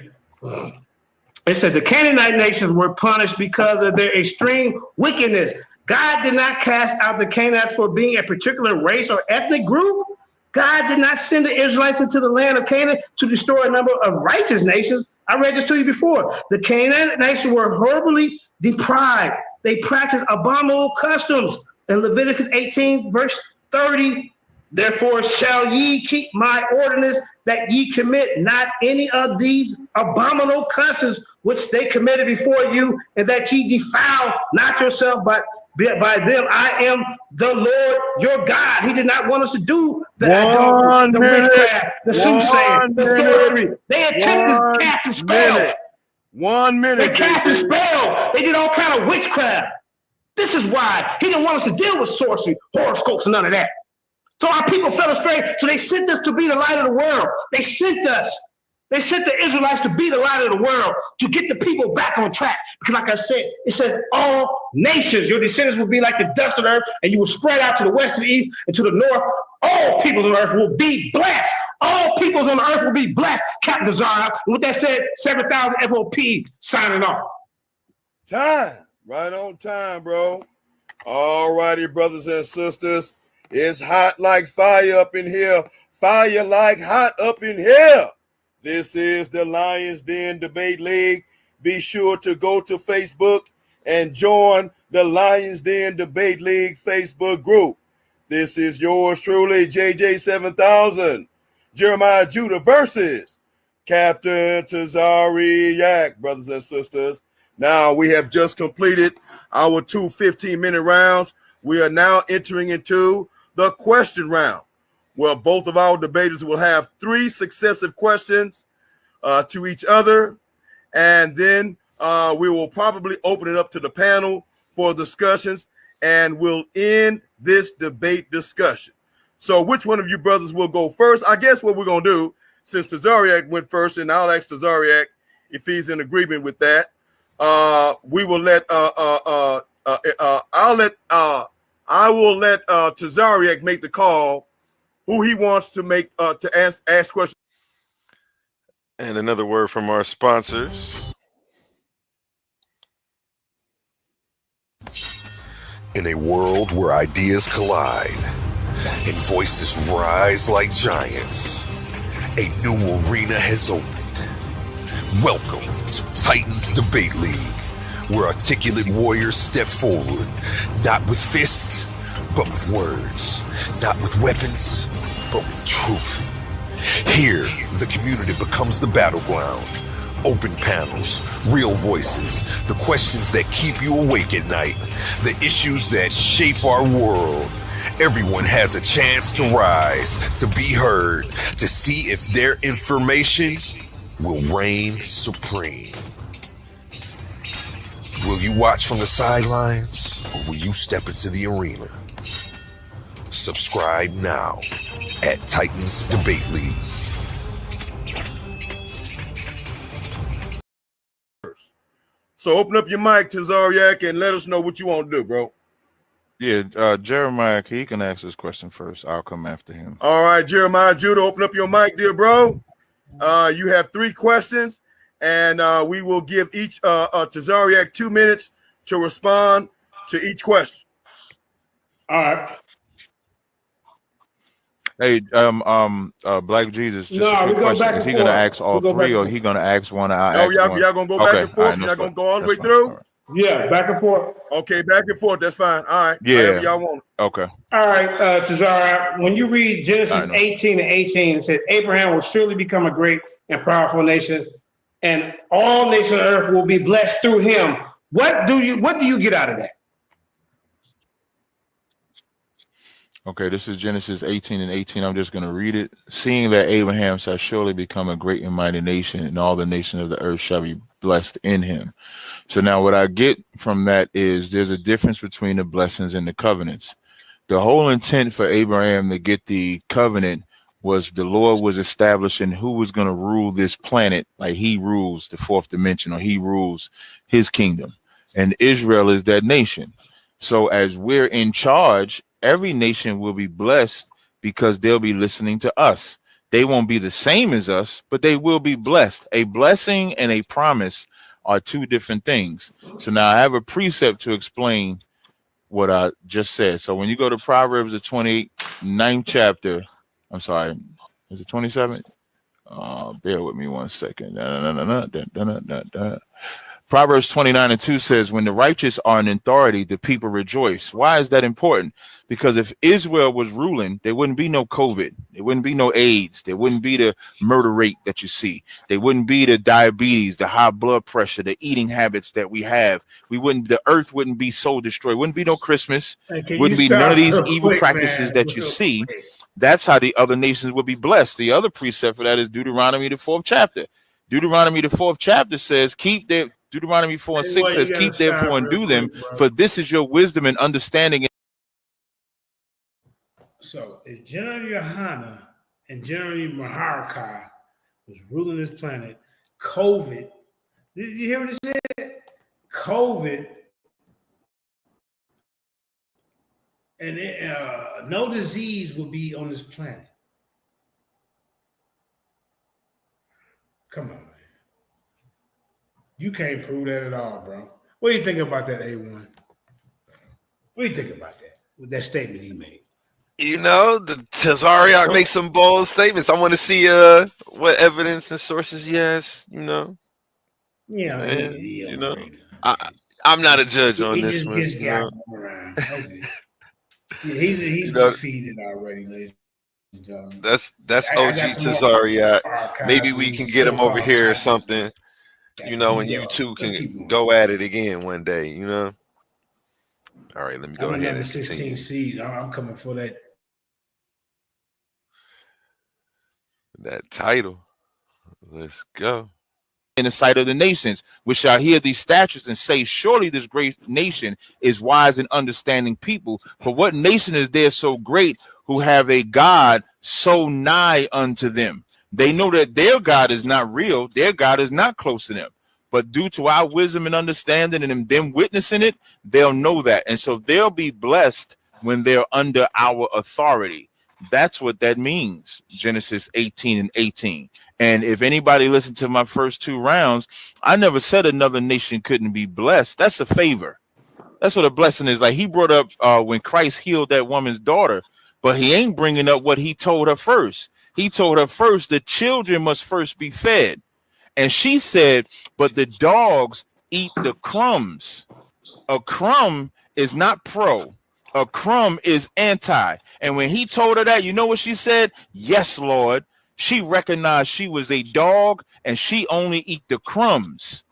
it said the Canaanite nations were punished because of their extreme wickedness. God did not cast out the Canaanites for being a particular race or ethnic group. God did not send the Israelites into the land of Canaan to destroy a number of righteous nations. I read this to you before. The Canaanite nations were horribly deprived. They practiced abominable customs. In Leviticus 18, verse 30, therefore shall ye keep my ordinance, that ye commit not any of these abominable customs which they committed before you, and that ye defile not yourself by them. I am the Lord your God. He did not want us to do the witchcraft, the soothsaying, the sorcery. They attempted to cast a spell. 1 minute. They cast a spell. They did all kind of witchcraft. This is why he didn't want us to deal with sorcery, horoscopes, and none of that. So our people fell astray. So they sent us to be the light of the world. They sent us They sent the Israelites to be the light of the world, to get the people back on track. Because like I said, it says all nations, your descendants will be like the dust of the earth, and you will spread out to the west, to the east, and to the north. All peoples on the earth will be blessed. All peoples on the earth will be blessed. Captain Tazaryach. And with that said, 7,000 FOP signing off. Time. Right on time, bro. All righty, brothers and sisters. It's hot like fire up in here. Fire like hot up in here. This is the Lions Den Debate League. Be sure to go to Facebook and join the Lions Den Debate League Facebook group. This is yours truly, JJ700, Jeremiah Judah versus Captain Tazaryach, brothers and sisters. Now, we have just completed our 2 15-minute rounds. We are now entering into the question round, where both of our debaters will have 3 successive questions to each other, and then we will probably open it up to the panel for discussions, and we'll end this debate discussion. So which one of you brothers will go first? I guess what we're going to do, since Tazaryach went first, and I'll ask Tazaryach if he's in agreement with that, we will let I will let Tazaryach make the call who he wants to make to ask questions. And another word from our sponsors. In a world where ideas collide and voices rise like giants, a new arena has opened. Welcome to Titans Debate League, where articulate warriors step forward, not with fists, but with words, not with weapons, but with truth. Here, the community becomes the battleground. Open panels, real voices, the questions that keep you awake at night, the issues that shape our world. Everyone has a chance to rise, to be heard, to see if their information will reign supreme. Will you watch from the sidelines, or will you step into the arena? Subscribe now at Titans Debate League. So open up your mic, Tazaryach, and let us know what you want to do, bro. Yeah, Jeremiah, he can ask this question first. I'll come after him. All right, Jeremiah Judah, open up your mic, dear bro. You have 3 questions, and we will give each Tazaryach 2 minutes to respond to each question. All right. Hey, Black Jesus, just a quick question. Is he going to ask all 3, or he going to ask one? Oh, y'all going to go back and forth? Y'all going to go all the way through? Right. Yeah, back and forth. Okay, back and forth. That's fine. All right. Yeah. Whatever y'all want. Okay. All right, Tazaryach, when you read Genesis 18 and 18, it says, Abraham will surely become a great and powerful nation, and all nations of the earth will be blessed through him. What do you get out of that? Okay, this is Genesis 18 and 18. I'm just going to read it. Seeing that Abraham shall surely become a great and mighty nation, and all the nations of the earth shall be blessed in him. So now what I get from that is there's a difference between the blessings and the covenants. The whole intent for Abraham to get the covenant was the Lord was establishing who was going to rule this planet, like he rules the 4th dimension, or he rules his kingdom. And Israel is that nation. So as we're in charge, every nation will be blessed because they'll be listening to us. They won't be the same as us, but they will be blessed. A blessing and a promise are 2 different things. So now I have a precept to explain what I just said. So when you go to Proverbs, the 29th chapter, I'm sorry, is it 27? Bear with me 1 second. Proverbs 29 and 2 says, when the righteous are in authority, the people rejoice. Why is that important? Because if Israel was ruling, there wouldn't be no COVID. There wouldn't be no AIDS. There wouldn't be the murder rate that you see. There wouldn't be the diabetes, the high blood pressure, the eating habits that we have. The earth wouldn't be so destroyed. Wouldn't be no Christmas. Wouldn't be none of these evil practices that you see. That's how the other nations would be blessed. The other precept for that is Deuteronomy, the 4th chapter. Deuteronomy, the 4th chapter says, Deuteronomy 4 and 6 says, keep therefore and do them, for this is your wisdom and understanding. So if General Yohana and General Maharka was ruling this planet. COVID. Did you hear what he said? COVID. And no disease will be on this planet. Come on, man. You can't prove that at all, bro. What do you think about that, A1? What do you think about that? With that statement he made? You know, the Tazaryach makes some bold statements. I want to see what evidence and sources he has, you know. Yeah, and, you know. I'm not a judge on this one. He just gets around. Yeah, he's defeated already, ladies and gentlemen. That's OG Tazaryach. Maybe we can get him over here or something, you know, and you two can go at it again one day, you know. All right, let me go ahead and 16 seed. I'm coming for that title. Let's go. In the sight of the nations, which shall hear these statutes and say, surely this great nation is wise and understanding people. For what nation is there so great who have a God so nigh unto them? They know that their God is not real. Their God is not close to them. But due to our wisdom and understanding and them witnessing it, they'll know that. And so they'll be blessed when they're under our authority. That's what that means. Genesis 18:18. And if anybody listened to my first 2 rounds, I never said another nation couldn't be blessed. That's a favor. That's what a blessing is. Like he brought up when Christ healed that woman's daughter, but he ain't bringing up what he told her first. He told her first the children must first be fed. And she said, but the dogs eat the crumbs. A crumb is not pro. A crumb is anti. And when he told her that, you know what she said? Yes, Lord. She recognized she was a dog and she only eat the crumbs.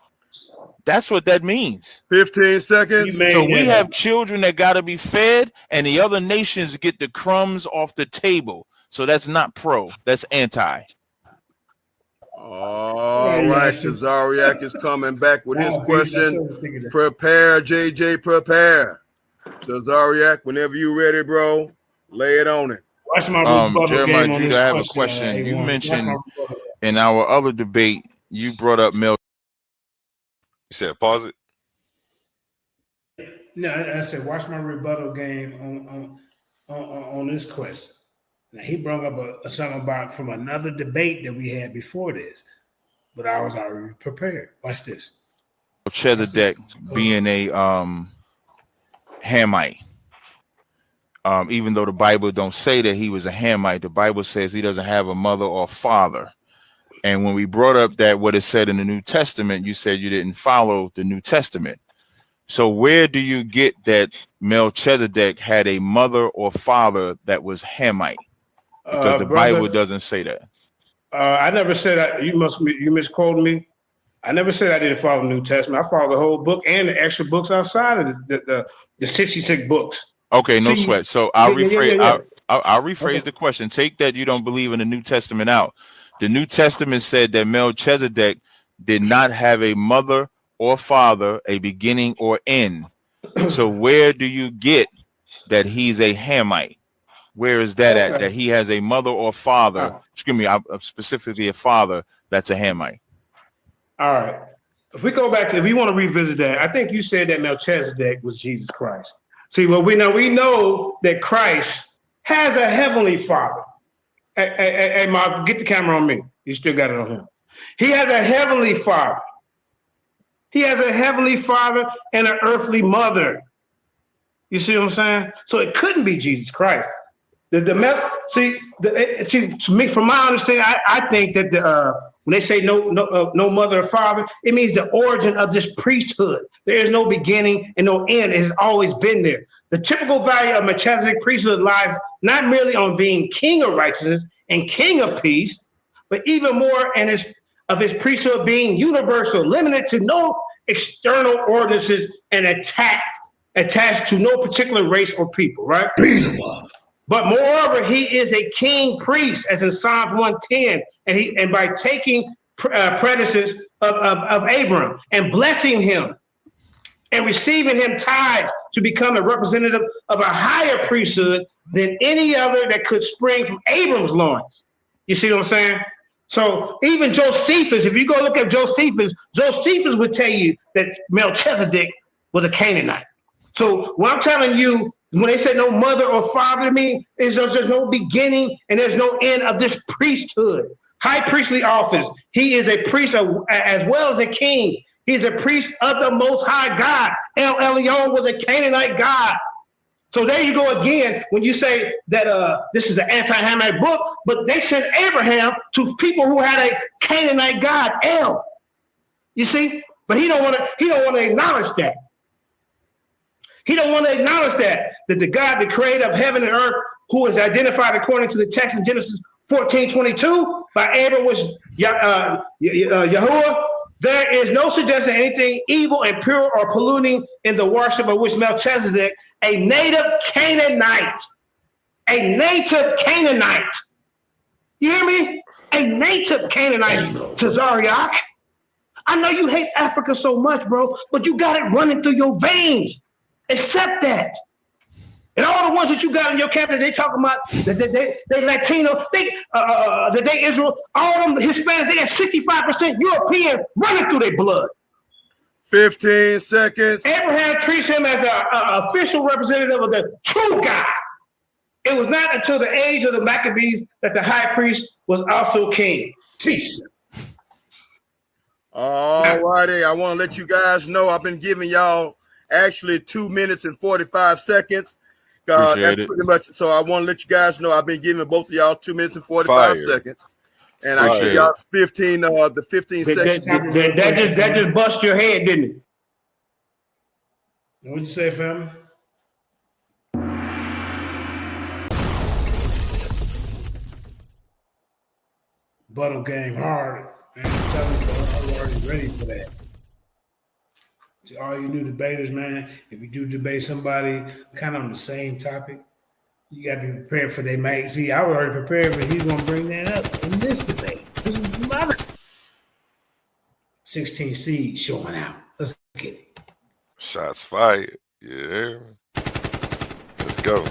That's what that means. 15 seconds. So we have children that got to be fed and the other nations get the crumbs off the table. So that's not pro. That's anti. All right, Tazaryach is coming back with his question. Prepare, JJ, prepare. Tazaryach, whenever you're ready, bro, lay it on it. Jeremiah Judah, I have a question. You mentioned in our other debate, you brought up Mel. You said pause it? No, I said watch my rebuttal game on this question. Now, he brought up something about from another debate that we had before this, but I was already prepared. Watch this. Melchizedek being a Hamite. Even though the Bible don't say that he was a Hamite, the Bible says he doesn't have a mother or father. And when we brought up that what it said in the New Testament, you said you didn't follow the New Testament. So where do you get that Melchizedek had a mother or father that was Hamite? Because the Bible doesn't say that. I never said that. You misquoted me. I never said I didn't follow the New Testament. I followed the whole book and the extra books outside of the 66 books. Okay, no sweat. So I'll rephrase. I'll rephrase the question. Take that you don't believe in the New Testament out. The New Testament said that Melchizedek did not have a mother or father, a beginning or end. So where do you get that he's a Hamite? Where is that at? That he has a mother or father? Excuse me, specifically a father that's a Hamite. All right. If we go back, if we want to revisit that, I think you said that Melchizedek was Jesus Christ. See, well, we know that Christ has a heavenly father. Hey, Mark, get the camera on me. You still got it on him. He has a heavenly father. He has a heavenly father and an earthly mother. You see what I'm saying? So it couldn't be Jesus Christ. To me, from my understanding, I think that when they say no mother or father, it means the origin of this priesthood. There is no beginning and no end. It has always been there. The typical value of Melchizedek priesthood lies not merely on being king of righteousness and king of peace, but even more of his priesthood being universal, limited to no external ordinances and attached to no particular race or people, right? But moreover, he is a king priest, as in Psalms 110, and by taking predecessors of Abram and blessing him and receiving him tithes to become a representative of a higher priesthood than any other that could spring from Abram's loins. You see what I'm saying? So even Josephus, if you go look at Josephus would tell you that Melchizedek was a Canaanite. So what I'm telling you, when they say no mother or father to me, is there's no beginning and there's no end of this priesthood. High priestly office. He is a priest as well as a king. He's a priest of the Most High God. El Elyon was a Canaanite god. So there you go again when you say that this is an anti-Hamite book, but they sent Abraham to people who had a Canaanite god, El. You see, but he don't want to acknowledge that. He don't want to acknowledge that the God, the creator of heaven and earth, who is identified according to the text in Genesis 14:22 by Abram was Yahuwah. There is no suggestion of anything evil, impure, or polluting in the worship of which Melchizedek, a native Canaanite, you hear me? A native Canaanite, Tazaryach. I know you hate Africa so much, bro, but you got it running through your veins. Accept that. And all the ones that you got in your cabinet, they talking about that they Latino, that they Israel, all them Hispanics, they got 65% European running through their blood. 15 seconds. Abraham treats him as an official representative of the true God. It was not until the age of the Maccabees that the high priest was also king. Teach. All righty. I want to let you guys know I've been giving y'all actually 2 minutes and 45 seconds. Appreciate it. Pretty much. So I want to let you guys know I've been giving both of y'all 2 minutes and 45 seconds. And I give y'all 15 seconds. That just bust your head, didn't it? What'd you say, family? Buttle game hard. Man, I'm telling you, bro, I'm already ready for that. To all you new debaters, man, if you do debate somebody kind of on the same topic, you got to be prepared for they might. See, I was already prepared, but he's going to bring that up in this debate. This was some other 16 seed showing out. Let's get it. Shots fired. Yeah. Let's go.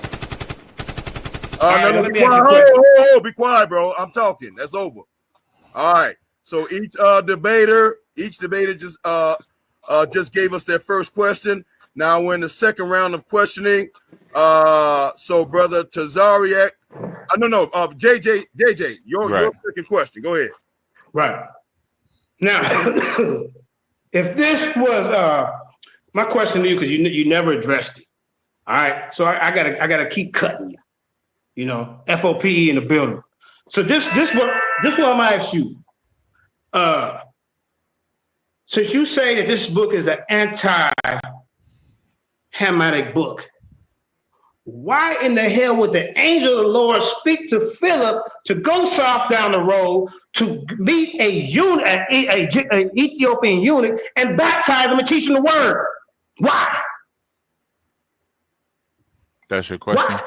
No, be quiet. Be quiet, bro. I'm talking. That's over. All right. So each debater just gave us their first question. Now we're in the second round of questioning. So brother Tazaryach, JJ, your second question. Go ahead. Right. Now, if this was my question to you, because you never addressed it. All right. So I gotta keep cutting you. You know, FOPE in the building. So this what I'm gonna ask you. Since you say that this book is an anti-Hamitic book, why in the hell would the angel of the Lord speak to Philip to go south down the road to meet an Ethiopian eunuch and baptize him and teach him the word? Why? That's your question? Why?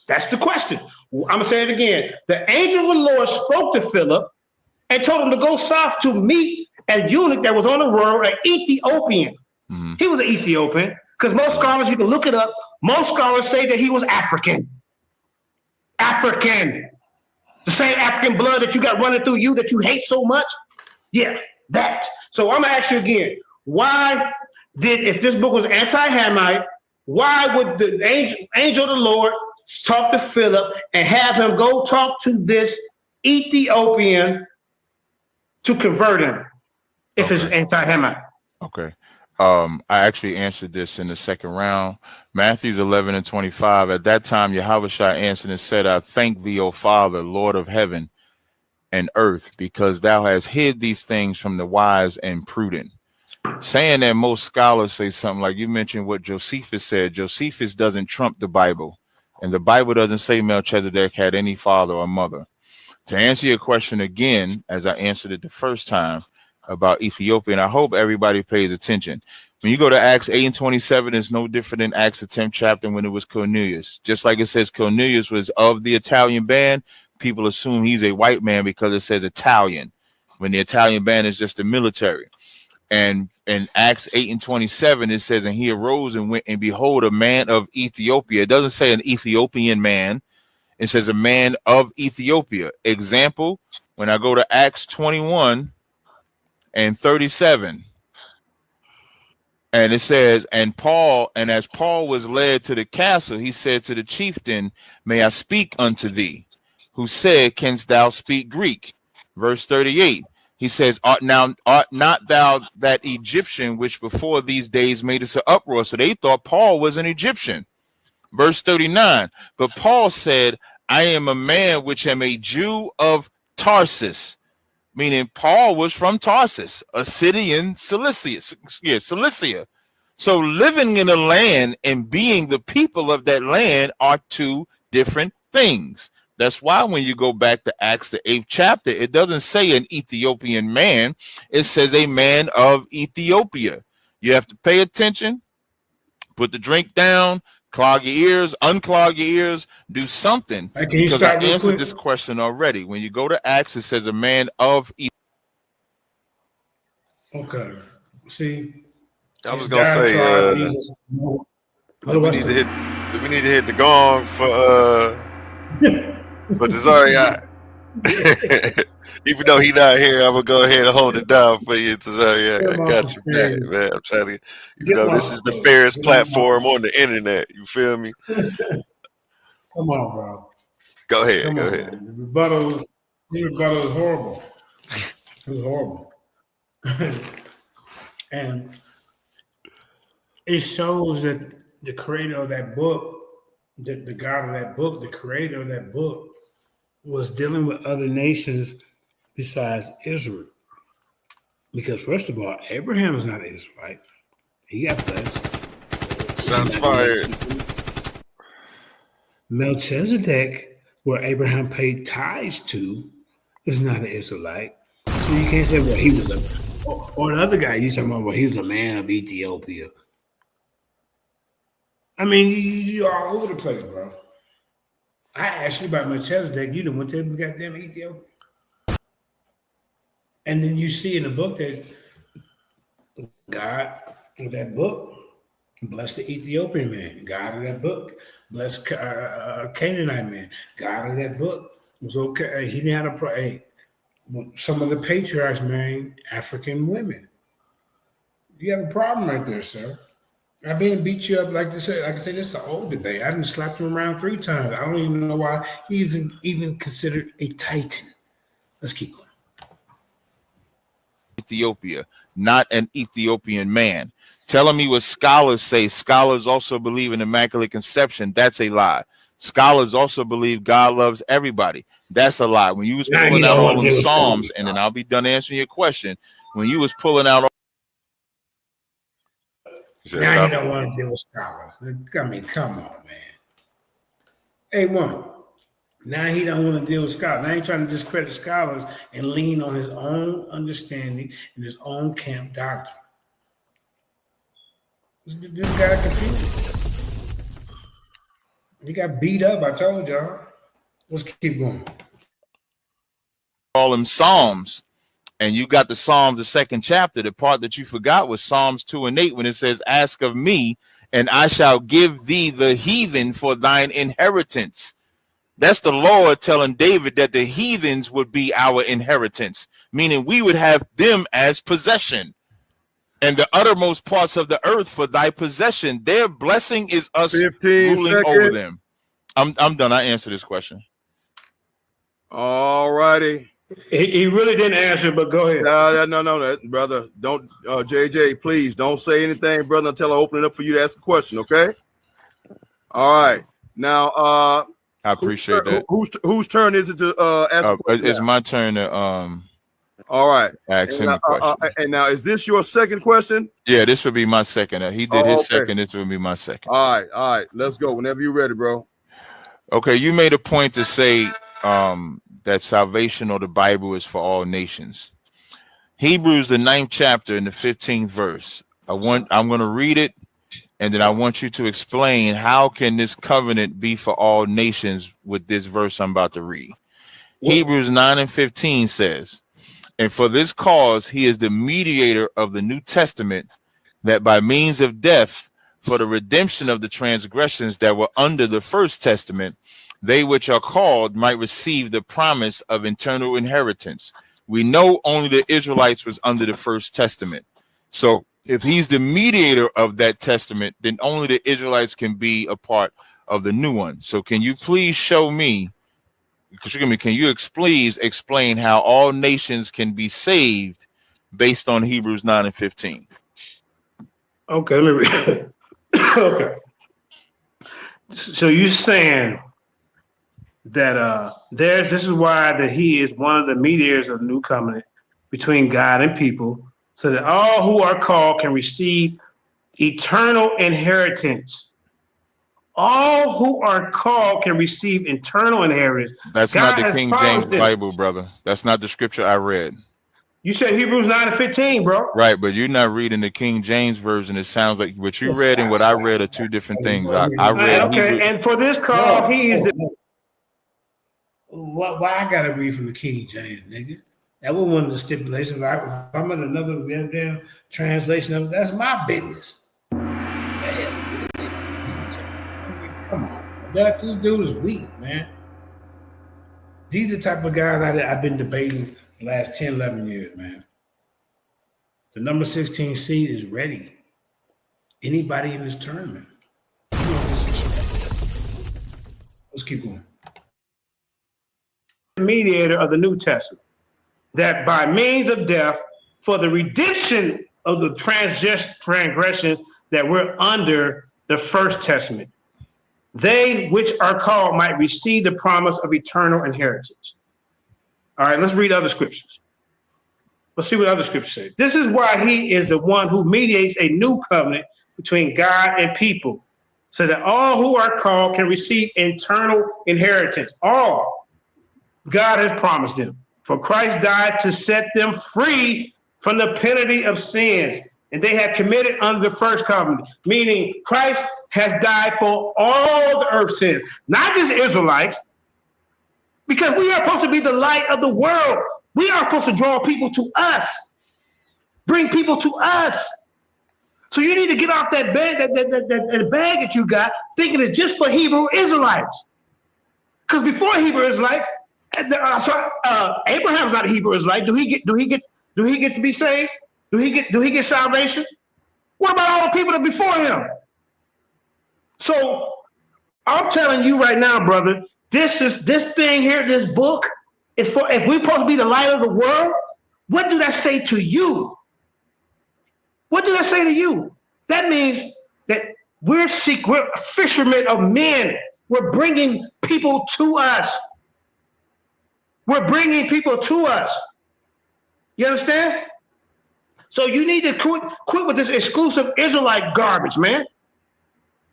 That's the question. I'm going to say it again. The angel of the Lord spoke to Philip and told him to go south to meet a eunuch that was on the road, an Ethiopian. Mm-hmm. He was an Ethiopian, because most scholars, you can look it up, most scholars say that he was African. African. The same African blood that you got running through you that you hate so much. Yeah, that. So I'm going to ask you again, if this book was anti-Hamite, why would the angel of the Lord talk to Philip and have him go talk to this Ethiopian to convert him if it's anti-Hamite? Okay. I actually answered this in the second round. Matthew 11:25. At that time, Yahushua answered and said, I thank thee, O Father, Lord of heaven and earth, because thou hast hid these things from the wise and prudent. Saying that most scholars say something like you mentioned what Josephus said. Josephus doesn't trump the Bible, and the Bible doesn't say Melchizedek had any father or mother. To answer your question again, as I answered it the first time about Ethiopia, and I hope everybody pays attention. When you go to Acts 8:27, it's no different than Acts the 10th chapter when it was Cornelius. Just like it says Cornelius was of the Italian band, people assume he's a white man because it says Italian, when the Italian band is just the military. And in Acts 8:27, it says, and he arose and went, and behold, a man of Ethiopia. It doesn't say an Ethiopian man. It says a man of Ethiopia. Example, when I go to Acts 21 and 37, and it says, and as Paul was led to the castle, he said to the chieftain, may I speak unto thee? Who said, canst thou speak Greek? Verse 38, he says, art not thou that Egyptian which before these days made us an uproar? So they thought Paul was an Egyptian. Verse 39, but Paul said, I am a man which am a Jew of Tarsus, meaning Paul was from Tarsus, a city in Cilicia. So living in a land and being the people of that land are two different things. That's why when you go back to Acts, the 8th chapter, it doesn't say an Ethiopian man. It says a man of Ethiopia. You have to pay attention, put the drink down, clog your ears, unclog your ears, do something. Hey, can you because I start real answered quick? this question already. When you go to Acts, it says a man of Ethiopia. Okay. See, I was gonna say, do we need to hit the gong for Tazaryach? Even though he not here, I'm gonna go ahead and hold it down for you, Tazaryach. I got you back, man. I'm trying to, this is the fairest platform on the internet. You feel me? Come on, bro. Go ahead. Come go on, ahead. man. The rebuttal was horrible. It was horrible. And it shows that the creator of that book, that the God of that book, the creator of that book, was dealing with other nations besides Israel. Because first of all, Abraham is not an Israelite. He got blessed. Shots fired. Melchizedek, where Abraham paid tithes to, is not an Israelite. So you can't say, well, he was or another guy you talking about, well, he's a man of Ethiopia. I mean, you're all over the place, bro. I asked you about Melchizedek, you done went to goddamn Ethiopia. And then you see in the book that God, in that book, blessed the Ethiopian man. God in that book blessed Canaanite man. God in that book was okay. He didn't have to pray. Some of the patriarchs marrying African women. You have a problem right there, sir. I've been beat you up like this. Like I said, this is an old debate. I done slapped him around 3 times. I don't even know why he's even considered a titan. Let's keep going. Ethiopia, not an Ethiopian man. Telling me what scholars say. Scholars also believe in immaculate conception. That's a lie. Scholars also believe God loves everybody. That's a lie. When you was pulling out all the Psalms, and then I'll be done answering your question. When you was pulling out all now you don't want to deal with scholars. I mean, come on, man. A1. Now he don't want to deal with scholars. Now he's trying to discredit scholars and lean on his own understanding and his own camp doctrine. This guy confused. He got beat up, I told y'all. Let's keep going. them Psalms, and you got the Psalms, the 2nd chapter. The part that you forgot was Psalms 2 and 8, when it says, ask of me, and I shall give thee the heathen for thine inheritance. That's the Lord telling David that the heathens would be our inheritance, meaning we would have them as possession, and the uttermost parts of the earth for thy possession. Their blessing is us ruling over them. I'm done. I answered this question. All righty. He really didn't answer, but go ahead. No, brother. Don't, JJ, please don't say anything, brother, until I open it up for you to ask a question, okay? All right. Now, I appreciate that. Whose turn is it to ask a question? It's my turn to all right. Ask him a question. And now, is this your second question? Yeah, this would be my second. He did his second. This would be my second. All right. Let's go. Whenever you're ready, bro. Okay, you made a point to say that salvation or the Bible is for all nations. Hebrews, the 9th chapter, in the 15th verse. I'm going to read it, and then I want you to explain how can this covenant be for all nations with this verse I'm about to read. Hebrews 9 and 15 says, and for this cause he is the mediator of the New Testament, that by means of death, for the redemption of the transgressions that were under the first testament, they which are called might receive the promise of eternal inheritance. We know only the Israelites was under the first testament. So if he's the mediator of that testament, then only the Israelites can be a part of the new one. So can you please show me, can you please explain how all nations can be saved based on Hebrews 9 and 15? Okay, let me read. Okay. So you're saying that this is why that he is one of the mediators of the new covenant between God and people, so that all who are called can receive eternal inheritance. All who are called can receive eternal inheritance. That's God not the has King James promised this. Bible, brother. That's not the scripture I read. You said Hebrews 9 and 15, bro. Right, but you're not reading the King James version. It sounds like what you read and what I read are two different things. I read Okay, Hebrew. and for this call, he is the. Why I gotta read from the King James, nigga? That was one of the stipulations. If I'm in another damn translation of it, that's my business. Come on, this dude is weak, man. These are the type of guys I've been debating the last 10, 11 years, man. The number 16 seed is ready. Anybody in this tournament. Let's keep going. Mediator of the New Testament, that by means of death, for the redemption of the transgressions that were under the first testament, they which are called might receive the promise of eternal inheritance. All right, let's read other scriptures. Let's see what other scriptures say. This is why he is the one who mediates a new covenant between God and people, so that all who are called can receive eternal inheritance. All God has promised them. For Christ died to set them free from the penalty of sins, and they had committed under the first covenant, meaning Christ has died for all the earth's sins, not just Israelites, because we are supposed to be the light of the world. We are supposed to draw people to us, bring people to us. So you need to get off that bag, that bag that you got, thinking it's just for Hebrew Israelites. Because before Hebrew Israelites, Abraham's not a Hebrew Israelite. Do he get to be saved? Do he get salvation? What about all the people that before him? So I'm telling you right now, brother, this thing here, this book, is for, if we're supposed to be the light of the world, what do that say to you? What does that say to you? That means that we're fishermen of men. We're bringing people to us. We're bringing people to us. You understand? So you need to quit with this exclusive Israelite garbage, man.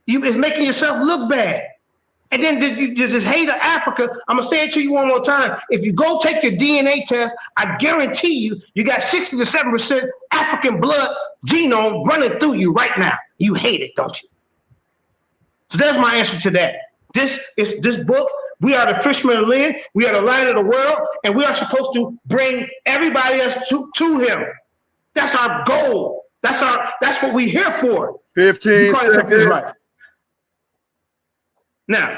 It's making yourself look bad. And then this hate of Africa, I'm going to say it to you one more time. If you go take your DNA test, I guarantee you got 60 to 7% African blood genome running through you right now. You hate it, don't you? So that's my answer to that. This book, we are the fishermen of men, we are the light of the world, and we are supposed to bring everybody else to him. That's our goal. That's what we're here for. 15 seconds. Right. Now,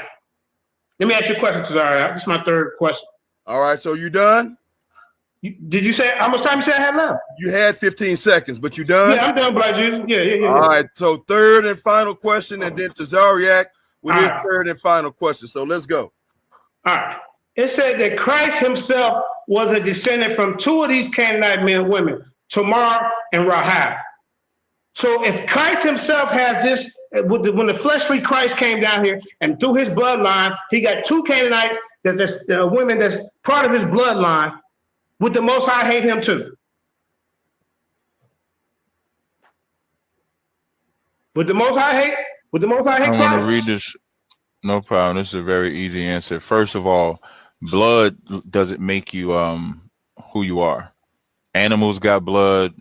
let me ask you a question, Tazaryach. This is my third question. All right, so you done? Did you say how much time you said I had left? You had 15 seconds, but you done? Yeah, I'm done, Black Jesus. Yeah. All right, so third and final question, and then Tazaryach with his third and final question. So let's go. All right. It said that Christ himself was a descendant from two of these Canaanite men and women, Tamar and Rahab. So if Christ himself has this, when the fleshly Christ came down here and through his bloodline, he got two Canaanites, that's women that's part of his bloodline, would the Most High hate him too? Would the Most High hate? Would the Most High hate? I want to read this. No problem. This is a very easy answer. First of all, blood doesn't make you who you are. Animals got blood.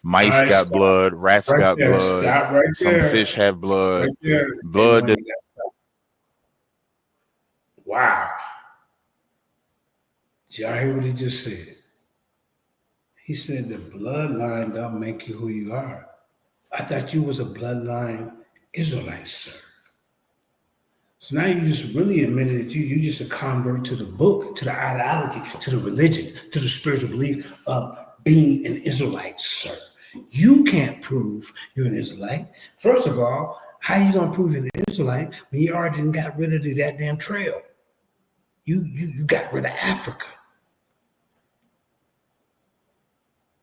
Mice got blood, rats got blood, some fish have blood. Blood. Wow. Did y'all hear what he just said? He said the bloodline don't make you who you are. I thought you was a bloodline Israelite, sir. So now you just really admitted that you just a convert to the book, to the ideology, to the religion, to the spiritual belief of being an Israelite, sir. You can't prove you're an Israelite. First of all, how you gonna prove you're an Israelite when you already got rid of that damn trail? You got rid of Africa.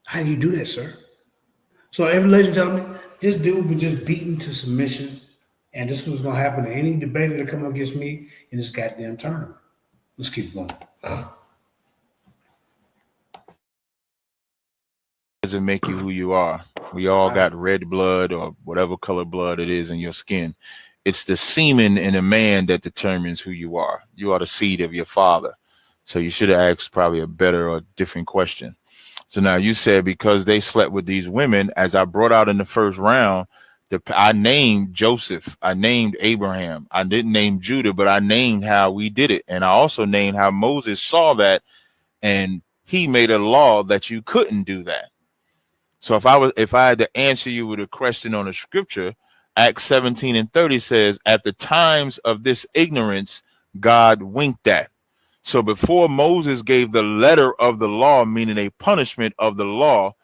How do you do that, sir? So ladies and gentlemen, this dude was just beaten to submission. And this was going to happen to any debater that come up against me in this goddamn tournament. Let's keep going. Doesn't make you who you are. We all got red blood or whatever color blood it is in your skin. It's the semen in a man that determines who you are. You are the seed of your father. So you should have asked probably a better or different question. So now you said because they slept with these women, as I brought out in the first round, I named Joseph, I named Abraham, I didn't name Judah, but I named how we did it. And I also named how Moses saw that and he made a law that you couldn't do that. So if I had to answer you with a question on a scripture, Acts 17:30 says, at the times of this ignorance, God winked at. So before Moses gave the letter of the law, meaning a punishment of the law,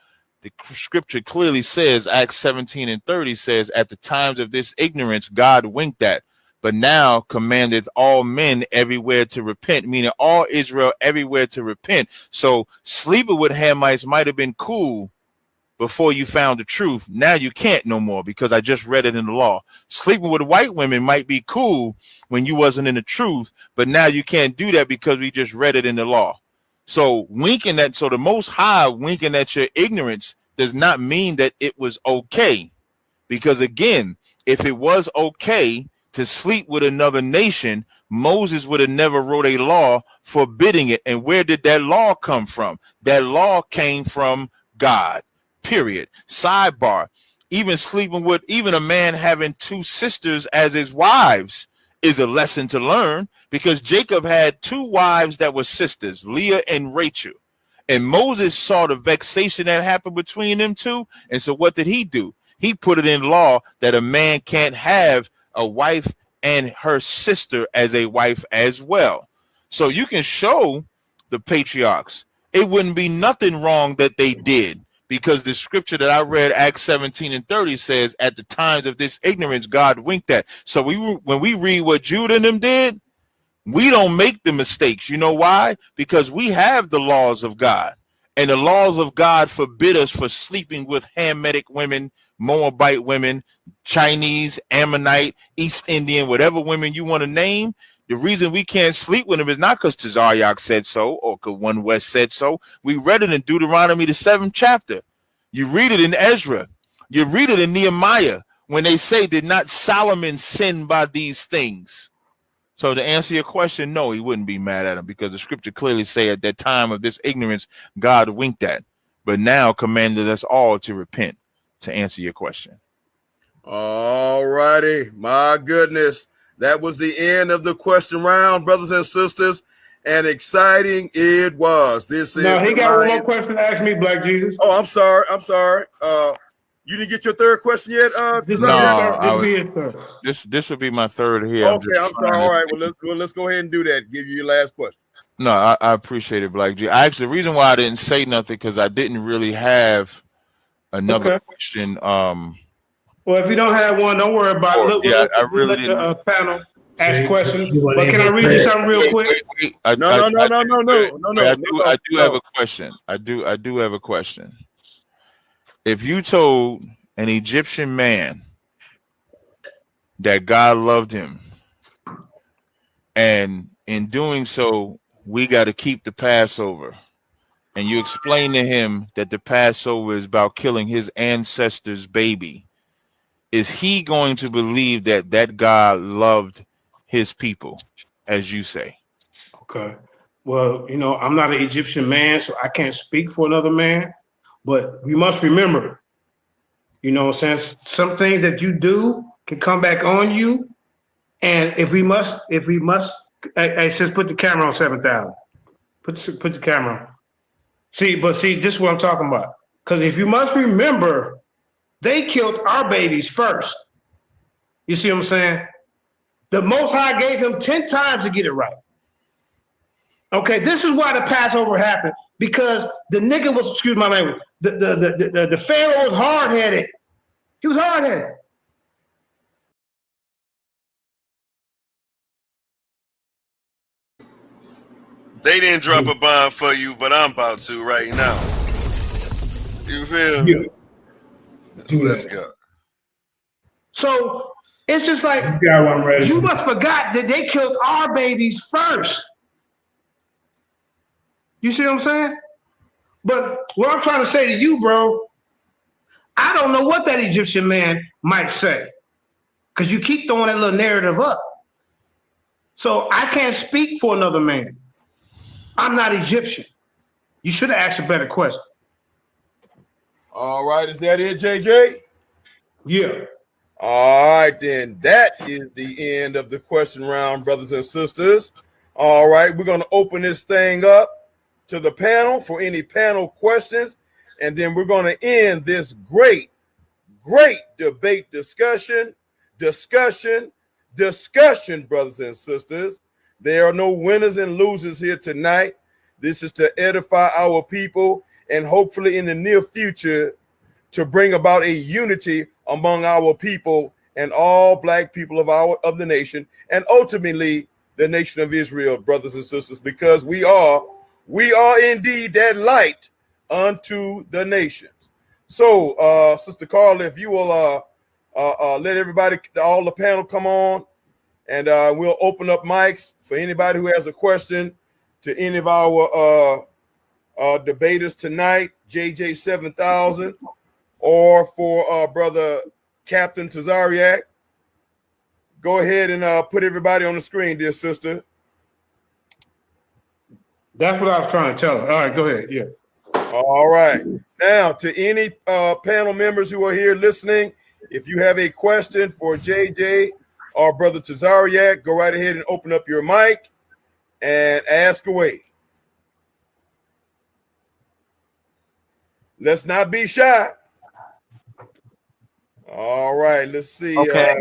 the scripture clearly says, Acts 17:30 says, at the times of this ignorance, God winked at, but now commandeth all men everywhere to repent, meaning all Israel everywhere to repent. So sleeping with Hamites might have been cool before you found the truth. Now you can't no more because I just read it in the law. Sleeping with white women might be cool when you wasn't in the truth, but now you can't do that because we just read it in the law. So winking at, so the Most High winking at your ignorance does not mean that it was okay. Because again, if it was okay to sleep with another nation, Moses would have never wrote a law forbidding it. And where did that law come from? That law came from God, period. Sidebar, even sleeping with, even a man having two sisters as his wives is a lesson to learn, because Jacob had two wives that were sisters, Leah and Rachel. And Moses saw the vexation that happened between them two. And so what did he do? He put it in law that a man can't have a wife and her sister as a wife as well. So you can show the patriarchs. It wouldn't be nothing wrong that they did, because the scripture that I read, Acts 17:30 says, at the times of this ignorance, God winked at. So when we read what Judah and them did, we don't make the mistakes. You know why? Because we have the laws of God, and the laws of God forbid us for sleeping with Hamitic women, Moabite women, Chinese, Ammonite, East Indian, whatever women you want to name. The reason we can't sleep with them is not because Tazaryach said so or because One West said so. We read it in Deuteronomy, the 7th chapter. You read it in Ezra. You read it in Nehemiah when they say, did not Solomon sin by these things? So to answer your question, no, he wouldn't be mad at him, because the scripture clearly say at that time of this ignorance, God winked at, but now commanded us all to repent, to answer your question. All righty. My goodness. That was the end of the question round, brothers and sisters, and exciting it was. No, he got one more question to ask me, Black Jesus. Oh, I'm sorry. You didn't get your third question yet? This would be my third here. Okay, I'm sorry. All right, well, let's go ahead and do that. Give you your last question. No, I appreciate it, Black G. The reason why I didn't say nothing, because I didn't really have another question. Well, if you don't have one, don't worry about it. Look, I really let the panel ask questions. But can I read you something real quick? No. I do have a question. I do have a question. If you told an Egyptian man that God loved him, and in doing so, we got to keep the Passover, and you explain to him that the Passover is about killing his ancestors' baby, is he going to believe that God loved his people, as you say? Okay. Well, I'm not an Egyptian man, so I can't speak for another man. But we must remember, since some things that you do can come back on you, and if we must, hey, sis, put the camera on 7,000. Put the camera on. See, this is what I'm talking about. Because if you must remember, they killed our babies first. You see what I'm saying? The Most High gave him 10 times to get it right. Okay, this is why the Passover happened, because the nigga was, excuse my language, the Pharaoh was hard-headed. He was hard-headed. They didn't drop a bomb for you, but I'm about to right now. You feel me? Yeah. Let's go. So it's just like, you must forgot that they killed our babies first. You see what I'm saying? But what I'm trying to say to you, bro, I don't know what that Egyptian man might say, because you keep throwing that little narrative up. So I can't speak for another man. I'm not Egyptian. You should have asked a better question. All right, is that it, JJ? Yeah. All right, then. That is the end of the question round, brothers and sisters. All right, we're going to open this thing up to the panel for any panel questions, and then we're going to end this great debate discussion, brothers and sisters. There are no winners and losers here tonight. This is to edify our people and hopefully in the near future to bring about a unity among our people and all black people of the nation, and ultimately the nation of Israel, brothers and sisters, because we are indeed that light unto the nations. So, Sister Carla, if you will let everybody, all the panel, come on, and we'll open up mics for anybody who has a question to any of our debaters tonight, JJ700, or for brother Captain Tazaryach. Go ahead and put everybody on the screen, dear sister. That's what I was trying to tell her. All right, go ahead. Yeah. All right. Now, to any panel members who are here listening, if you have a question for JJ or brother Tazaryach, go right ahead and open up your mic and ask away. Let's not be shy. All right, let's see. Okay.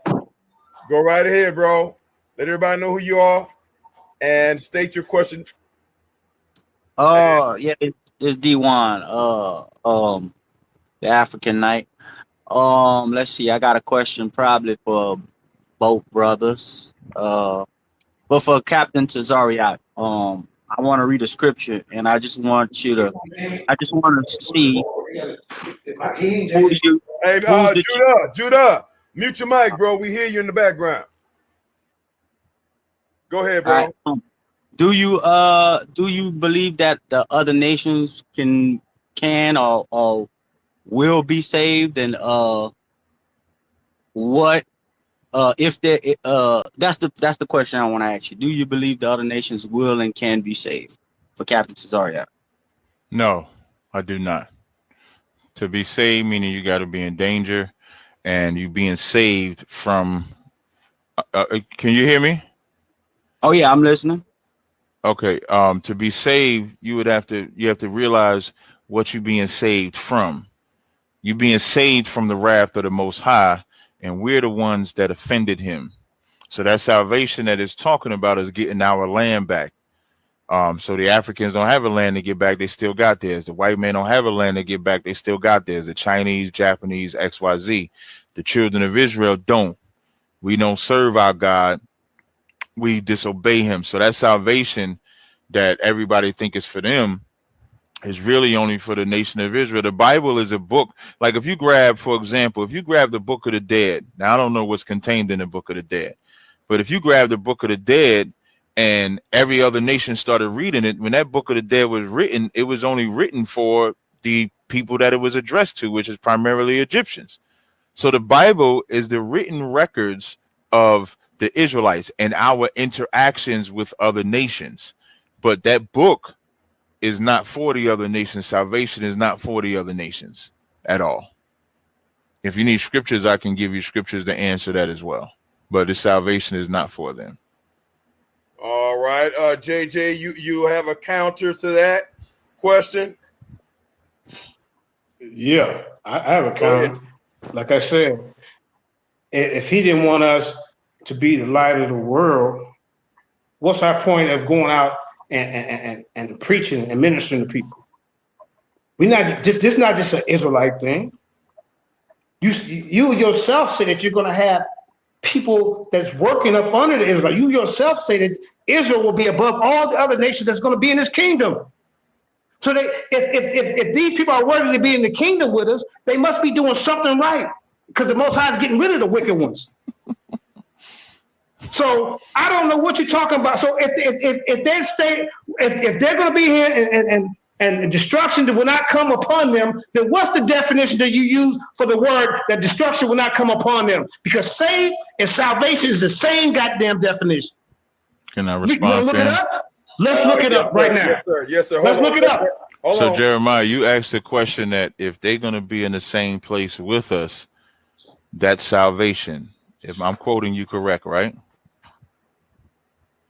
Go right ahead, bro. Let everybody know who you are and state your question. Yeah, it's D1. The African Knight. Let's see. I got a question probably for both brothers. But for Captain Tazaryach, I want to read a scripture, and I just want to see who you. Hey, Judah, mute your mic, bro. We hear you in the background. Go ahead, bro. Do you believe that the other nations can or will be saved, and what if they that's the question I want to ask you. Do you believe the other nations will and can be saved? For Captain Tazaryach. No, I do not. To be saved, meaning you got to be in danger, and you being saved from. Can you hear me? Oh yeah, I'm listening. Okay. To be saved, you have to realize what you're being saved from. You're being saved from the wrath of the Most High, and we're the ones that offended him. So that salvation that it's talking about is getting our land back. So the Africans don't have a land to get back. They still got theirs. The white men don't have a land to get back. They still got theirs. The Chinese, Japanese, XYZ. The children of Israel don't. We don't serve our God. We disobey him. So that salvation that everybody think is for them is really only for the nation of Israel. The Bible is a book. Like if you grab, for example, if you grab the Book of the Dead, now I don't know what's contained in the Book of the Dead, but if you grab the Book of the Dead and every other nation started reading it, when that Book of the Dead was written, it was only written for the people that it was addressed to, which is primarily Egyptians. So the Bible is the written records of the Israelites and our interactions with other nations. But that book is not for the other nations. Salvation is not for the other nations at all. If you need scriptures, I can give you scriptures to answer that as well. But the salvation is not for them. All right, JJ, you have a counter to that question? Yeah, I have a comment. Like I said, if he didn't want us to be the light of the world, what's our point of going out and preaching and ministering to people? This is not just an Israelite thing. You yourself say that you're going to have people that's working up under the Israel. You yourself say that Israel will be above all the other nations that's going to be in his kingdom. So if these people are worthy to be in the kingdom with us, they must be doing something right, because the Most High is getting rid of the wicked ones. So I don't know what you're talking about. So if they're going to be here and destruction will not come upon them, then what's the definition that you use for the word that destruction will not come upon them? Because save and salvation is the same goddamn definition. Can I You respond? want to look it up? Let's look it up right now. Yes, sir. Yes, sir. Let's look it up. So Jeremiah, you asked the question that if they're going to be in the same place with us, that's salvation. If I'm quoting you correct, right?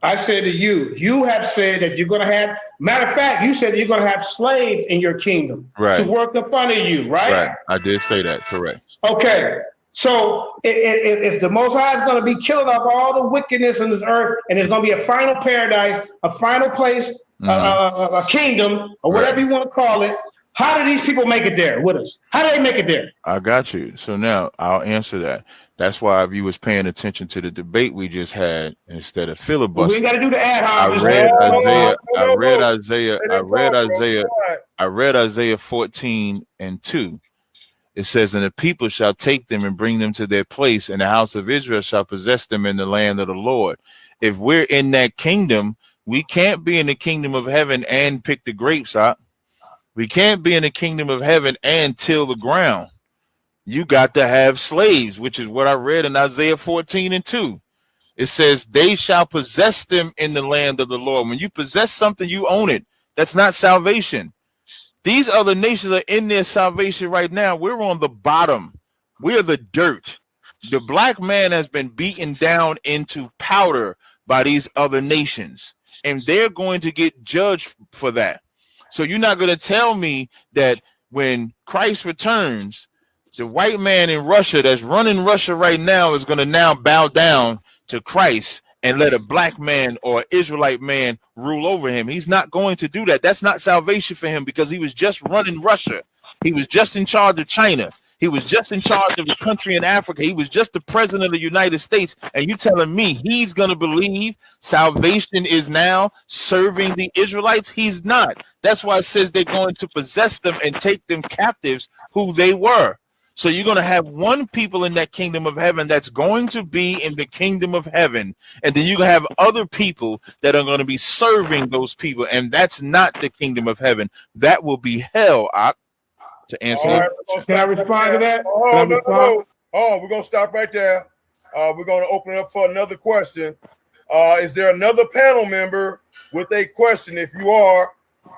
I said to you, you have said that you're going to have, matter of fact, you said that you're going to have slaves in your kingdom to work up under you, right? Right. I did say that, correct. Okay. So if the Most High is going to be killing off all the wickedness in this earth, and there's going to be a final paradise, a final place, a kingdom, or whatever you want to call it, how do these people make it there with us? How do they make it there? I got you. So now I'll answer that. That's why if you was paying attention to the debate we just had instead of filibustering, we got to do the ad hoc. I read Isaiah 14:2. It says, and the people shall take them and bring them to their place, and the house of Israel shall possess them in the land of the Lord. If we're in that kingdom, we can't be in the kingdom of heaven and pick the grapes out. We can't be in the kingdom of heaven and till the ground. You got to have slaves, which is what I read in Isaiah 14:2. It says, they shall possess them in the land of the Lord. When you possess something, you own it. That's not salvation. These other nations are in their salvation right now. We're on the bottom. We're the dirt. The black man has been beaten down into powder by these other nations, and they're going to get judged for that. So you're not going to tell me that when Christ returns, the white man in Russia that's running Russia right now is going to now bow down to Christ and let a black man or Israelite man rule over him. He's not going to do that. That's not salvation for him, because he was just running Russia. He was just in charge of China. He was just in charge of the country in Africa. He was just the president of the United States. And you telling me he's going to believe salvation is now serving the Israelites? He's not. That's why it says they're going to possess them and take them captives who they were. So you're going to have one people in that kingdom of heaven that's going to be in the kingdom of heaven. And then you have other people that are going to be serving those people. And that's not the kingdom of heaven. That will be hell, to answer. Right, can I respond to that? No. Oh, we're going to stop right there. We're going to open it up for another question. Is there another panel member with a question? If you are,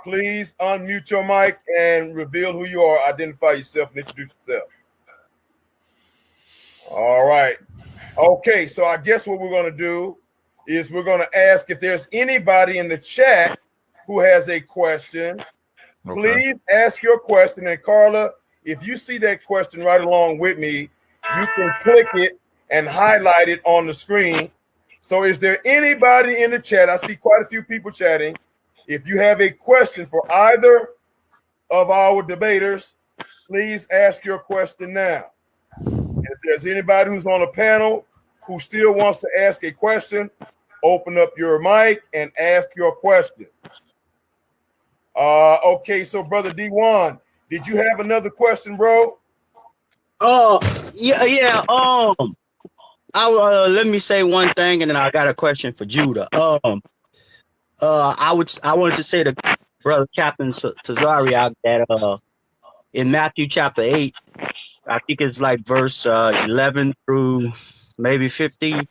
please unmute your mic and reveal who you are. Identify yourself and introduce yourself. All right. Okay, so I guess what we're going to do is we're going to ask if there's anybody in the chat who has a question. Okay. Please ask your question. And Carla, if you see that question right along with me, you can click it and highlight it on the screen. So is there anybody in the chat? I see quite a few people chatting. If you have a question for either of our debaters, please ask your question now. If there's anybody who's on a panel who still wants to ask a question, open up your mic and ask your question. Okay, so Brother D1, did you have another question, bro? Yeah. Let me say one thing, and then I got a question for Judah. I wanted to say to Brother Captain Tazaryach that in Matthew chapter 8, I think it's like verse 11 through maybe 15, 13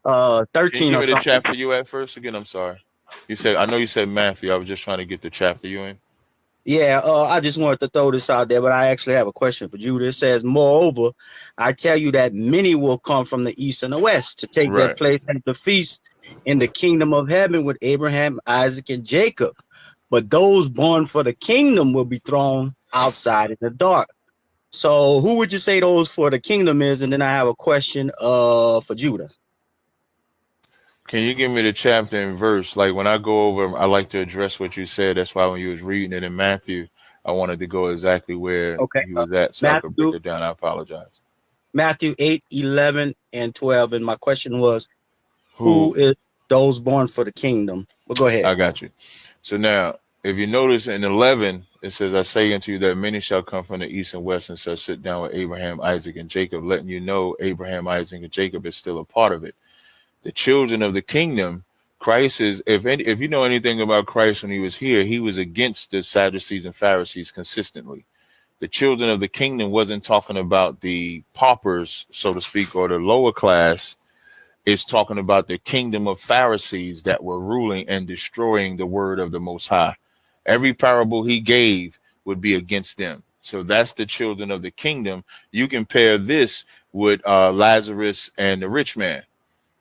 or something. Can you give me the chapter you at first again? I'm sorry. You said, I know you said Matthew. I was just trying to get the chapter you in. Yeah, I just wanted to throw this out there, but I actually have a question for Judah. It says, moreover, I tell you that many will come from the east and the west to take their place at the feast in the kingdom of heaven with Abraham, Isaac, and Jacob. But those born for the kingdom will be thrown outside in the dark. So who would you say those for the kingdom is? And then I have a question for Judah. Can you give me the chapter and verse? Like when I go over, I like to address what you said. That's why when you was reading it in Matthew, I wanted to go exactly where you was at so I could break it down. I apologize. Matthew 8, 11, and 12. And my question was, who is those born for the kingdom? Well, go ahead. I got you. So now, if you notice in 11, it says, I say unto you that many shall come from the east and west and shall sit down with Abraham, Isaac, and Jacob, letting you know Abraham, Isaac, and Jacob is still a part of it. The children of the kingdom, Christ is, if you know anything about Christ when he was here, he was against the Sadducees and Pharisees consistently. The children of the kingdom wasn't talking about the paupers, so to speak, or the lower class. It's talking about the kingdom of Pharisees that were ruling and destroying the word of the Most High. Every parable he gave would be against them. So that's the children of the kingdom. You compare this with Lazarus and the rich man,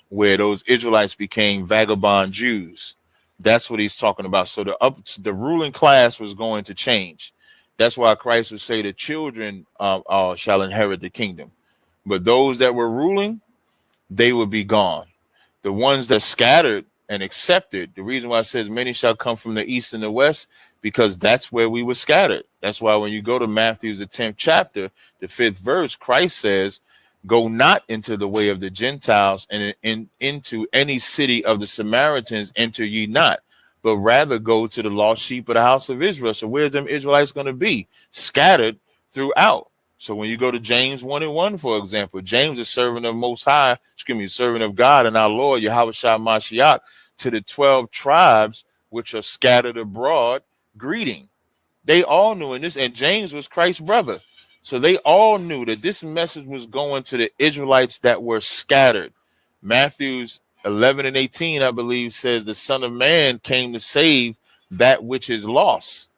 where those Israelites became vagabond Jews. That's what he's talking about. So the ruling class was going to change. That's why Christ would say the children shall inherit the kingdom. But those that were ruling, they would be gone. The ones that scattered and accepted, the reason why it says many shall come from the east and the west, because that's where we were scattered. That's why when you go to Matthew's the 10th chapter, the 5th verse, Christ says, go not into the way of the Gentiles and into any city of the Samaritans enter ye not, but rather go to the lost sheep of the house of Israel. So where's them Israelites going to be? Scattered throughout. So when you go to James 1:1, for example, James is servant of Most High, servant of God and our Lord, Yahweh Shah Mashiach, to the 12 tribes which are scattered abroad, greeting. They all knew in this, and James was Christ's brother. So they all knew that this message was going to the Israelites that were scattered. Matthew's 11 and 18, I believe, says the Son of Man came to save that which is lost.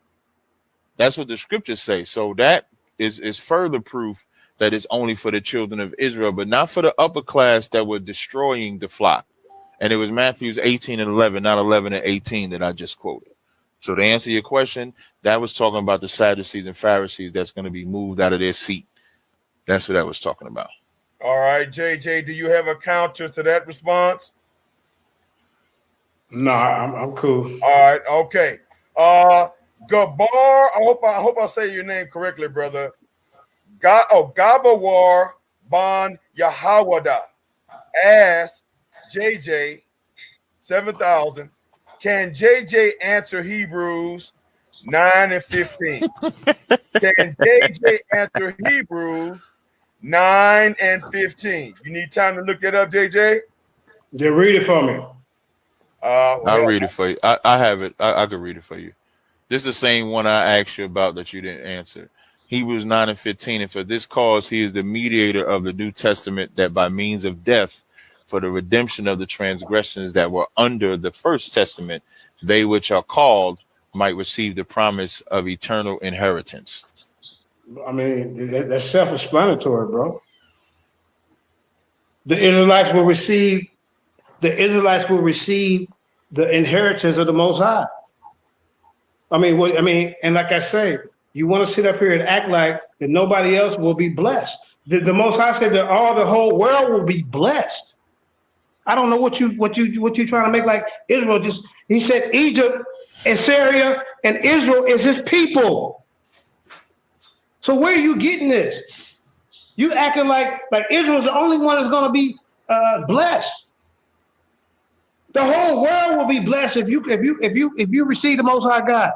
That's what the scriptures say. So that is further proof that it's only for the children of Israel, but not for the upper class that were destroying the flock. And it was Matthew's 18 and 11, not 11 and 18 that I just quoted. So to answer your question, that was talking about the Sadducees and Pharisees that's going to be moved out of their seat. That's what that was talking about. All right, JJ, do you have a counter to that response? No, I'm cool. All right, okay. Gabar, I hope I say your name correctly, brother. Gabawar Ban Yahawada asked JJ700, can JJ answer Hebrews 9 and 15? Can JJ answer Hebrews 9 and 15? You need time to look that up, JJ? Yeah, read it for me. I'll read it for you. I have it. I could read it for you. This is the same one I asked you about that you didn't answer. Hebrews 9 and 15. And for this cause, he is the mediator of the New Testament, that by means of death, for the redemption of the transgressions that were under the first testament, they which are called might receive the promise of eternal inheritance. I mean, that's self-explanatory, bro. The Israelites will receive the inheritance of the Most High. And like I say, you want to sit up here and act like that nobody else will be blessed. The Most High said that the whole world will be blessed. I don't know what you trying to make like Israel. He said Egypt, Assyria, and Israel is his people. So where are you getting this? You acting like Israel is the only one that's going to be blessed. The whole world will be blessed if you receive the Most High God.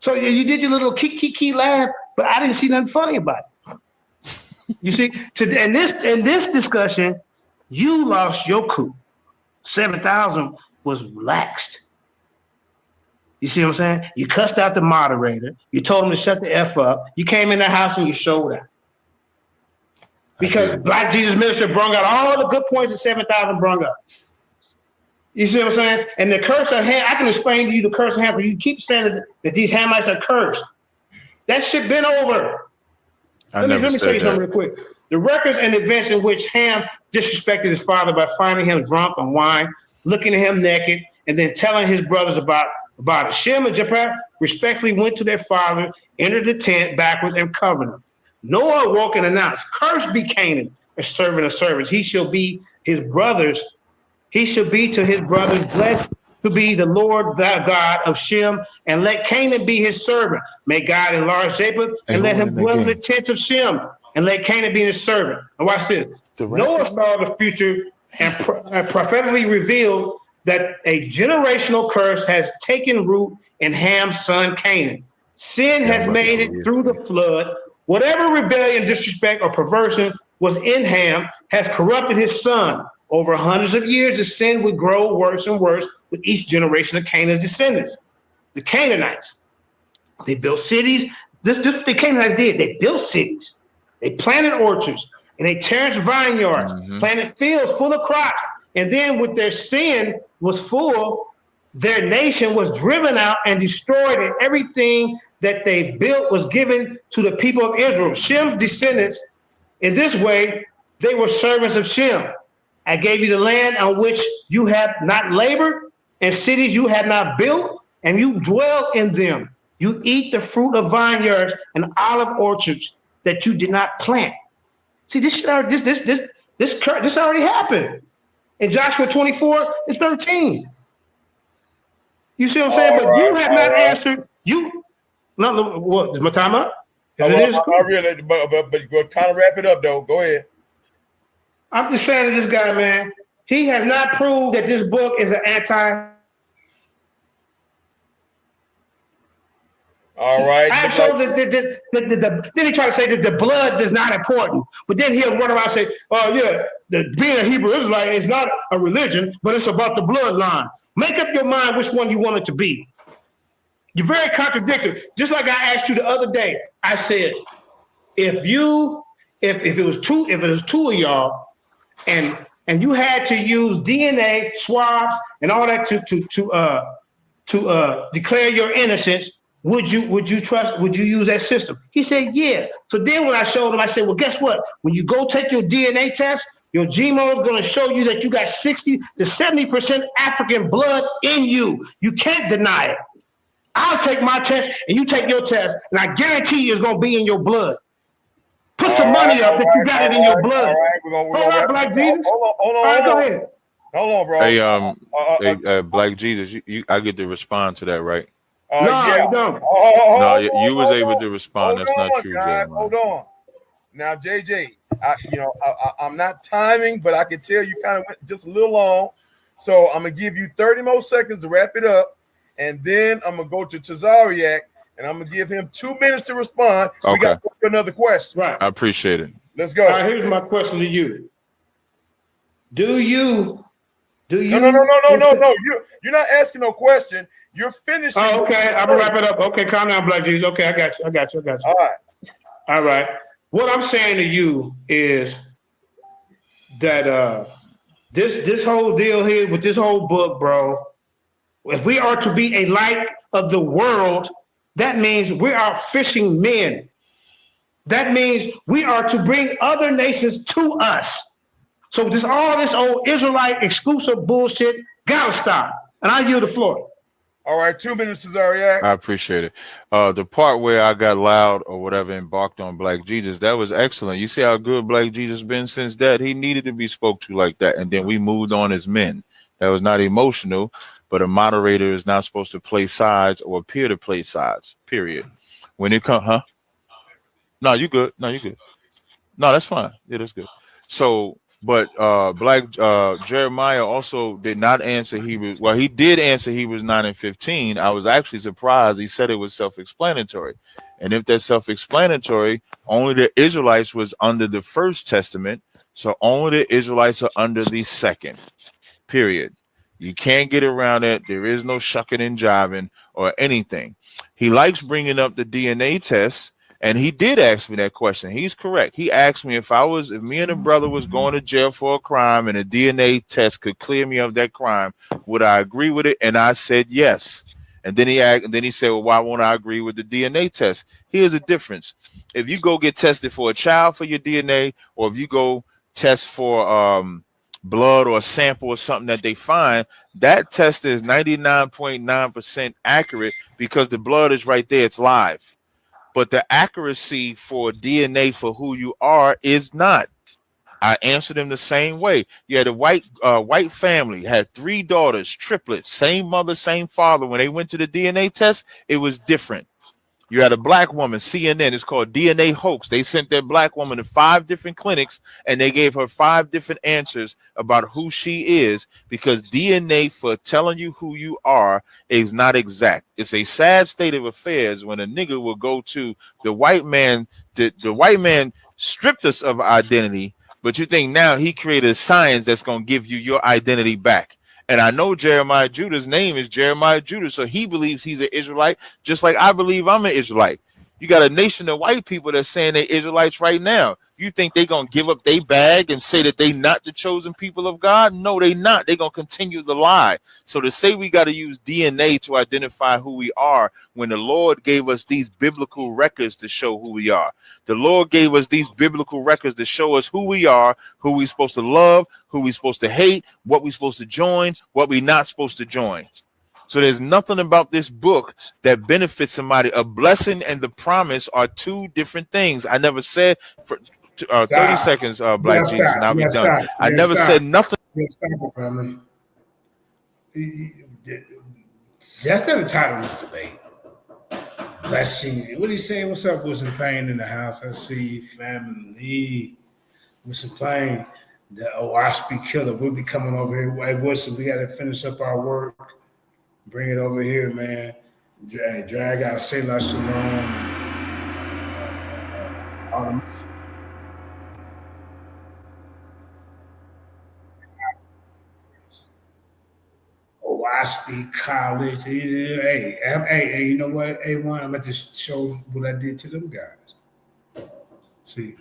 So you did your little key laugh, but I didn't see nothing funny about it. You see, in this discussion, you lost your coup. 7,000 was relaxed. You see what I'm saying? You cussed out the moderator. You told him to shut the F up. You came in the house and you showed out. Because Black Jesus Minister brung out all the good points that 7,000 brung up. You see what I'm saying? And the curse of Ham, I can explain to you the curse of Ham, but you keep saying that these Hamites are cursed. That shit been over. Let me say something real quick. The records and events in which Ham disrespected his father by finding him drunk on wine, looking at him naked, and then telling his brothers about it. Shem and Japheth respectfully went to their father, entered the tent backwards, and covered him. Noah awoke and announced, "Cursed be Canaan, a servant of servants. He shall be his brothers, he should be to his brothers blessed to be the Lord thy God of Shem, and let Canaan be his servant. May God enlarge Japheth, and let him dwell in the tents of Shem, and let Canaan be his servant. And watch this. Noah saw the future and prophetically revealed that a generational curse has taken root in Ham's son Canaan. Sin has made it through the flood. Whatever rebellion, disrespect, or perversion was in Ham has corrupted his son. Over hundreds of years, the sin would grow worse and worse with each generation of Canaan's descendants. The Canaanites, they built cities. This is what the Canaanites did. They built cities. They planted orchards, and they terraced vineyards, planted fields full of crops. And then with their sin was full, their nation was driven out and destroyed, and everything that they built was given to the people of Israel. Shem's descendants, in this way, they were servants of Shem. I gave you the land on which you have not labored, and cities you have not built, and you dwell in them. You eat the fruit of vineyards and olive orchards that you did not plant. See, this already happened. In Joshua 24:13. You see what I'm saying? But you have not answered. What? Is my time up? But kind of wrap it up, though. Go ahead. I'm just saying to this guy, man, he has not proved that this book is an anti. All right. I showed that then he tried to say that the blood is not important, but then he'll run around and say, "Oh yeah, being a Hebrew Israelite is not a religion, but it's about the bloodline." Make up your mind which one you want it to be. You're very contradictory. Just like I asked you the other day, I said, if it was two of y'all, and you had to use DNA swabs and all that to declare your innocence, would you use that system? He said, yeah. So then when I showed him, I said, well, guess what? When you go take your DNA test, your genome is going to show you that you got 60 to 70% African blood in you. You can't deny it. I'll take my test and you take your test, and I guarantee you it's going to be in your blood. Put some money up that you got it in your blood. All right, we're gonna Black Jesus. Hold on. Go ahead. Hold on, bro. Hey, Black Jesus, I get to respond to that, right? No, you don't. No, you was able to respond. That's not true, guys. Hold on. Now, JJ, I'm not timing, but I can tell you kind of went just a little long. So I'm going to give you 30 more seconds to wrap it up. And then I'm going to go to Tazaryach, and I'm going to give him 2 minutes to respond. Okay. We got another question. Right. I appreciate it. Let's go. All right, here's my question to you. Do you? No. You're not asking no question. You're finishing. Oh, okay. I'm going to wrap it up. Okay, calm down, Black Jesus. Okay, I got you. All right. What I'm saying to you is that this whole deal here with this whole book, bro, if we are to be a light of the world, that means we are fishing men. That means we are to bring other nations to us. So all this old Israelite exclusive bullshit gotta stop. And I yield the floor. All right, 2 minutes, Tazaryach. I appreciate it. The part where I got loud or whatever, embarked on Black Jesus, that was excellent. You see how good Black Jesus been since that? He needed to be spoke to like that. And then we moved on as men. That was not emotional, but a moderator is not supposed to play sides or appear to play sides, period. When it comes, No, you good. No, that's fine. Yeah, that's good. So, but Jeremiah also did not answer Hebrews. Well, he did answer Hebrews 9 and 15. I was actually surprised. He said it was self-explanatory. And if that's self-explanatory, only the Israelites was under the first testament. So only the Israelites are under the second, period. You can't get around it. There is no shucking and jiving or anything. He likes bringing up the DNA test. And he did ask me that question. He's correct. He asked me if me and a brother was going to jail for a crime and a DNA test could clear me of that crime, would I agree with it? And I said yes. And then he said, well, why won't I agree with the DNA test? Here's the difference. If you go get tested for a child for your DNA, or if you go test for blood or a sample or something that they find, that test is 99.9% accurate because the blood is right there. It's live. But the accuracy for DNA for who you are is not. I answered him the same way. You had a white family, had 3 daughters, triplets, same mother, same father. When they went to the DNA test, it was different. You had a black woman, CNN, it's called DNA hoax. They sent that black woman to 5 different clinics and they gave her 5 different answers about who she is, because DNA for telling you who you are is not exact. It's a sad state of affairs when a nigga will go to the white man. The white man stripped us of identity, but you think now he created a science that's going to give you your identity back. And I know Jeremiah Judah's name is Jeremiah Judah, so he believes he's an Israelite, just like I believe I'm an Israelite. You got a nation of white people that's saying they're Israelites right now. You think they're going to give up their bag and say that they not the chosen people of God? No, they not. They're going to continue the lie. So to say we got to use DNA to identify who we are, when the Lord gave us these biblical records to show who we are. The Lord gave us these biblical records to show us who we are, who we're supposed to love, who we're supposed to hate, what we're supposed to join, what we're not supposed to join. So there's nothing about this book that benefits somebody. A blessing and the promise are 2 different things. I never said for 30 seconds, Black Jesus, and I'll be done. I never said nothing. Stop it, family. That's not the title of this debate. Blessing. What did he say? What's up, Wilson Payne in the house? I see family. Wilson Payne, the OSP killer. We'll be coming over here. Hey, Wilson, we got to finish up our work. Bring it over here, man. Drag out Selah Shalom. All the OSP College. Hey, you know what? A1, I'm about to show what I did to them guys. See,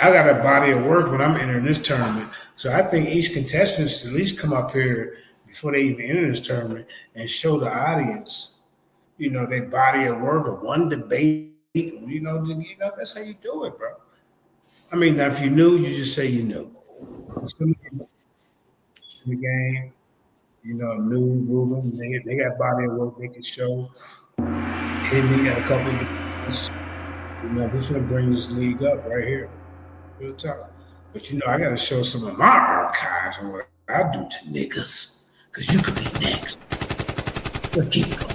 I got a body of work when I'm entering this tournament. So I think each contestant should at least come up here before they even enter this tournament and show the audience, their body of work or one debate. That's how you do it, bro. I mean, now if you knew, you just say you knew. The game, new Ruben, they got body of work they can show. Hidden got a couple of debates. We're gonna bring this league up right here. Real talk. But I gotta show some of my archives and what I do to niggas. Cause you could be next. Let's keep it going.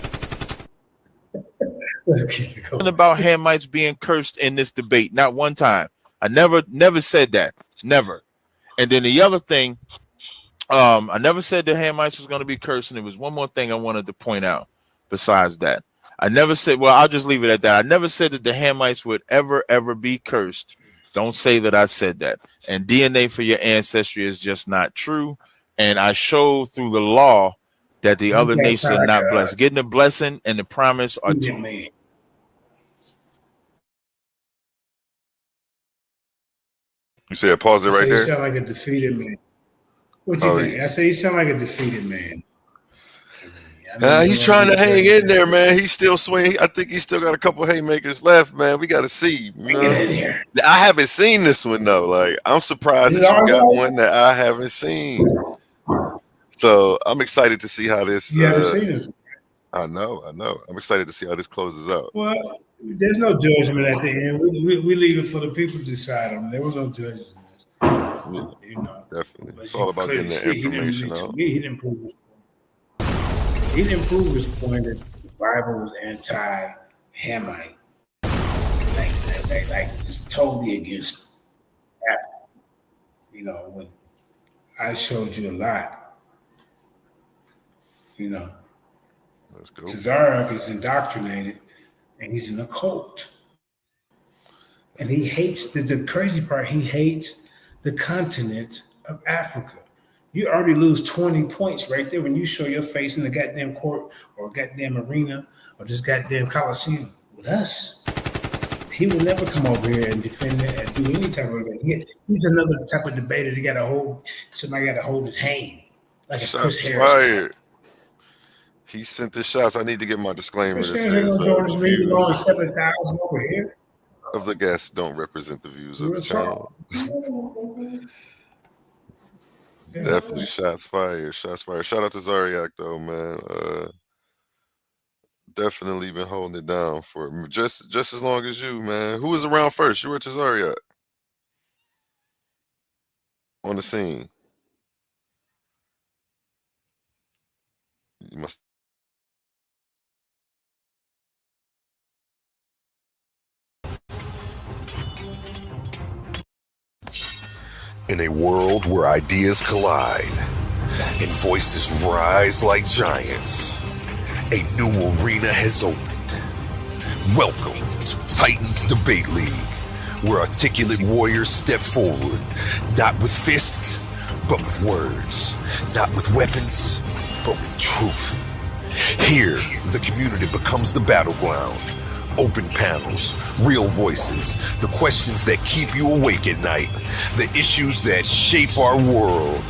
Let's keep it going. About Hamites being cursed in this debate. Not one time. I never said that. Never. And then the other thing, I never said the Hamites was going to be cursed. And there was one more thing I wanted to point out besides that. I never said, well, I'll just leave it at that. I never said that the Hamites would ever be cursed. Don't say that I said that. And DNA for your ancestry is just not true. And I showed through the law that the other nations are not blessed. Getting the blessing and the promise are two. You said pause it right there? You sound like a defeated man. What you think? I say you sound like a defeated man. He's trying to hang in there, man. He's still swinging. I think he's still got a couple haymakers left, man. We got to see. I haven't seen this one though. Like, I'm surprised that you got one that I haven't seen. So I'm excited to see how this. You haven't seen this. I know. I'm excited to see how this closes out. Well, there's no judgment at the end. We leave it for the people to decide on. There was no judges in this. Definitely. It's all about getting the information out. He didn't prove his point. He didn't prove his point that the Bible was anti-Hamite. Like just totally against that. When I showed you a lot. Let's go. Tazaryach is indoctrinated and he's in a cult. And he hates the crazy part, he hates the continent of Africa. You already lose 20 points right there when you show your face in the goddamn court or goddamn arena or this goddamn Coliseum with us. He will never come over here and defend it and do any type of debate. He's another type of debater. Somebody got to hold his hand. Like a Chris Harris. Fired. He sent the shots. I need to get my disclaimer that says of the guests don't represent the views of the channel. Definitely shots fired. Shout out to Tazaryach though, man. Definitely been holding it down for just as long as you, man. Who was around first? You or Tazaryach? on the scene. You must. In a world where ideas collide and voices rise like giants, a new arena has opened. Welcome to Titans Debate League, where articulate warriors step forward, not with fists, but with words, not with weapons, but with truth. Here, the community becomes the battleground. Open panels, real voices, the questions that keep you awake at night, the issues that shape our world.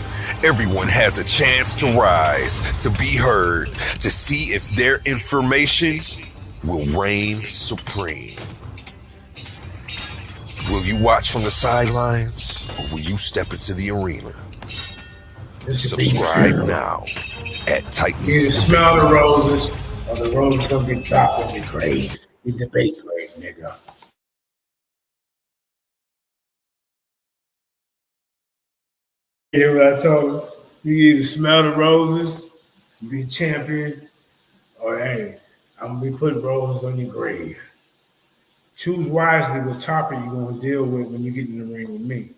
Everyone has a chance to rise, to be heard, to see if their information will reign supreme. Will you watch from the sidelines, or will you step into the arena? Subscribe now at Titans. You smell the roses, or the roses gonna get dropped in the grave. The debate grave, nigga. You hear what I told him? You either smell the roses, be a champion, or hey, I'm gonna be putting roses on your grave. Choose wisely what topic you're gonna deal with when you get in the ring with me.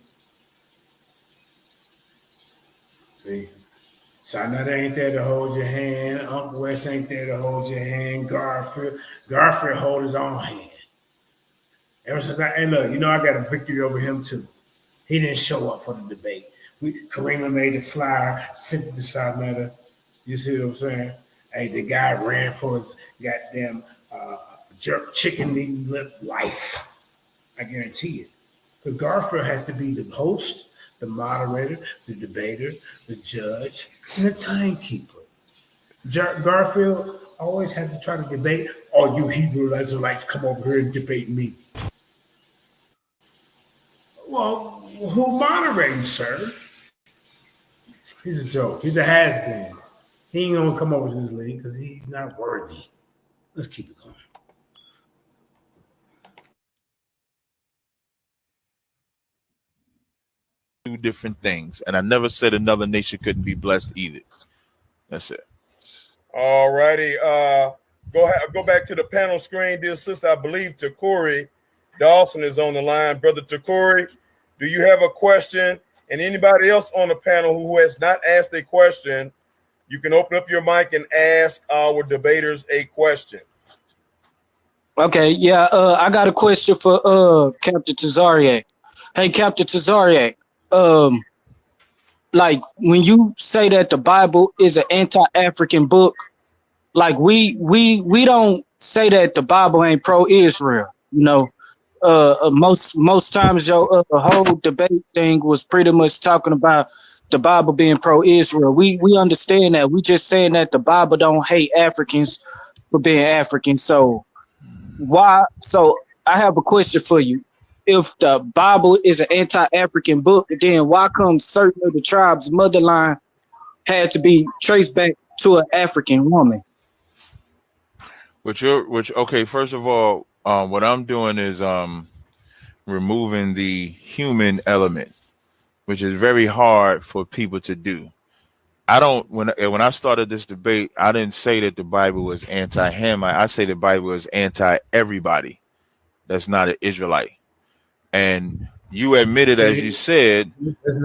See? Sarnetta ain't there to hold your hand. Uncle West ain't there to hold your hand. Garfield hold his own hand. Ever since hey look, you know I got a victory over him too. He didn't show up for the debate. Karima made the flyer, sent it to Sarnetta. You see what I'm saying? Hey, the guy ran for his goddamn jerk chicken eating lip life. I guarantee it. But Garfield has to be the host, the moderator, the debater, the judge, and the timekeeper. Garfield always had to try to debate, all you Hebrew Israelites come over here and debate me. Well, who moderating, sir? He's a joke. He's a has-been. He ain't gonna come over to this league because he's not worthy. Let's keep it going. Two different things, and I never said another nation couldn't be blessed either. That's it. All righty. Go back to the panel screen, dear sister. I believe Takuri Dawson is on the line. Brother Takuri, do you have a question? And anybody else on the panel who has not asked a question, you can open up your mic and ask our debaters a question. Okay, yeah, I got a question for Captain Tazaryach. Hey, Captain Tazaryach, like when you say that the Bible is an anti-African book, like we don't say that the Bible ain't pro-Israel. You know, most times your whole debate thing was pretty much talking about the Bible being pro-Israel. We understand that. We just saying that the Bible don't hate Africans for being African. So why? So I have a question for you. If the Bible is an anti-African book, then why come certain of the tribes' motherline had to be traced back to an African woman? Okay, first of all, what I'm doing is removing the human element, which is very hard for people to do. I don't when I started this debate, I didn't say that the Bible was anti-Hamite. I say the Bible is anti-everybody that's not an Israelite. And you admitted, as you said,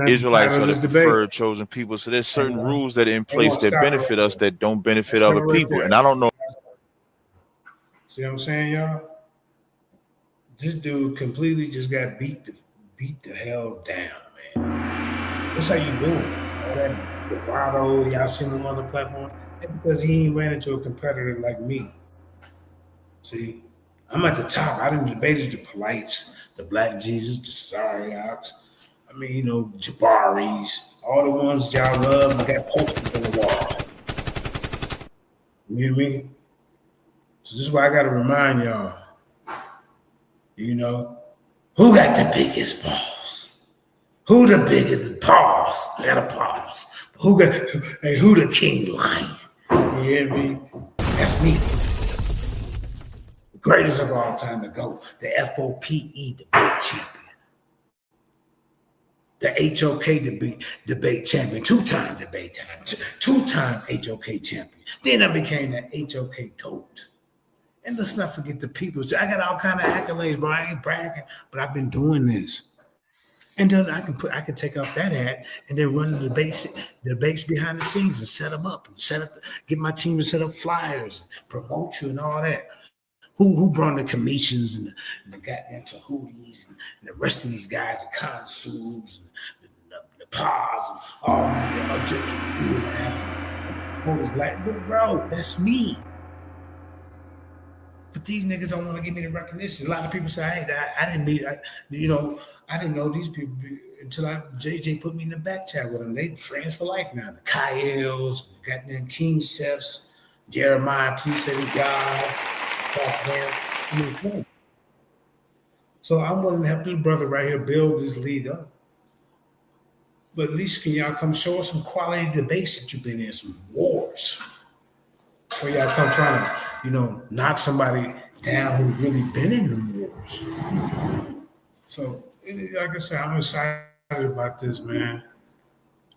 Israelites are the preferred chosen people. So there's certain rules that are in place that benefit us that don't benefit other people. And I don't know. See what I'm saying, y'all? This dude completely just got beat the hell down, man. That's how you do it. All that bravado, y'all seen him on other platform. Because he ain't ran into a competitor like me. See? I'm at the top. I done debated the Polites, the Black Jesus, the Tazaryachs. I mean, you know, Jabaris, all the ones y'all love and got posters on the wall. You know what I mean? So this is why I got to remind y'all, you know, who got the biggest balls? Who the biggest pause? I got a pause. Who the king lion? You hear me? That's me. Greatest of all time to go, the FOPE debate champion. the HOK debate champion, two-time debate champion, two-time HOK champion. Then I became the HOK GOAT. And let's not forget the people. I got all kind of accolades, bro. I ain't bragging, but I've been doing this. And then I can take off that hat and then run the debates behind the scenes and set them up and get my team to set up flyers, and promote you and all that. Who brought the commissions and the goddamn Tahooties and the rest of these guys, the consuls and the PAs and all these black, bro, that's me. But these niggas don't want to give me the recognition. A lot of people say, I didn't know these people until JJ put me in the back chat with them. They friends for life now. The Kyles, the goddamn King Chefs, Jeremiah, please say to God. So I'm willing to help this brother right here build this league up. But at least can y'all come show us some quality debates that you've been in, some wars. Before y'all come trying to, knock somebody down who's really been in the wars. So, like I said, I'm excited about this, man.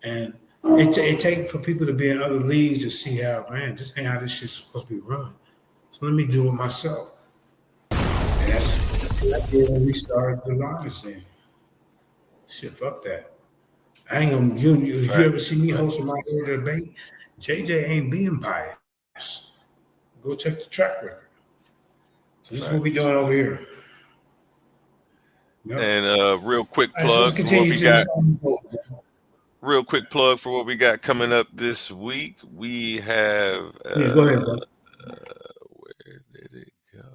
And it takes for people to be in other leagues to see how, man, this ain't how this shit's supposed to be run. So let me do it myself. And that's what I did when we started the Lions thing. Shit, fuck that. I ain't gonna, if you ever see me hosting my debate, JJ ain't being biased. Go check the track record. So this is what we doing over here. Yep. And real quick plug for what we got. Real quick plug for what we got coming up this week. We have go ahead, bro. Where did it go?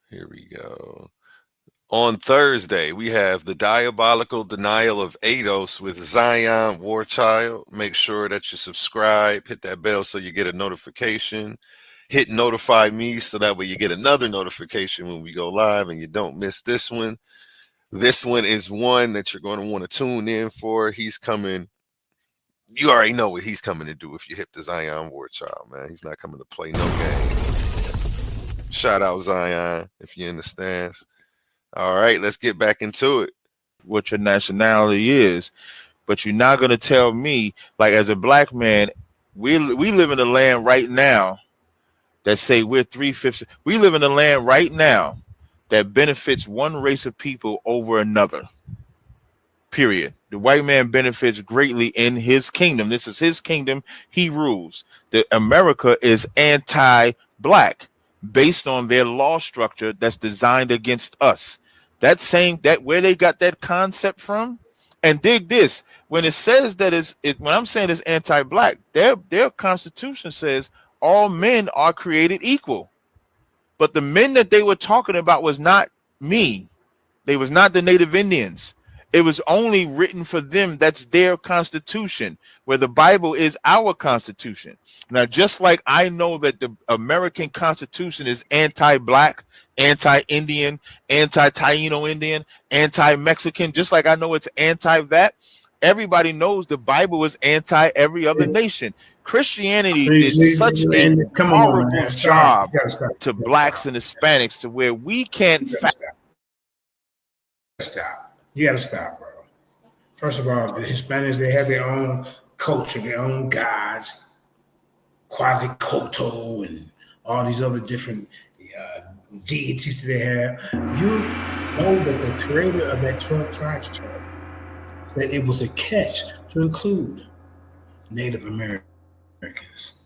Here we go. On Thursday, we have the diabolical denial of ADOS with Zion Warchild. Make sure that you subscribe, hit that bell so you get a notification. Hit notify me so that way you get another notification when we go live and you don't miss this one. This one is one that you're going to want to tune in for. He's coming. You already know what he's coming to do if you hit the Zion Warchild, man. He's not coming to play no game. Shout out Zion if you're in the stands. All right, let's get back into it. What your nationality is, but you're not going to tell me, like, as a black man, we live in a land right now that say we're 3/5. We live in a land right now that benefits one race of people over another. Period. The white man benefits greatly in his kingdom. This is his kingdom. He rules. The America is anti-black based on their law structure that's designed against us. That where they got that concept from. And dig this, when it says that when I'm saying it's anti-black, their constitution says all men are created equal. But the men that they were talking about was not me. They was not the Native Indians. It was only written for them. That's their constitution, where the Bible is our constitution. Now, just like I know that the American Constitution is anti-black, anti-Indian, anti-Taino Indian, anti-Mexican, just like I know it's anti-that, everybody knows the Bible is anti every other nation. Christianity did such a horrible job to blacks and Hispanics to where we can't stop. You gotta stop, bro. First of all, the Hispanics, they have their own culture, their own gods, Quasicoto and all these other different deities that they have. You know that the creator of that 12 tribes chart said it was a catch to include Native Americans,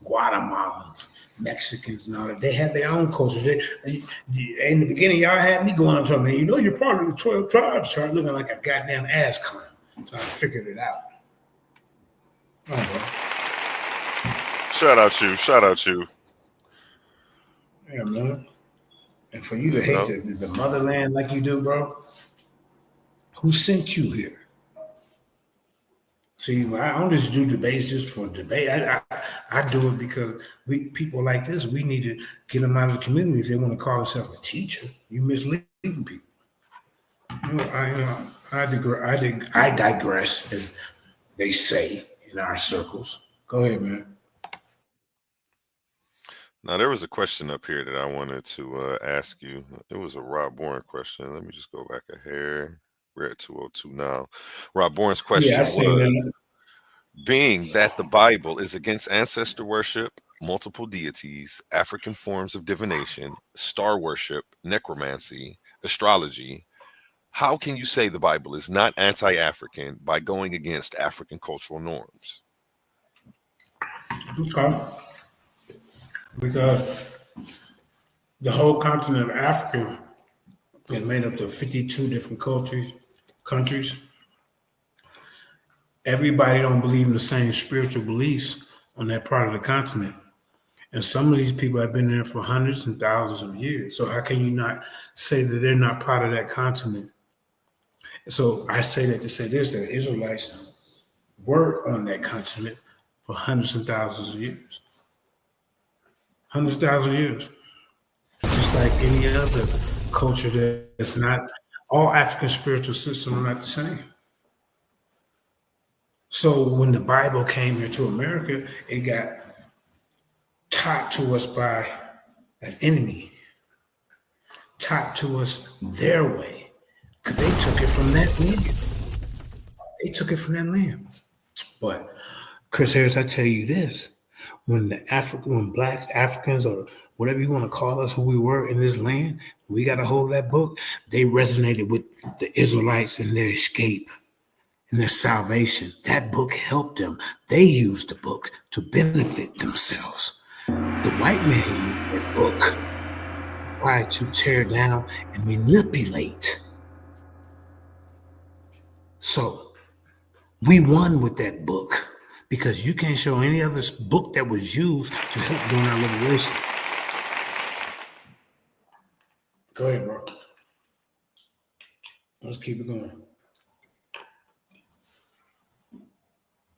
Guatemalans, Mexicans, and all that. They have their own culture. In the beginning, y'all had me going up to them, man, you're part of the 12 tribes chart, looking like a goddamn ass clown. So I figured it out. Shout out you. Yeah, man. And for you to hate the motherland like you do, bro, who sent you here? See, I don't just do debates just for debate. I do it because people like this, we need to get them out of the community if they want to call themselves a teacher. You misleading people. I digress, as they say in our circles. Go ahead, man. Now, there was a question up here that I wanted to ask you. It was a Rob Warren question. Let me just go back here. We're at 202 now. Rob Bourne's question Yeah, I seen was, that. being that the Bible is against ancestor worship, multiple deities, African forms of divination, star worship, necromancy, astrology, how can you say the Bible is not anti-African by going against African cultural norms? Okay. Because the whole continent of Africa is made up of 52 different countries. Everybody don't believe in the same spiritual beliefs on that part of the continent. And some of these people have been there for hundreds and thousands of years. So how can you not say that they're not part of that continent? So I say that to say this, that Israelites were on that continent for hundreds and thousands of years. Hundreds of thousands of years. Just like any other culture that's not, all African spiritual systems are not the same. So when the Bible came here to America, it got taught to us by an enemy, taught to us their way, because they took it from that land. They took it from that land. But Chris Harris, I tell you this: when blacks, Africans, or whatever you want to call us, who we were in this land, we got a hold of that book. They resonated with the Israelites and their escape and their salvation. That book helped them. They used the book to benefit themselves. The white man used that book to try to tear down and manipulate. So we won with that book because you can't show any other book that was used to help during our liberation. Go ahead, bro. Let's keep it going.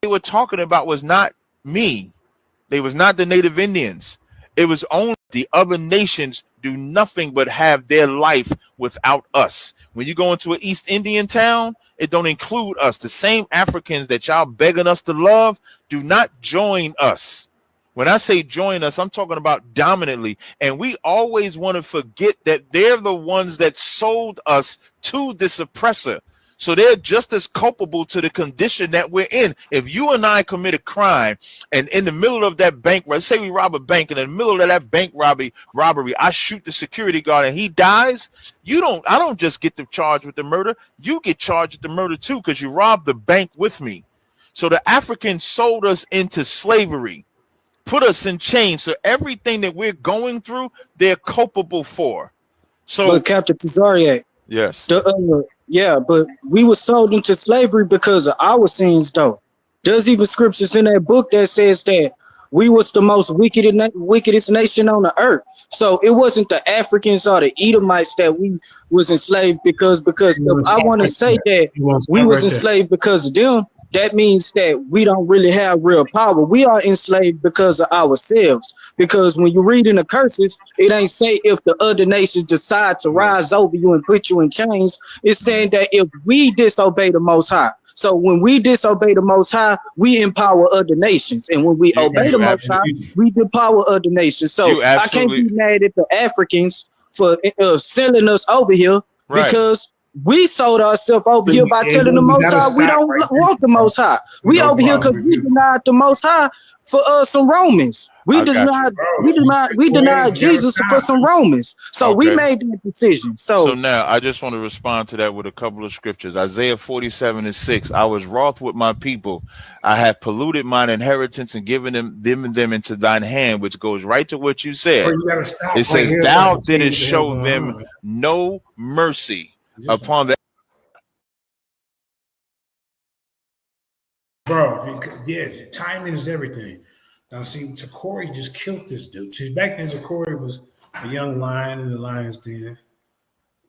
They were talking about was not me. They was not the Native Indians. It was only the other nations do nothing but have their life without us. When you go into an East Indian town, it don't include us. The same Africans that y'all begging us to love do not join us. When I say join us, I'm talking about dominantly. And we always want to forget that they're the ones that sold us to this oppressor. So they're just as culpable to the condition that we're in. If you and I commit a crime and in the middle of that bank, let's say we rob a bank, and in the middle of that bank robbery, I shoot the security guard and he dies, I don't just get the charge with the murder. You get charged with the murder too, because you robbed the bank with me. So the Africans sold us into slavery, put us in chains. So everything that we're going through, they're culpable for. So but Captain Tazaryach, yes. Yeah, but we were sold into slavery because of our sins, though. There's even scriptures in that book that says that we was the most wickedest nation on the earth. So it wasn't the Africans or the Edomites that we was enslaved because if I want to say that we was enslaved because of them, that means that we don't really have real power. We are enslaved because of ourselves. Because when you read in the curses, it ain't say if the other nations decide to rise over you and put you in chains. It's saying that if we disobey the Most High. So when we disobey the Most High, we empower other nations. And when we obey the Most High, we empower other nations. So I can't be mad at the Africans for selling us over here because we sold ourselves over here by telling the Most High we don't want the Most High. We over here because we denied the Most High for some Romans. We denied Jesus for some Romans. So we made that decision. So now I just want to respond to that with a couple of scriptures. Isaiah 47:6. I was wroth with my people. I have polluted mine inheritance and given them into thine hand, which goes right to what you said. It says, thou didst show them no mercy upon the bro. Yeah, timing is everything. Now, see, Takori just killed this dude. See, back then, Takori was a young lion in the lion's den.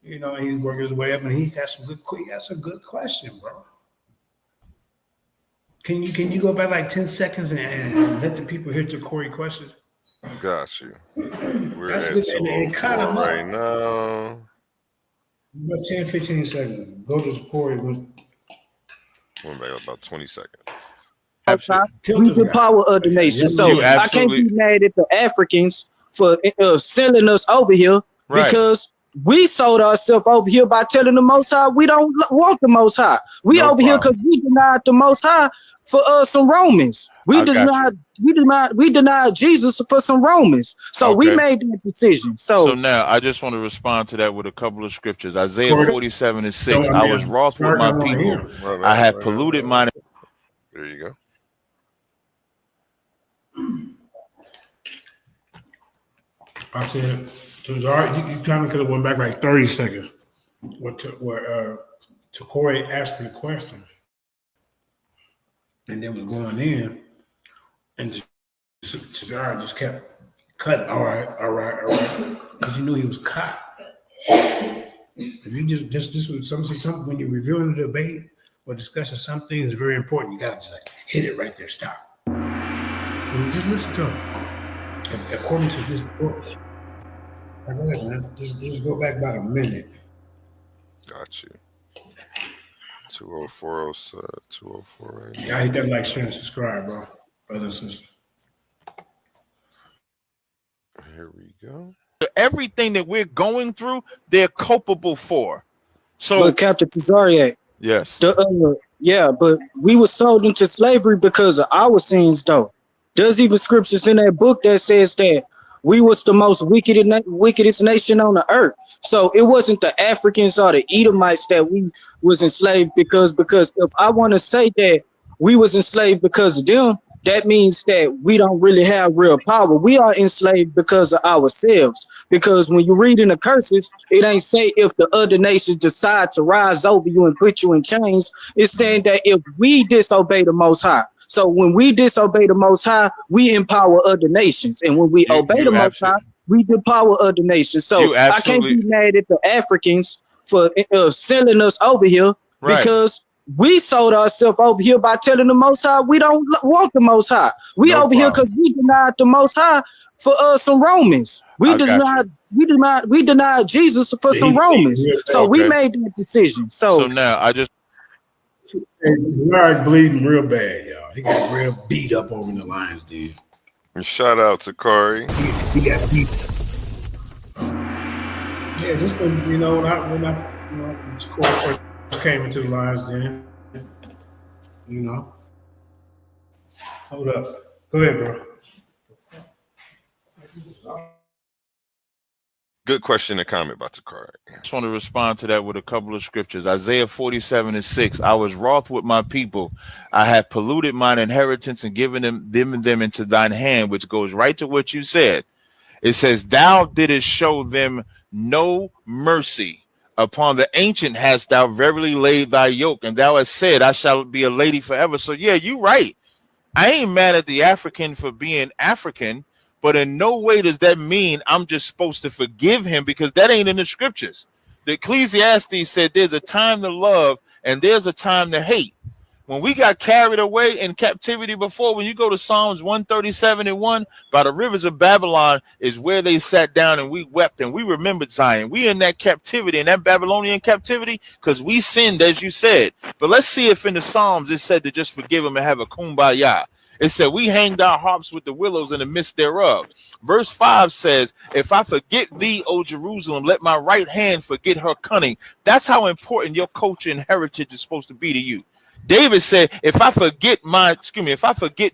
You know, he's working his way up, and he got some good question, bro. Can you go back like 10 seconds and let the people hear Takori question? Got you. We're That's at good. And cut him right up. now. About 10, 15 seconds. Go to Takori. Went back about 20 seconds. We empower other nations. So I can't be mad at the Africans for selling us over here because we sold ourselves over here by telling the Most High we don't want the Most High. We No over here because we denied the Most High for some Romans. We denied Jesus for some Romans. So we made that decision. So now I just want to respond to that with a couple of scriptures. Isaiah 47:6. I was wroth with my people. I have polluted mine. There you go. I said, Tazar, you kind of could have went back like 30 seconds. Where Corey asked me a question, and then was going in, and Tazar just kept cutting. All right, because you knew he was caught. If you just was something when you're reviewing the debate or discussing something is very important, you gotta just like hit it right there, stop. And just listen to him. According to this book. Go ahead, man. Just go back about a minute. Got you. 204 right Yeah, I hit that like, share, and subscribe, bro. Brothers and sisters. Here we go. Everything that we're going through, they're culpable for. So, but Captain Tazaryach, yes, but we were sold into slavery because of our sins, though. There's even scriptures in that book that says that we was the most wickedest nation on the earth. So it wasn't the Africans or the Edomites that we was enslaved because if I want to say that we was enslaved because of them, that means that we don't really have real power. We are enslaved because of ourselves. Because when you read in the curses, it ain't say if the other nations decide to rise over you and put you in chains. It's saying that if we disobey the Most High. So when we disobey the Most High, we empower other nations. And when we obey the Most High, we empower other nations. So I can't be mad at the Africans for selling us over here because we sold ourselves over here by telling the Most High we don't want the Most High. We over here because we denied the Most High for some Romans. We denied Jesus for some Romans. So we made that decision. So now I just His leg bleeding real bad, y'all. He got real beat up over in the Lions, dude. And shout out to Corey. He got beat. Yeah, just when when Corey first came into the Lions, then hold up. Go ahead, bro. Good question and comment about Tazaryach. I just want to respond to that with a couple of scriptures. Isaiah 47:6. I was wroth with my people. I have polluted mine inheritance and given them into thine hand, which goes right to what you said. It says, thou didst show them no mercy. Upon the ancient hast thou verily laid thy yoke, and thou hast said, I shall be a lady forever. So yeah, you're right. I ain't mad at the African for being African. But in no way does that mean I'm just supposed to forgive him, because that ain't in the scriptures. The Ecclesiastes said there's a time to love and there's a time to hate. When we got carried away in captivity before, when you go to Psalms 137:1, by the rivers of Babylon is where they sat down and we wept and we remembered Zion. We in that captivity, in that Babylonian captivity, because we sinned, as you said. But let's see if in the Psalms it said to just forgive him and have a kumbaya. It said, we hanged our harps with the willows in the midst thereof. Verse 5 says, if I forget thee, O Jerusalem, let my right hand forget her cunning. That's how important your culture and heritage is supposed to be to you. David said, if I forget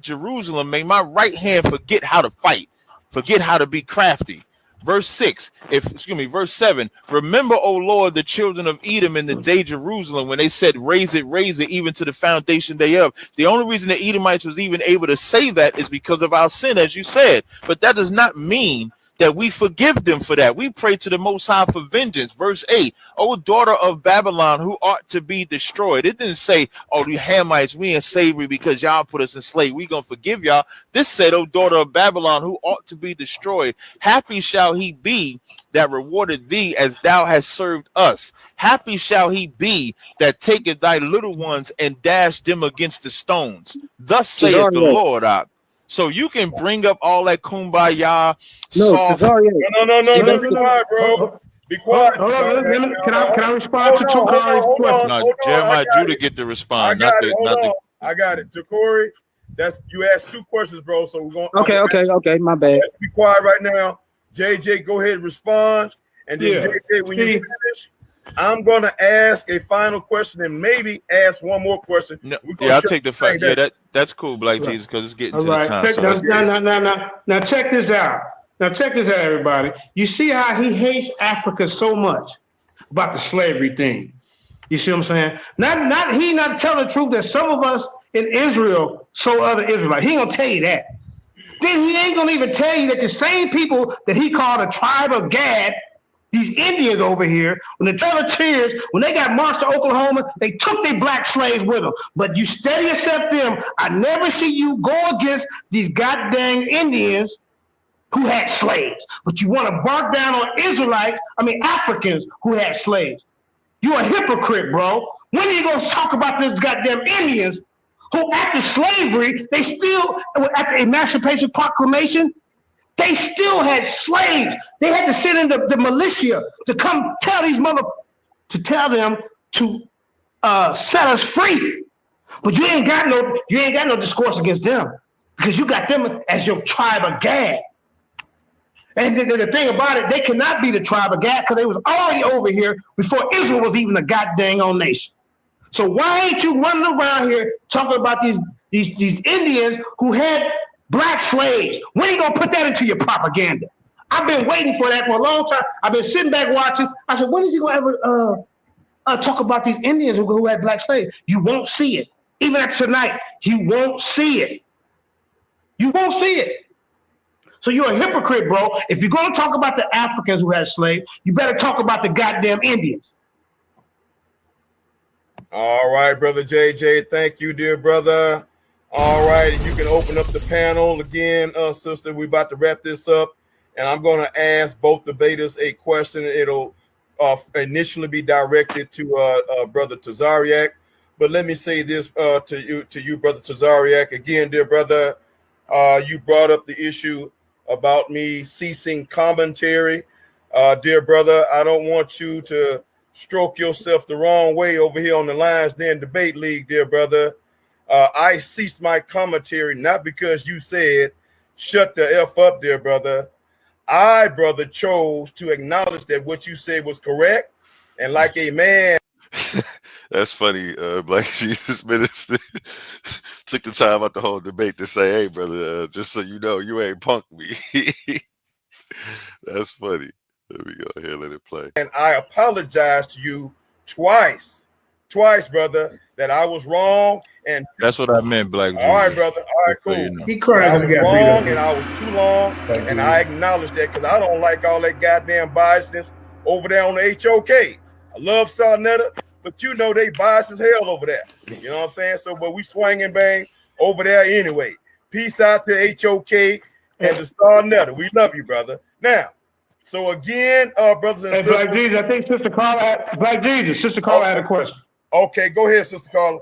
Jerusalem, may my right hand forget how to fight, forget how to be crafty. Verse 7, remember, O Lord, the children of Edom in the day Jerusalem, when they said, raise it, even to the foundation thereof. The only reason the Edomites was even able to say that is because of our sin, as you said. But that does not mean that we forgive them for that. We pray to the Most High for vengeance. Verse 8, O daughter of Babylon, who ought to be destroyed. It didn't say, oh, you Hamites, we in slavery because y'all put us in slavery. We gonna forgive y'all. This said, O daughter of Babylon, who ought to be destroyed. Happy shall he be that rewarded thee as thou hast served us. Happy shall he be that taketh thy little ones and dash them against the stones. Thus saith the Lord. So you can bring up all that kumbaya. No, be quiet, bro. Be quiet. Can I respond to Corey's question? No, Jeremiah Judah get to respond. I got it. To Corey, you asked two questions, bro. So we're going. Okay. My bad. Be quiet right now. JJ, go ahead and respond. And then JJ, when you finish, I'm gonna ask a final question and maybe ask one more question. No, yeah, I'll take the fact. Yeah, that's cool, Black Jesus, because it's getting to the time. Now check this out. Now check this out, everybody. You see how he hates Africa so much about the slavery thing. You see what I'm saying? He not telling the truth that some of us in Israel sold other Israelites. He ain't gonna tell you that. Then he ain't gonna even tell you that the same people that he called a tribe of Gad, these Indians over here, when the Tazaryach, when they got marched to Oklahoma, they took their black slaves with them. But you steady accept them. I never see you go against these goddamn Indians who had slaves. But you want to bark down on Africans who had slaves. You're a hypocrite, bro. When are you going to talk about these goddamn Indians who, after slavery, they still, after Emancipation Proclamation, they still had slaves. They had to send in the militia to come tell these to tell them to set us free. But you ain't got no discourse against them because you got them as your tribe of Gad. And the thing about it, they cannot be the tribe of Gad because they was already over here before Israel was even a goddamn own nation. So why ain't you running around here talking about these Indians who had black slaves? When are you gonna put that into your propaganda? I've been waiting for that for a long time. I've been sitting back watching. I said, when is he gonna ever talk about these Indians who had black slaves? You won't see it. Even after tonight, you won't see it. You won't see it. So you're a hypocrite, bro. If you're gonna talk about the Africans who had slaves, you better talk about the goddamn Indians. All right, brother JJ. Thank you, dear brother. All right, you can open up the panel again, sister. We're about to wrap this up, and I'm going to ask both debaters a question. It'll initially be directed to brother Tazaryach, but let me say this to you, brother Tazaryach. Again, dear brother, you brought up the issue about me ceasing commentary. Dear brother, I don't want you to stroke yourself the wrong way over here on the Lions Den Debate League, dear brother. I ceased my commentary not because you said shut the F up, dear brother. I, brother, chose to acknowledge that what you said was correct. And like a man. That's funny. Black Jesus Minister took the time out the whole debate to say, hey, brother, just so you know, you ain't punked me. That's funny. Let me go ahead and let it play. And I apologize to you twice, brother, that I was wrong. And that's what I meant, Black Jesus. All right, brother. All right, cool. He cried. I was wrong and I was too long. And I acknowledge that because I don't like all that goddamn biasness over there on the HOK. I love Sarnetta, but you know they biased as hell over there. You know what I'm saying? So, but we swing and bang over there anyway. Peace out to HOK and the Sarnetta. We love you, brother. Now, so again, brothers and sisters. Black Jesus, I think Sister Carla had a question. Okay, go ahead, Sister Carla.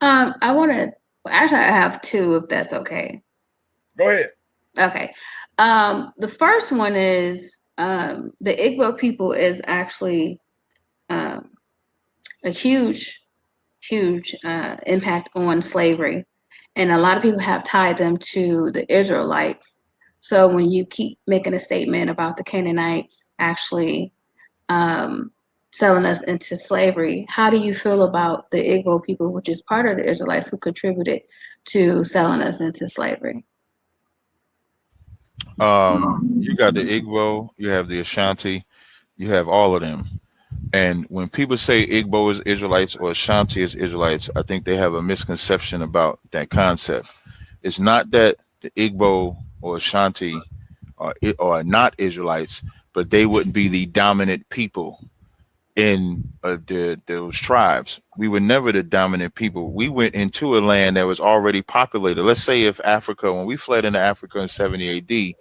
I have two, if that's okay. Go ahead. Okay. The first one is the Igbo people is actually a huge impact on slavery. And a lot of people have tied them to the Israelites. So when you keep making a statement about the Canaanites actually selling us into slavery, how do you feel about the Igbo people, which is part of the Israelites who contributed to selling us into slavery? You got the Igbo, you have the Ashanti, you have all of them. And when people say Igbo is Israelites or Ashanti is Israelites, I think they have a misconception about that concept. It's not that the Igbo or Ashanti are not Israelites, but they wouldn't be the dominant people in those tribes. We were never the dominant people. We went into a land that was already populated. Let's say if Africa, when we fled into Africa in 70 AD,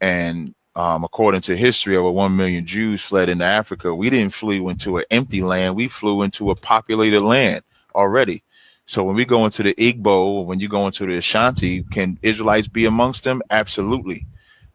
and according to history, over 1 million Jews fled into Africa, we didn't flee into an empty land. We flew into a populated land already. So when we go into the Igbo, when you go into the Ashanti, can Israelites be amongst them? Absolutely.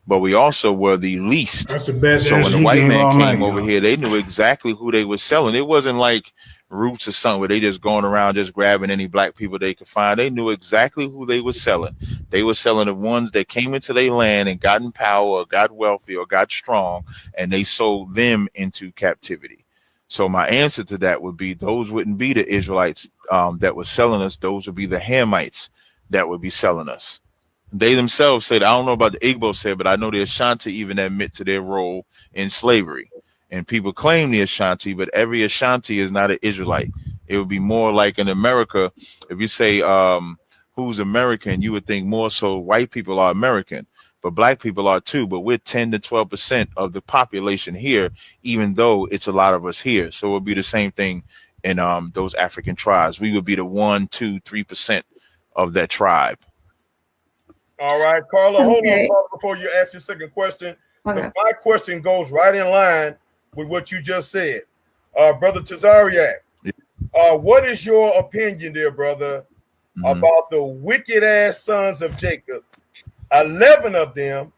But we also were the least. That's the best. So when the white man came over here, they knew exactly who they were selling. It wasn't like roots or something where they just going around just grabbing any black people they could find. They knew exactly who they were selling. They were selling the ones that came into their land and got in power or got wealthy or got strong, and they sold them into captivity. So my answer to that would be those wouldn't be the Israelites that were selling us. Those would be the Hamites that would be selling us. They themselves said, I don't know about the Igbo said, but I know the Ashanti even admit to their role in slavery. And people claim the Ashanti, but every Ashanti is not an Israelite. It would be more like in America, if you say who's American, you would think more so white people are American, but black people are too. But we're 10 to 12% of the population here, even though it's a lot of us here. So it would be the same thing in those African tribes. We would be the 1, 2, 3% of that tribe. All right, Carla, hold on, Carla, before you ask your second question, because my question goes right in line with what you just said. Brother Tazaryach, what is your opinion, dear brother, about the wicked ass sons of Jacob? 11 of them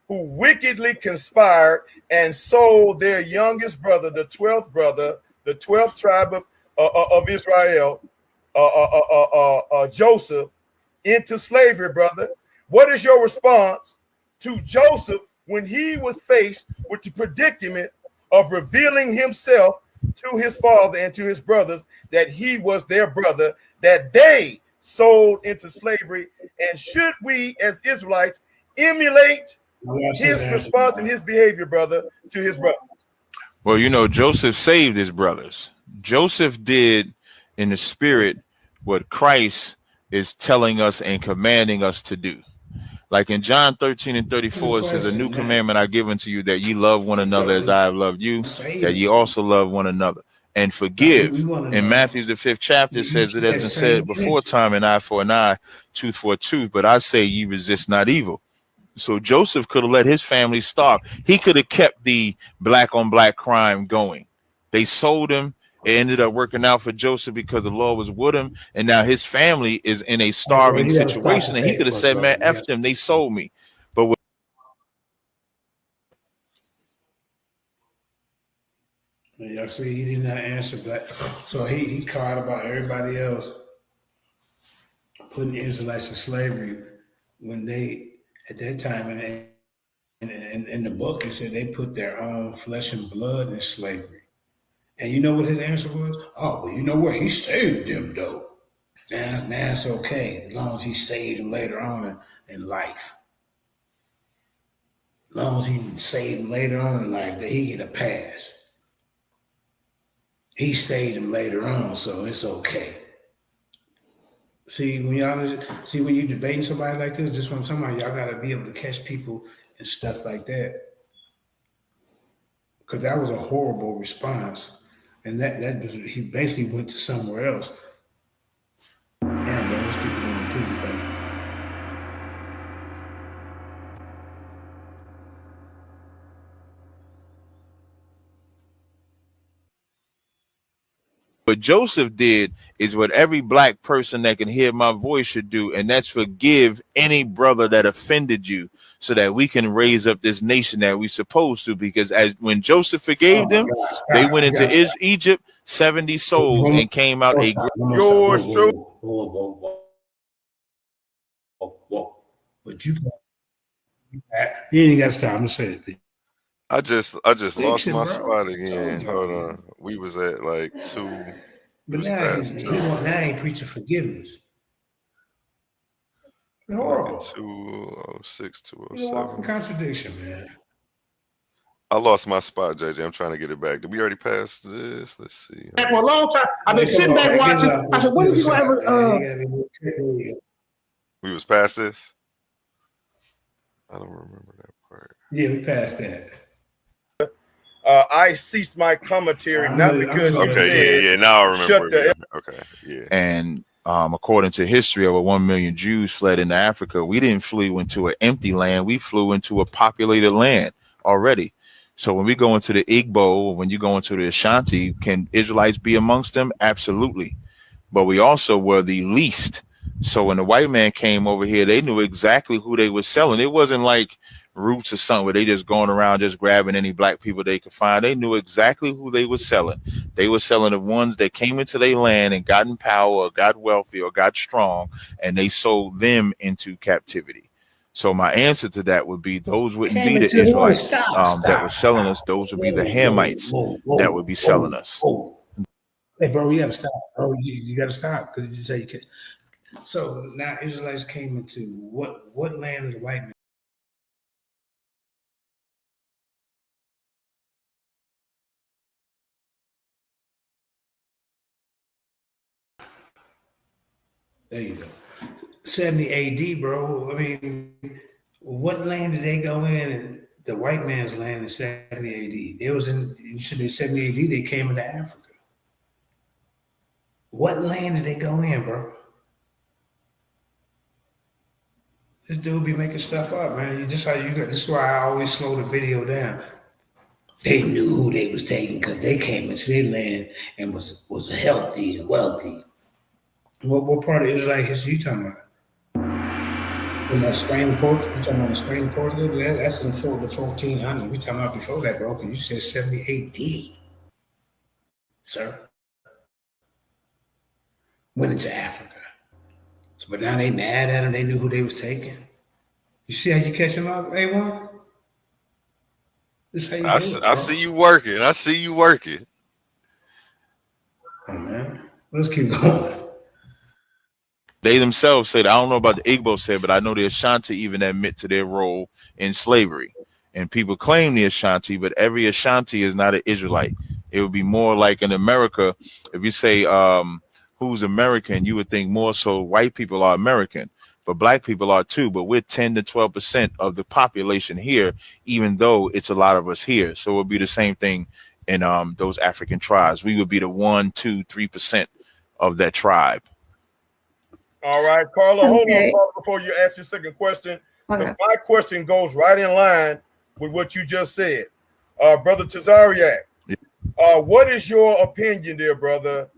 who wickedly conspired and sold their youngest brother, the 12th brother, the 12th tribe of Israel, Joseph, into slavery, brother. What is your response to Joseph when he was faced with the predicament of revealing himself to his father and to his brothers that he was their brother, that they sold into slavery? And should we as Israelites emulate his response and his behavior, brother, to his brothers? Well, you know, Joseph saved his brothers. Joseph did in the spirit what Christ is telling us and commanding us to do. Like in John 13 and 34, it says, a new commandment I give unto you, that ye love one another as I have loved you, that ye also love one another and forgive. In Matthew, the 5th chapter, it says, it has been said before time, an eye for an eye, tooth for a tooth, but I say ye resist not evil. So Joseph could have let his family starve. He could have kept the black on black crime going. They sold him. It ended up working out for Joseph because the Lord was with him. And now his family is in a starving situation. And he could have said, man, F them, they sold me. But with y'all see, he did not answer back. So he caught about everybody else putting the Israelites in slavery when they, at that time, in the book, it said they put their own flesh and blood in slavery. And you know what his answer was? Oh, well, you know what? He saved them, though. Now it's okay, as long as he saved them later on in life. As long as he saved them later on in life, that he get a pass. He saved them later on, so it's okay. See, when you debating somebody like this is what I'm talking about. Y'all gotta be able to catch people and stuff like that. Because that was a horrible response. And that was, he basically went to somewhere else. All right, bro, let's keep it going, please, baby. what Joseph did is what every black person that can hear my voice should do, and that's forgive any brother that offended you, so that we can raise up this nation that we supposed to. Because as when Joseph forgave them, they went into Egypt, 70 souls, and came out a great. Whoa. But you ain't got to stop. I'm gonna say it. I just lost my spot again. Hold on. We was at like 2. But now he preaching forgiveness. Horrible. 206, 207. You're a walking contradiction, man. I lost my spot, JJ. I'm trying to get it back. Did we already pass this? Let's see. For a long time, I've been sitting back watching. I said, when is he gonna ever? We was past this. I don't remember that part. Yeah, we passed that. I ceased my commentary not because you said, now I remember. Shut the okay, yeah. And according to history, over 1 million Jews fled into Africa. We didn't flee into an empty land. We flew into a populated land already. So when we go into the Igbo, when you go into the Ashanti, can Israelites be amongst them? Absolutely. But we also were the least. So when the white man came over here, they knew exactly who they were selling. It wasn't like roots or something where they just going around just grabbing any black people they could find. They knew exactly who they were selling. They were selling the ones that came into their land and got in power or got wealthy or got strong, and they sold them into captivity. So my answer to that would be those wouldn't be the Israelites that were selling us. Those would be the Hamites that would be selling us. Hey, bro, you gotta stop. Bro, you gotta stop because you say you can't. So now Israelites came into what land of the white man? There you go. 70 AD, bro. I mean, what land did they go in? And the white man's land in 70 AD. It was in 70 AD. They came into Africa. What land did they go in, bro? This dude be making stuff up, man. This is why I always slow the video down. They knew who they was taking because they came into their land and was healthy and wealthy. What part of Israelite history you talking about? Spain and Portugal? You talking about Spain and Portugal? That's in the 1400s. We talking about before that, bro, because you said 70 AD. Sir. Went into Africa. So, but now they mad at him. They knew who they was taking. You see how you catch him up, A1? This how you do it, I see you working. I see you working. Oh, man. Let's keep going. They themselves said, I don't know about the Igbo said, but I know the Ashanti even admit to their role in slavery. And people claim the Ashanti, but every Ashanti is not an Israelite. It would be more like in America, if you say who's American, you would think more so white people are American, but black people are too. But we're 10 to 12% of the population here, even though it's a lot of us here. So it would be the same thing in those African tribes. We would be the 1, 2, 3% of that tribe. All right, Carla, hold on, Carla, before you ask your second question, because my question goes right in line with what you just said. Brother Tazaryach, what is your opinion there, brother,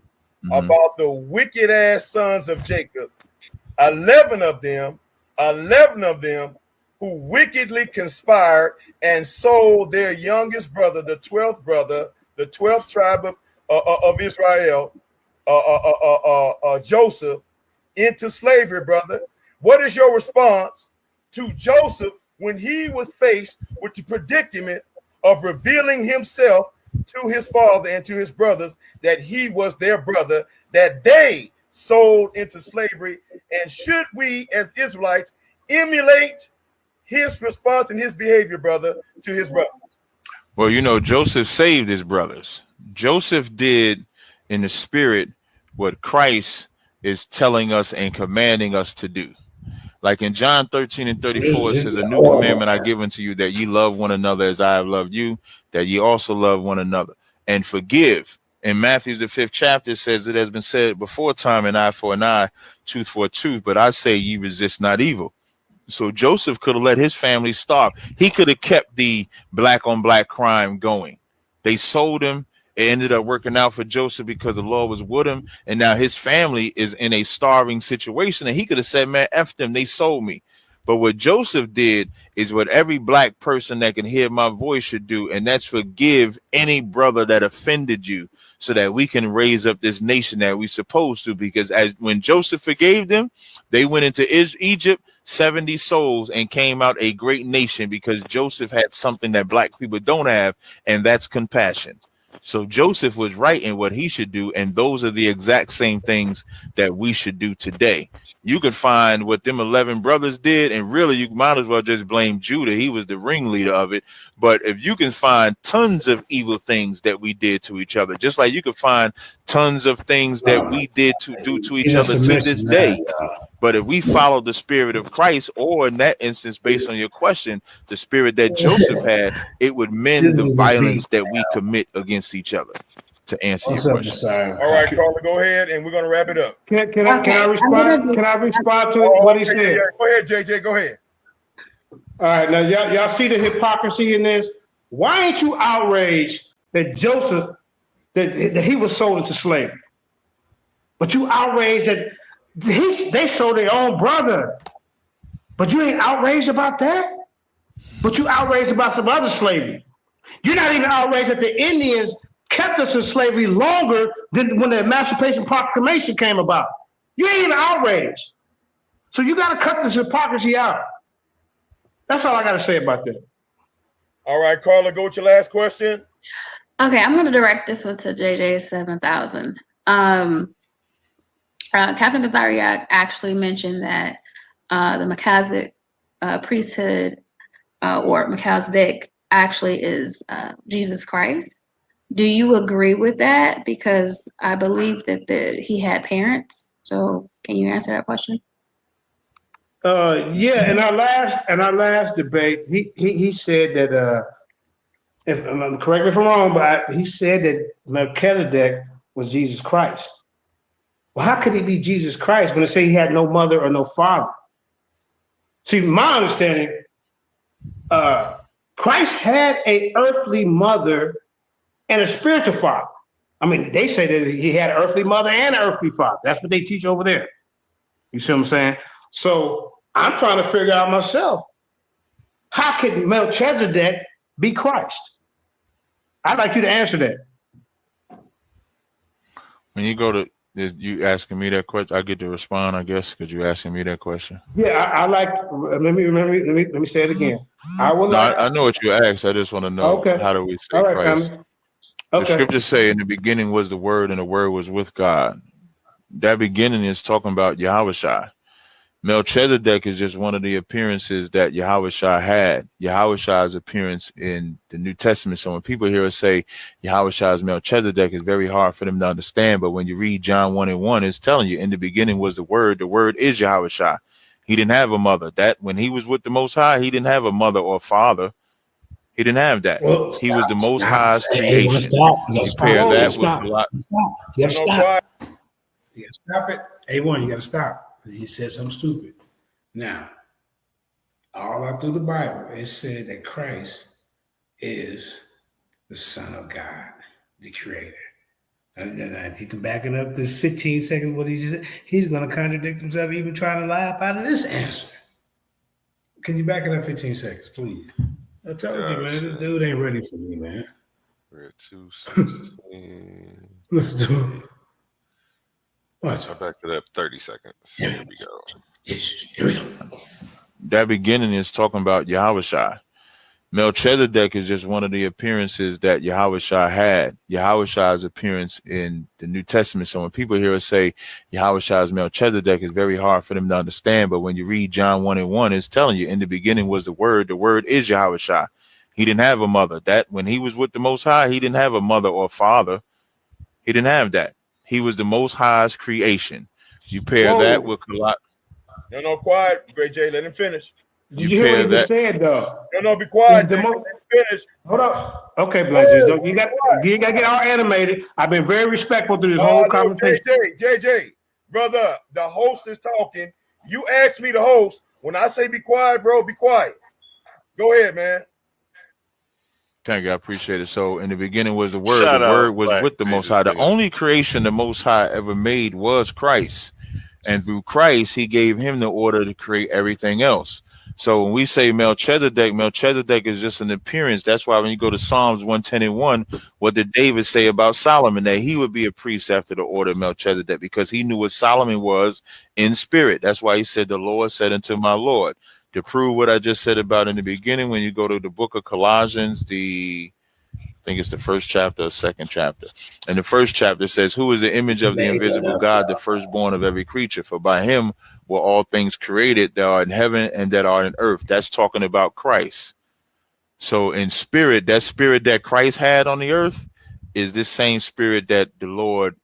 about the wicked ass sons of Jacob? 11 of them who wickedly conspired and sold their youngest brother, the 12th brother, the 12th tribe of Israel, Joseph, into slavery, brother. What is your response to Joseph when he was faced with the predicament of revealing himself to his father and to his brothers that he was their brother, that they sold into slavery? And should we as Israelites emulate his response and his behavior, brother, to his brothers? Well, you know, Joseph saved his brothers. Joseph did in the spirit what Christ is telling us and commanding us to do. Like in John 13 and 34, it says, a new commandment I give unto you, that ye love one another as I have loved you, that ye also love one another and forgive. In Matthew, the 5th chapter, it says, it has been said before time, an eye for an eye, tooth for a tooth, but I say ye resist not evil. So Joseph could have let his family starve. He could have kept the black on black crime going. They sold him. It ended up working out for Joseph because the Lord was with him. And now his family is in a starving situation. And he could have said, man, F them, they sold me. But what Joseph did is what every black person that can hear my voice should do. And that's forgive any brother that offended you so that we can raise up this nation that we're supposed to. Because when Joseph forgave them, they went into Egypt, 70 souls, and came out a great nation because Joseph had something that black people don't have, and that's compassion. So Joseph was right in what he should do, and those are the exact same things that we should do today. You could find what them 11 brothers did, and really you might as well just blame Judah. He was the ringleader of it. But if you can find tons of evil things that we did to each other, just like you could find tons of things that we did to do to each other to this day. But if we follow the spirit of Christ, or in that instance, based on your question, the spirit that Joseph had, it would mend the violence that we commit against each other. To answer your question. All right, Carla, go ahead, and we're going to wrap it up. Can I respond? Can I respond to what he said? Yeah, go ahead, JJ. Go ahead. All right, now y'all see the hypocrisy in this? Why ain't you outraged that Joseph that he was sold into slavery, but you outraged that they sold their own brother, but you ain't outraged about that? But you outraged about some other slavery. You're not even outraged that the Indians kept us in slavery longer than when the Emancipation Proclamation came about. You ain't even outraged. So you got to cut this hypocrisy out. That's all I got to say about that. All right, Carla, go with your last question. Okay, I'm going to direct this one to JJ700. Captain Tazaryach actually mentioned that the Melchizedek priesthood or Melchizedek actually is Jesus Christ. Do you agree with that? Because I believe that he had parents. So can you answer that question? Yeah, in our last debate, he said that if correct me if I'm wrong, but he said that Melchizedek was Jesus Christ. Well, how could he be Jesus Christ when they say he had no mother or no father? See, my understanding, Christ had an earthly mother and a spiritual father. I mean, they say that he had an earthly mother and an earthly father. That's what they teach over there. You see what I'm saying? So I'm trying to figure out myself, how could Melchizedek be Christ? I'd like you to answer that. When you go to, you asking me that question, I get to respond, I guess, because you're asking me that question. Yeah, I like. Let me say it again. I know what you asked. I just want to know, how do we say Christ? Family. The scriptures say, in the beginning was the Word, and the Word was with God. That beginning is talking about Yahushua. Melchizedek is just one of the appearances that Yahushua had. Yahushua's appearance in the New Testament. So when people hear us say Yahushua's Melchizedek, it's very hard for them to understand. But when you read John 1:1, it's telling you, in the beginning was the Word is Yahushua. He didn't have a mother. That when he was with the Most High, he didn't have a mother or father. He didn't have that. Well, he was the Most High's creation. Stop. You gotta stop. Compare that Stop. with a lot. You gotta stop. You gotta stop it. A1, you gotta stop. He said something stupid. Now, all out through the Bible, it said that Christ is the Son of God, the Creator. And if you can back it up to 15 seconds, what he just said, he's going to contradict himself, even trying to lie out of this answer. Can you back it up 15 seconds, please? I told you, man, this dude ain't ready for me, man. We're at 2:16. Let's do it. Watch. I backed it up 30 seconds. Here we go. Here we go. That beginning is talking about Yahushua. Melchizedek is just one of the appearances that Yahushua had. Yahushua's appearance in the New Testament. So when people hear us say Yahushua's Melchizedek, it's very hard for them to understand. But when you read John 1:1, it's telling you, in the beginning was the Word is Yahushua. He didn't have a mother. That when he was with the Most High, he didn't have a mother or father. He didn't have that. He was the Most High's creation. You pair that with a lot. No, quiet, Great J. Let him finish. Did you hear what he just said, though? No, be quiet. Let him finish. Hold up. Okay, Blanches. You got to get all animated. I've been very respectful through this whole conversation. JJ, brother, the host is talking. You asked me to host. When I say be quiet, bro, be quiet. Go ahead, man. Thank you. I appreciate it. So in the beginning was the Word. The Word was with the Most High. The only creation the Most High ever made was Christ. And through Christ, he gave him the order to create everything else. So when we say Melchizedek is just an appearance. That's why when you go to Psalms 110:1, what did David say about Solomon? That he would be a priest after the order of Melchizedek, because he knew what Solomon was in spirit. That's why he said, the Lord said unto my Lord. To prove what I just said about in the beginning, when you go to the book of Colossians, I think it's the first chapter or second chapter. And the first chapter says, who is the image of the invisible God, the firstborn of every creature? For by him were all things created that are in heaven and that are in earth. That's talking about Christ. So in spirit, that spirit that Christ had on the earth is this same spirit that the Lord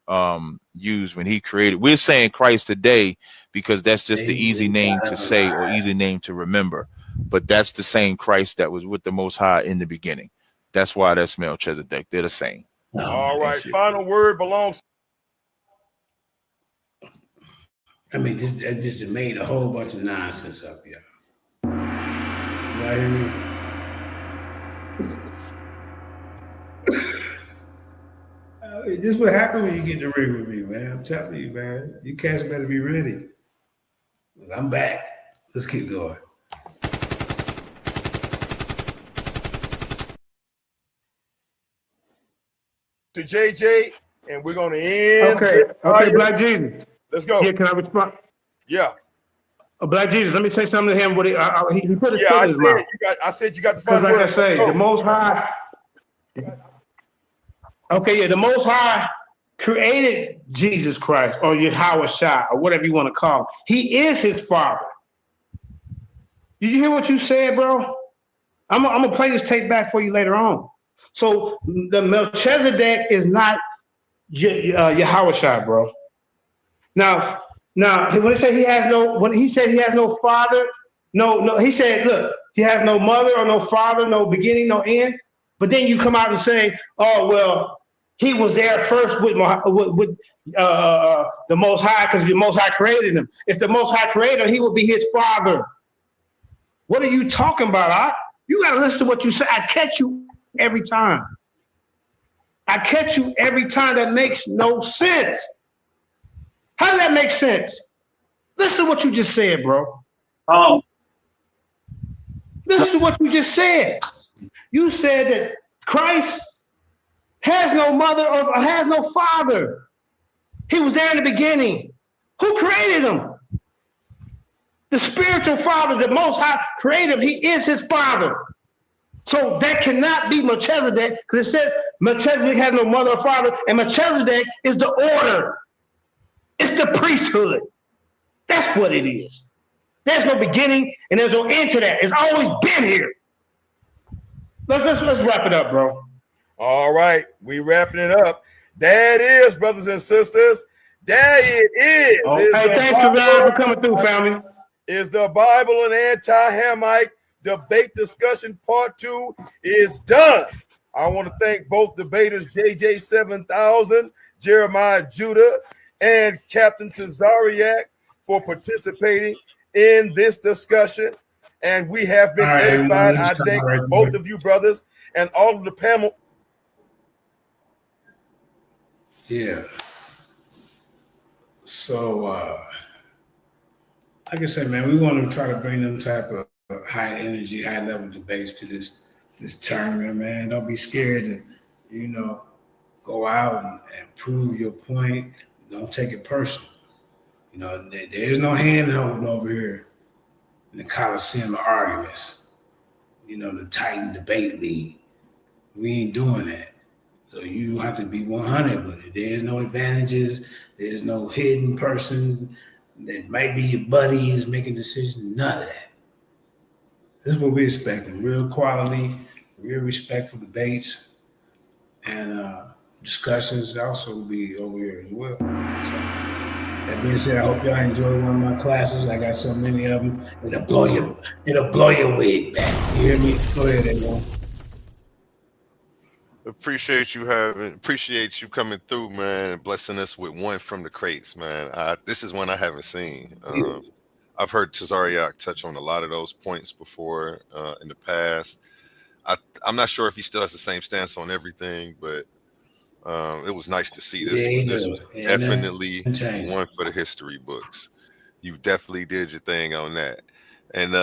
used when he created. We're saying Christ today because that's just the easy name to say or easy name to remember. But that's the same Christ that was with the Most High in the beginning. That's why that's Melchizedek. They're the same. All right. Final word belongs. I mean, this made a whole bunch of nonsense up, y'all. Y'all hear me? This is what happens when you get in the ring with me, man. I'm telling you, man. You cats better be ready. I'm back. Let's keep going. to JJ, and we're gonna end. Okay, Black Jesus. Let's go. Yeah, can I respond? Yeah. Black Jesus, let me say something to him. What he put his Yeah, foot in his mouth. I said you got the final Like word. I say, the Most High. Okay, yeah, the Most High created Jesus Christ or Yahweh Shai or whatever you want to call him. He is his father. Did you hear what you said, bro? I'm gonna play this tape back for you later on. So the Melchizedek is not Yahweh Shai, bro. Now, when he said he has no father, no, he said, look, he has no mother or no father, no beginning, no end. But then you come out and say, oh well, he was there first with the Most High because the Most High created him. If the Most High created him, he would be his father. What are you talking about? You got to listen to what you say. I catch you every time. That makes no sense. How does that make sense? Listen to what you just said, bro. Listen to what you just said. You said that Christ has no mother or has no father. He was there in the beginning. Who created him? The spiritual father, the Most High created him. He is his father. So that cannot be Melchizedek because it says Melchizedek has no mother or father, and Melchizedek is the order. It's the priesthood. That's what it is. There's no beginning and there's no end to that. It's always been here. Let's wrap it up, bro. All right, we wrapping it up. That is, brothers and sisters. That it is. Hey, thanks for coming through, family. Is the Bible an anti-Hamite debate discussion part 2 is done. I want to thank both debaters, JJ700, Jeremiah Judah, and Captain Tazaryach for participating in this discussion. And we have been edified. I thank both of you brothers and all of the panel. Yeah. So, like I said, man, we want to try to bring them type of high energy, high level debates to this tournament, man. Don't be scared to, go out and prove your point. Don't take it personal. There is no hand holding over here in the Coliseum of arguments. The Titan Debate League. We ain't doing that. So you have to be 100 with it. There's no advantages. There's no hidden person that might be your buddy is making decisions. None of that. This is what we expecting. Real quality, real respectful debates, and discussions also will be over here as well. So that being said, I hope y'all enjoy one of my classes. I got so many of them. It'll blow your wig back. You hear me? Go ahead, everyone. Appreciate you coming through, man, and blessing us with one from the crates, man. This is one I haven't seen. I've heard Tazaryach touch on a lot of those points before in the past. I'm not sure if he still has the same stance on everything, but it was nice to see this one. This was definitely one for the history books. You definitely did your thing on that. And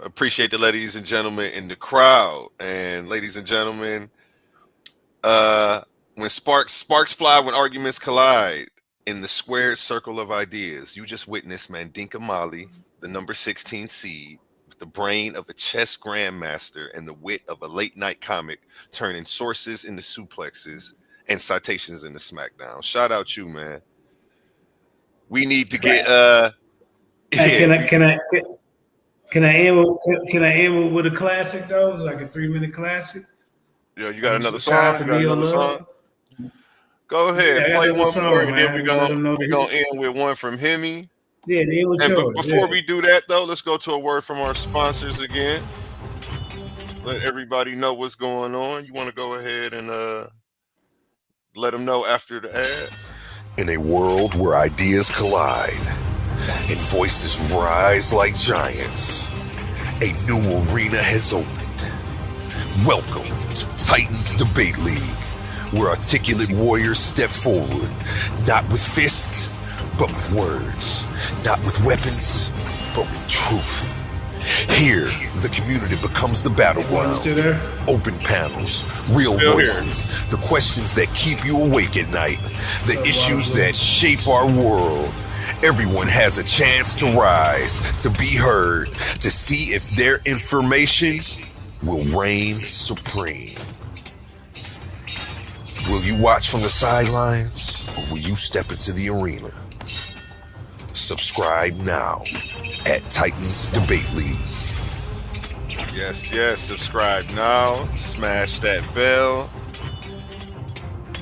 appreciate the ladies and gentlemen in the crowd. And ladies and gentlemen, when sparks fly, when arguments collide in the squared circle of ideas, you just witnessed Mandinka Mali, the number 16 seed, with the brain of a chess grandmaster and the wit of a late night comic, turning sources into suplexes and citations into smackdown. Shout out you, man. We need to get Can I end with a classic though? It's like a 3-minute classic. Yeah, you got another song? Go ahead, play one more, and then we're gonna end with one from Hemi. Yeah, before we do that though, let's go to a word from our sponsors again. Let everybody know what's going on. You want to go ahead and let them know after the ad? In a world where ideas collide and voices rise like giants, a new arena has opened. Welcome to Titans Debate League, where articulate warriors step forward, not with fists, but with words, not with weapons, but with truth. Here, the community becomes the battleground. Open panels, real voices, the questions that keep you awake at night, the issues that shape our world. Everyone has a chance to rise, to be heard, to see if their information will reign supreme. Will you watch from the sidelines, or will you step into the arena? Subscribe now at Titans Debate League. Yes, subscribe now. Smash that bell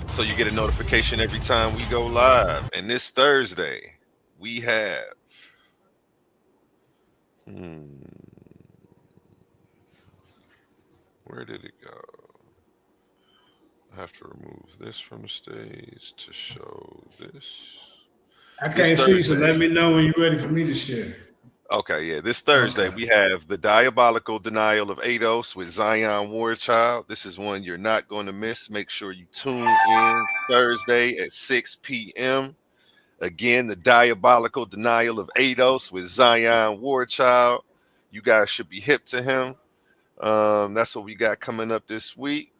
so you get a notification every time we go live. And this Thursday, we have where did it go? I have to remove this from the stage to show this. I can't see, so let me know when you're ready for me to share. Okay, yeah. This Thursday, we have the Diabolical Denial of ADOS with Zion Wardchild. This is one you're not going to miss. Make sure you tune in Thursday at 6 p.m. Again, the Diabolical Denial of ADOS with Zion Wardchild. You guys should be hip to him. That's what we got coming up this week.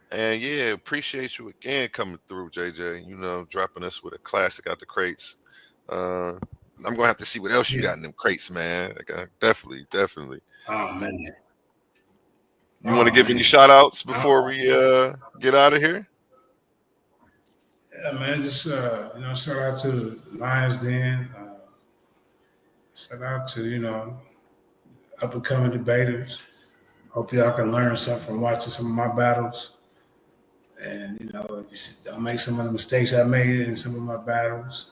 And yeah, appreciate you again coming through, JJ. You know, dropping us with a classic out the crates. I'm gonna have to see what else you got in them crates, man. Definitely. Oh man. You want to give any shout outs before we get out of here? Yeah, man. Just shout out to Lions Den. Shout out to up and coming debaters. Hope y'all can learn something from watching some of my battles. And if you don't make some of the mistakes I made in some of my battles,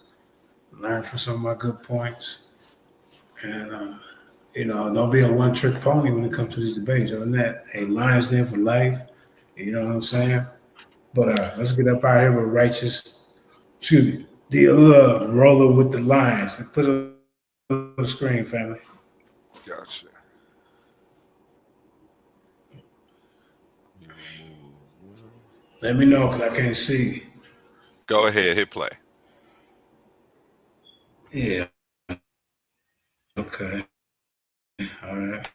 learn from some of my good points. And don't be a one-trick pony when it comes to these debates. Other than that, hey, Lions Den for life. You know what I'm saying? But let's get up out here with Deal Roller with the Lions. And put it on the screen, family. Gotcha. Let me know because I can't see. Go ahead, hit play. Yeah. Okay. All right.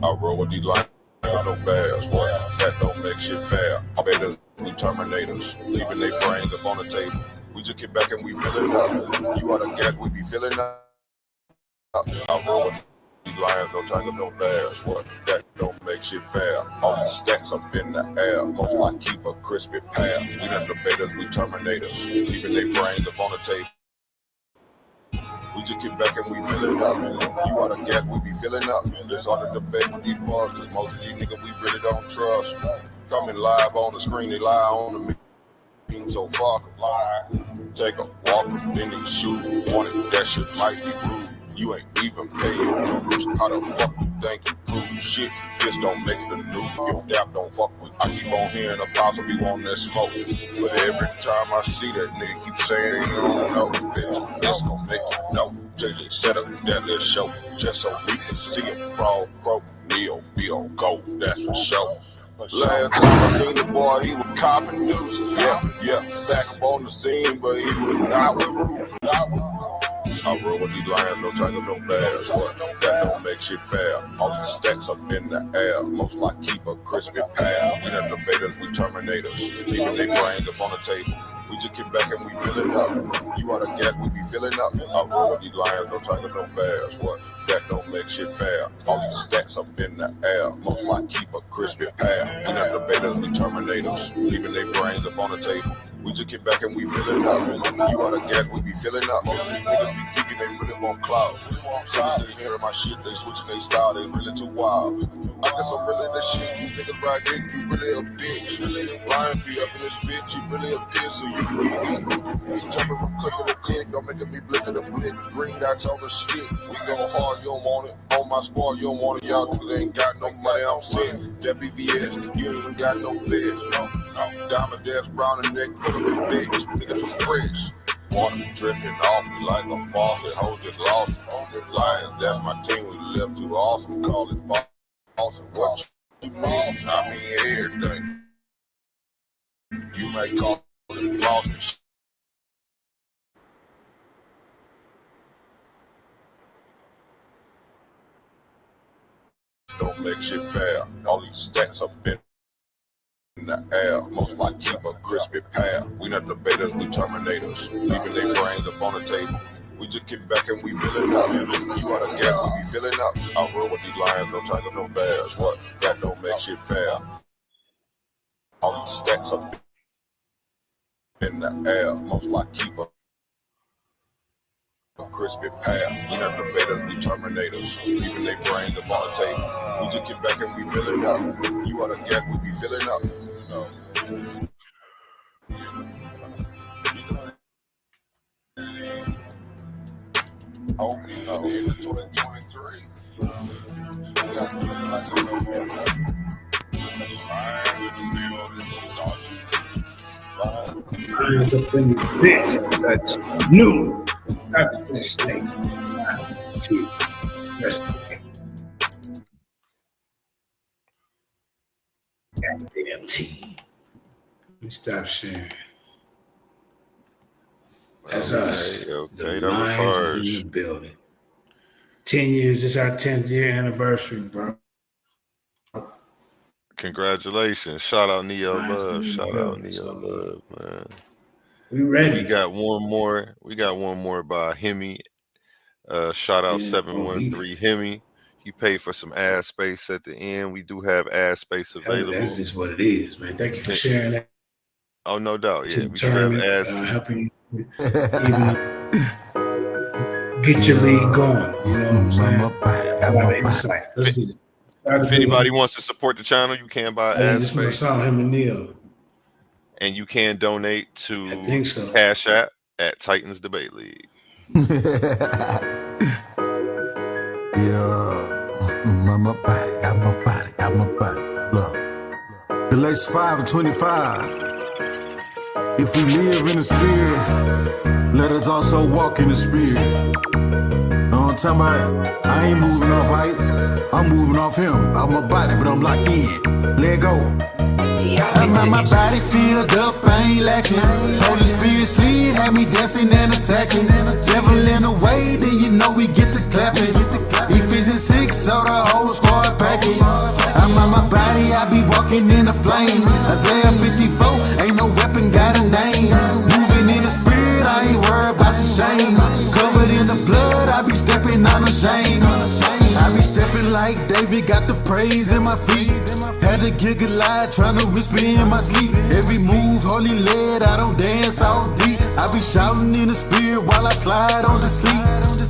I roll with these lines, no bags, boy. That don't make shit fair. I bet we terminators, leaving their brains up on the table. We just get back and we fill it up. You are the gas, we be filling up. I roll with these lions, no tiger, no bears, boy. That don't make shit fair. All these stacks up in the air. Most like keep a crispy pair. We not debaters, we terminators, leaving their brains up on the table. We just get back and we fill it up. You are the gas, we be filling up. This on the debate with these bars, cause most of these niggas we really don't trust. Coming live on the screen, they lie on the mean so far can lie. Take a walk in these shoes, wanted that shit might be rude. You ain't even paying dues. How the fuck you think you prove shit? Just don't make the news. Your dap don't fuck with. I keep on hearing about some people on that smoke. But every time I see that nigga keep saying he don't know, bitch, it's gon' make you know. JJ set up that little show just so we can see him frog, croak, kneel, be on gold, that's for sure. Last time I seen the boy, he was copping nooses. Yeah, back up on the scene, but he was not with Roof. I roll with these lions, no tiger, no bears. But that don't make shit fair. All these stacks up in the air. Most like keep a crispy pair. We not debaters, we terminators. Leaving their brains up on the table. We just get back and we fill it up. You are the gas, we be filling up. I roll with these lions, no tiger, no bears. What? That don't make shit fair. All these stacks up in the air. Most like keep a crispy pair. We not debaters, we terminators. Leaving their brains up on the table. We just get back and we fill it up. You are the gas, we be filling up. Niggas be geeking, they really want clout. Soon as they hearing my shit, they switching their style, they really too wild. I guess I'm really the shit. You niggas right there, you really a bitch. Ryan be up in this bitch, you really a bitch, so you really jumping from click to click, don't make me blick to the blick. Green dots on the shit. We go hard, you don't want it. On my spot, you don't want it. Y'all niggas ain't got no money, I'm sick. That BVS, you ain't got no feds. No. Diamond dash, brown and neck, pull up in Vegas. Niggas are fresh. Water dripping off me like a faucet. Hoes just lost it. Lions, that's my team. We live too awesome. Call it awesome. What you mean? I mean everything. You may call it flossing. Don't make shit fair. All these stacks up in the air. Most like keep a crispy pair. We not debaters, we terminators. Leaving their brains up on the table. We just kick back and we fill it up. You out of gap, we be filling up. I roll with these lions, no tigers, no bears. What? That don't make shit fair. All these stacks up in the air. Most like keep a crispy pair. We not debaters, we terminators. Leaving their brains up on the table. We just get back and we fill it up. You out of gap, we be filling up. Oh, in the 2023. We got to do it like Lions up in the bitch. That's new. Happy Thursday. Rest of the goddamn team. Let me stop sharing. That's us. Okay, The that was Lions harsh. in the building. 10 years. This is our 10th year anniversary, bro. Congratulations. Shout out Neo Lions Love. in the Shout out building, Neo Love, man. We ready. We got one more. We got one more by Hemi. Shout out 713 Hemi. He paid for some ad space at the end. We do have ad space available. That's just what it is, man. Thank you for sharing that. Oh, no doubt. Yeah, To we the do have tournament, ads. helping you even get your league going. You know what I'm saying? A lot of insight. Let's get it. If anybody wants to support the channel, you can buy I ad just want to space. saw him and Neil. And you can donate to I think so. Cash App at Titans Debate League. Yeah, I'm a body, I'm a body, I'm a body. Look, Galatians 5:25. If we live in the spirit, let us also walk in the spirit. Know what I'm talking about? I ain't moving off hype, I'm moving off him. I'm a body, but I'm locked in. Let go. My body filled up, I ain't lacking. Holy Spirit sleep, had me dancing and attacking. Devil in the way, then you know we get to clapping. Ephesians 6, so the whole squad packing. I'm on my body, I be walking in the flames. Isaiah 54, ain't no weapon got a name. Moving in the spirit, I ain't worried about the shame. Covered in the blood, I be stepping unashamed. I be stepping like David, got the praise in my feet. Had to get Goliath, trying to whisper in my sleep. Every move, holy led, I don't dance all deep. I be shouting in the spirit while I slide on the seat.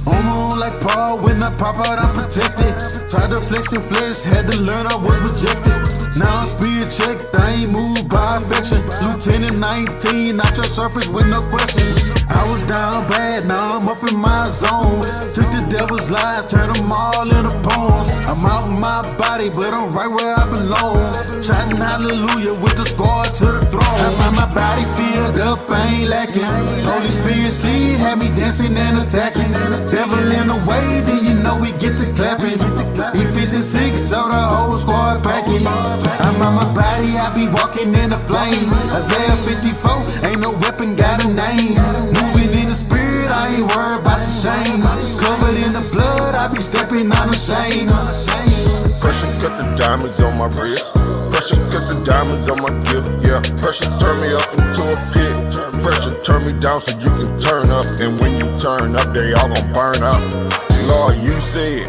On like Paul, when I pop out, I'm protected. Tried to flex and flesh, had to learn I was rejected. Now I'm spirit checked, I ain't moved by affection. Lieutenant 19, not your surface with no question. I was down bad, now I'm up in my zone. Took the devil's lies, turned them all into poems. I'm out in my body, but I'm right where I belong. Shouting hallelujah with the squad to the throne. I find my body filled up, I ain't lacking. Holy Spirit sleep, had me dancing and attacking. Devil in the way, then you know we get to clapping. Ephesians 6, so the whole squad packing. I'm on my body, I be walking in the flames. Isaiah 54, ain't no weapon got a name. Moving in the spirit, I ain't worried about the shame. Covered in the blood, I be stepping unashamed. Pressure cut the diamonds on my wrist. Pressure cut the diamonds on my gift. Yeah, pressure turn me up into a pit. Pressure turn me down so you can turn up. And when you turn up, they all gon' burn up. Lord, you said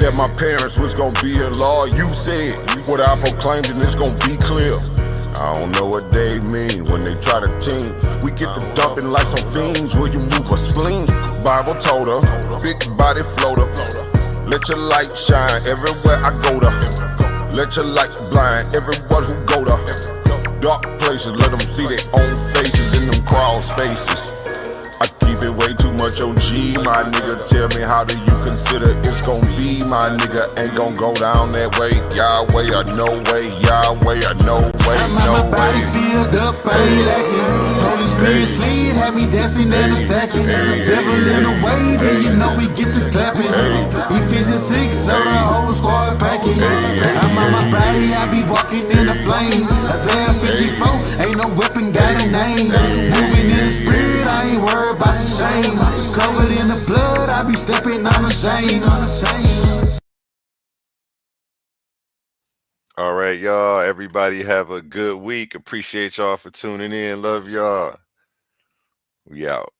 that my parents was gon' be here. Lord, you said what I proclaimed and it's gon' be clear. I don't know what they mean when they try to team. We get to dumping like some fiends. Will you move a sling? Bible told her, big body floater. Let your light shine everywhere I go to. Let your light blind everyone who go to dark places. Let them see their own faces in them crawl spaces. I keep it way too much OG, my nigga. Tell me, how do you consider it's gon' be, my nigga? Ain't gon' go down that way, Yahweh, or no way, Yahweh, or no way, no way. My body filled up, I ain't lacking. Holy Spirit slid, had me dancing and attacking. Devil in the way, then you know we get to clapping. Ephesians 6, so the whole squad packing. I'm on my body, I be walking in the flames. Isaiah 54, ain't no weapon got a name. Moving in the spirit, I ain't worried about the shame. Covered in the blood, I be stepping on the shame. All right, y'all. Everybody have a good week. Appreciate y'all for tuning in. Love y'all. We out.